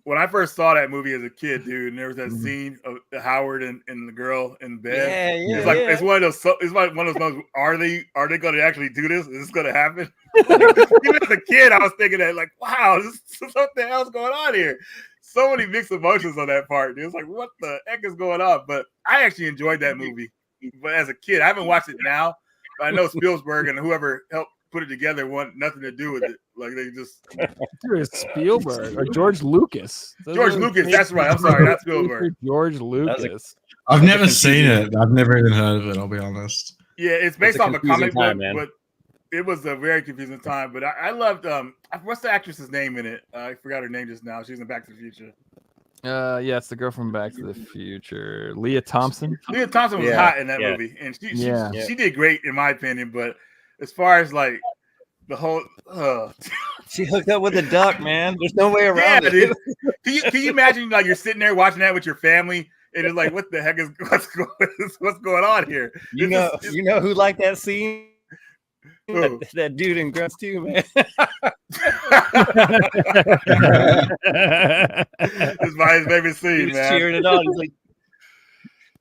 When I first saw that movie as a kid, dude, and there was that scene of Howard and the girl in bed. It's one of those. It's like one of those moments. Are they going to actually do this? Is this going to happen? Even as a kid, I was thinking that, like, wow, something else going on here. So many mixed emotions on that part. Dude. It's like, what the heck is going on? But I actually enjoyed that movie. But as a kid, I haven't watched it now. But I know Spielberg and whoever helped put it together want nothing to do with it. Like they just it's Spielberg or George Lucas. George Lucas, that's right. I'm sorry, not Spielberg. George Lucas. I've never seen it. I've never even heard of it. I'll be honest. Yeah, it's based off a comic book, but it was a very confusing time. But I loved what's the actress's name in it? I forgot her name just now. She's in Back to the Future. Yeah, it's the girl from Back to the Future, Leah Thompson. Leah Thompson was hot in that movie, and she did great in my opinion. But as far as like the whole, she hooked up with a duck, man. There's no way around it. Dude. Can you imagine like you're sitting there watching that with your family, and it's like, what the heck is what's going on here? You know who liked that scene? That dude in Grunts too, man. It's my favorite scene, man. Cheering it on. He's like,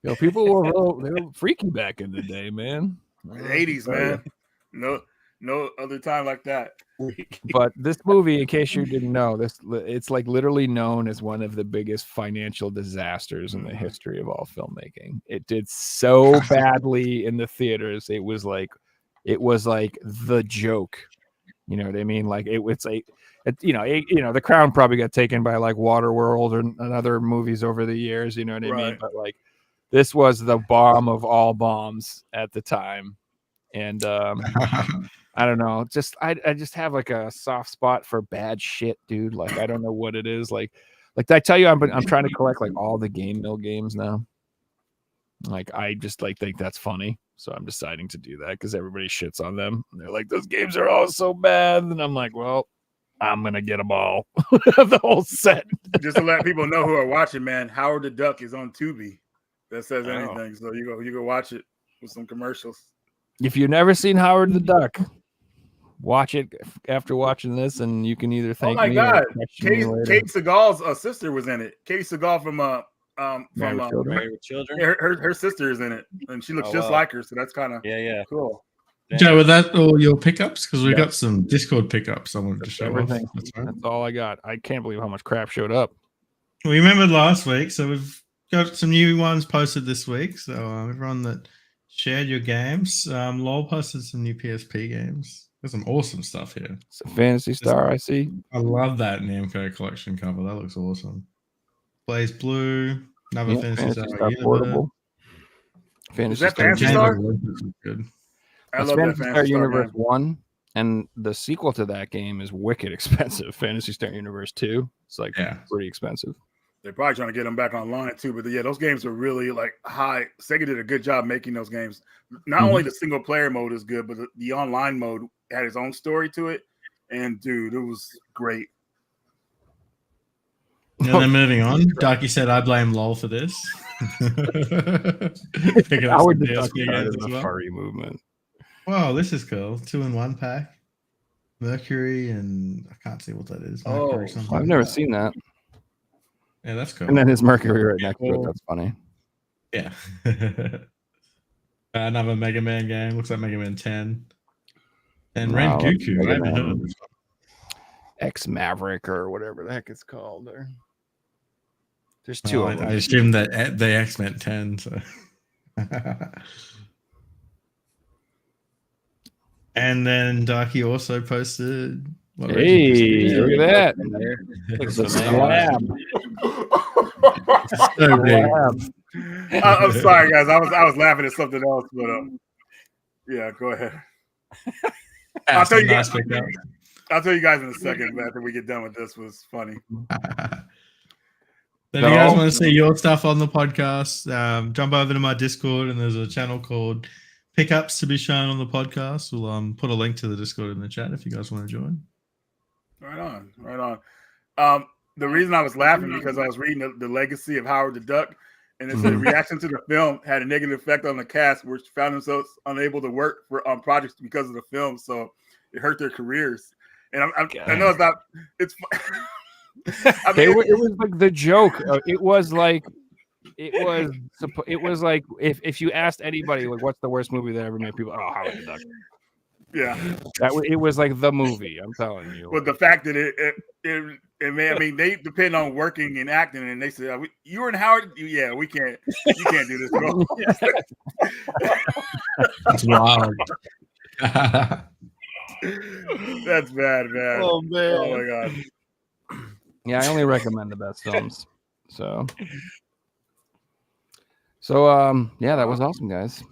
yo, people were freaky back in the day, man. The 80s, man. No other time like that. But this movie, in case you didn't know, it's like literally known as one of the biggest financial disasters in the history of all filmmaking. It did so badly in the theaters. It was like the joke. You know what I mean? Like it's like The Crown probably got taken by like Waterworld and other movies over the years. You know what I mean? But like this was the bomb of all bombs at the time, and I don't know. I just have like a soft spot for bad shit, dude. Like I don't know what it is. Like I tell you, I'm trying to collect like all the Game Mill games now. Like I just think that's funny, so I'm deciding to do that because everybody shits on them. And they're like, those games are all so bad, and I'm like, well, I'm gonna get them all, the whole set. Just to let people know who are watching, man, Howard the Duck is on Tubi. That says anything, so you go watch it with some commercials. If you've never seen Howard the Duck, watch it after watching this, and you can either thank me. Oh my God, Kate Seagal's sister was in it. Katie Seagal from Married with Children. Her sister is in it, and she looks just like her. So that's kind of cool. Joe, were that all your pickups? Because we got some Discord pickups I wanted to show everything. Off. That's all I got. I can't believe how much crap showed up. We remembered last week, so we've got some new ones posted this week. So everyone that shared your games, LOL posted some new PSP games. There's some awesome stuff here. It's a Fantasy Star, I see. I love that Namco collection cover. That looks awesome. Blaze Blue, another Fantasy Star Portable. Fantasy Star? Good. I love that Fantasy Star Universe 1, and the sequel to that game is wicked expensive. Fantasy Star Universe 2. It's like pretty expensive. They're probably trying to get them back online too, but those games are really like high. Sega did a good job making those games. Not only the single player mode is good, but the online mode had its own story to it. And dude, it was great. And then moving on, Darky said, "I blame LOL for this." I would the furry movement. Wow, this is cool. 2-in-1 pack. Mercury and I can't see what that is. Mercury something. I've never seen that. Yeah, that's cool. And then his Mercury right next to it. That's funny. Yeah. Another Mega Man game. Looks like Mega Man 10. And Wow, Rengoku. Mega I haven't Man. heard of this one. X Maverick or whatever the heck it's called. There. There's two of them. I assume that the X meant 10. So. And then Darky also posted. Hey, look at that. Looks It's a amazing. slab. So big. I'm sorry, guys. I was laughing at something else, but yeah, go ahead. I'll tell you guys. I'll tell you guys in a second after we get done with this. Was funny. If you guys want to see your stuff on the podcast, jump over to my Discord, and there's a channel called Pickups to be shown on the podcast. We'll put a link to the Discord in the chat if you guys want to join. Right on. The reason I was laughing because I was reading the legacy of Howard the Duck, and it said reaction to the film had a negative effect on the cast, which found themselves unable to work on projects because of the film. So it hurt their careers. And I know it's not. It's. I mean, it was like the joke. It was like if you asked anybody like what's the worst movie that ever made, people Howard the Duck. Yeah, it was like the movie. I'm telling you. But the fact that it may, I mean, they depend on working and acting, and they said, "You were in Howard." Yeah, we can't. You can't do this. Bro. That's wild. That's bad, man. Oh man. Oh my god. Yeah, I only recommend the best films. So yeah, that was awesome, guys.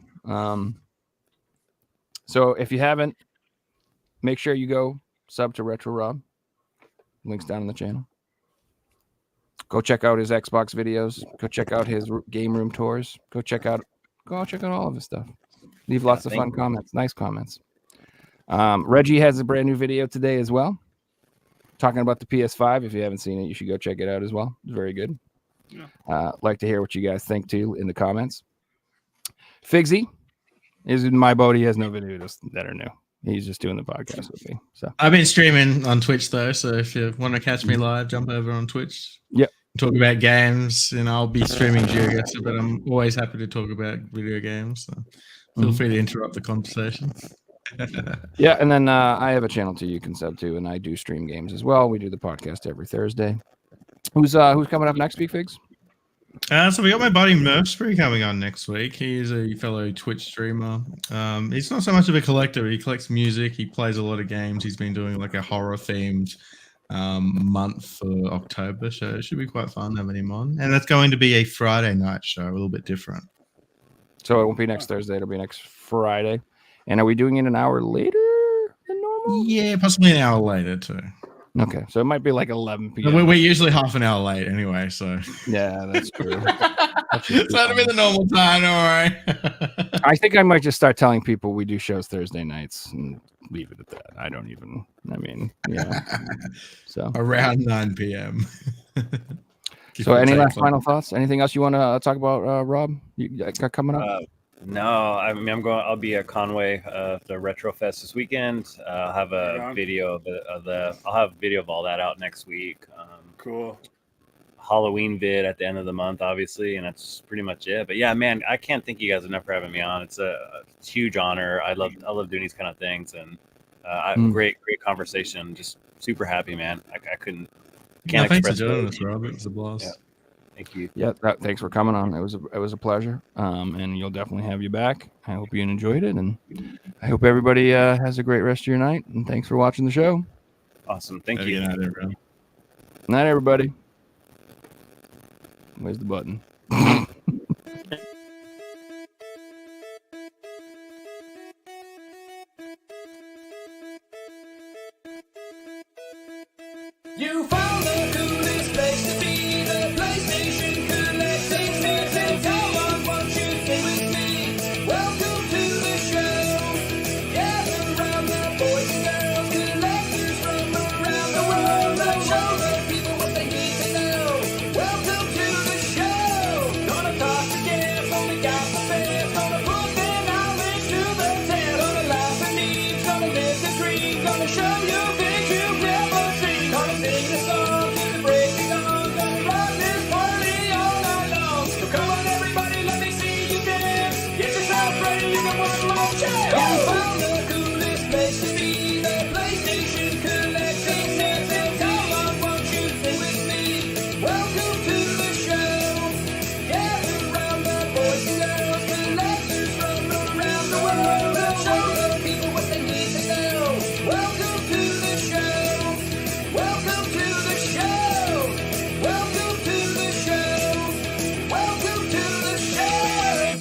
So if you haven't, make sure you go sub to Retro Rob. Links down in the channel. Go check out his Xbox videos. Go check out his game room tours. Go check out all of his stuff. Leave lots of fun comments, nice comments. Reggie has a brand new video today as well, talking about the PS5. If you haven't seen it, you should go check it out as well. It's very good. Yeah. Like to hear what you guys think too in the comments. Figsy is in my boat. He has no videos that are new. He's just doing the podcast with me. So I've been streaming on Twitch though, so if you want to catch me live, jump over on Twitch. Yep. Talk about games, and I'll be streaming GeoGuessr, but I'm always happy to talk about video games. So feel free to interrupt the conversation. Yeah, and then I have a channel too you can sub to, and I do stream games as well. We do the podcast every Thursday. Who's coming up next week, Figs? So we got my buddy Murphsbury coming on next week. He's a fellow Twitch streamer. He's not so much of a collector. He collects music. He plays a lot of games. He's been doing like a horror themed month for October, so it should be quite fun having him on. And that's going to be a Friday night show, a little bit different. So it won't be next Thursday. It'll be next Friday. And are we doing it an hour later than normal? Yeah, possibly an hour later too. Okay, so it might be like 11 p.m. We're usually half an hour late anyway, so yeah, that's true. So that'll be the normal time, all right. I think I might just start telling people we do shows Thursday nights and leave it at that. So around 9 p.m. So any last final thoughts? Anything else you want to talk about, Rob? You got coming up? No, I mean I'll be at Conway the Retro Fest this weekend. I'll have a video I'll have a video of all that out next week. Cool. Halloween vid at the end of the month, obviously, and that's pretty much it. But yeah, man, I can't thank you guys enough for having me on. It's a huge honor. I love doing these kind of things, and great conversation. Just super happy, man. I can't thanks for express joining us, Rob. It was a blast. Yeah. Thank you. Yeah, thanks for coming on. It was a pleasure. And you'll definitely have you back. I hope you enjoyed it, and I hope everybody has a great rest of your night. And thanks for watching the show. Awesome. Thank you. Good night, everyone. Night, everybody. Where's the button? You found the coolest place to be, the PlayStation collecting sets, and come on, won't you stay with me? Welcome to the show. Gather around the boys and girls, collectors from around the world. Let's show the people what they need to know. Welcome to the show. Gonna talk again, only got the best. Gonna put their knowledge to the test. Gonna lie Bye.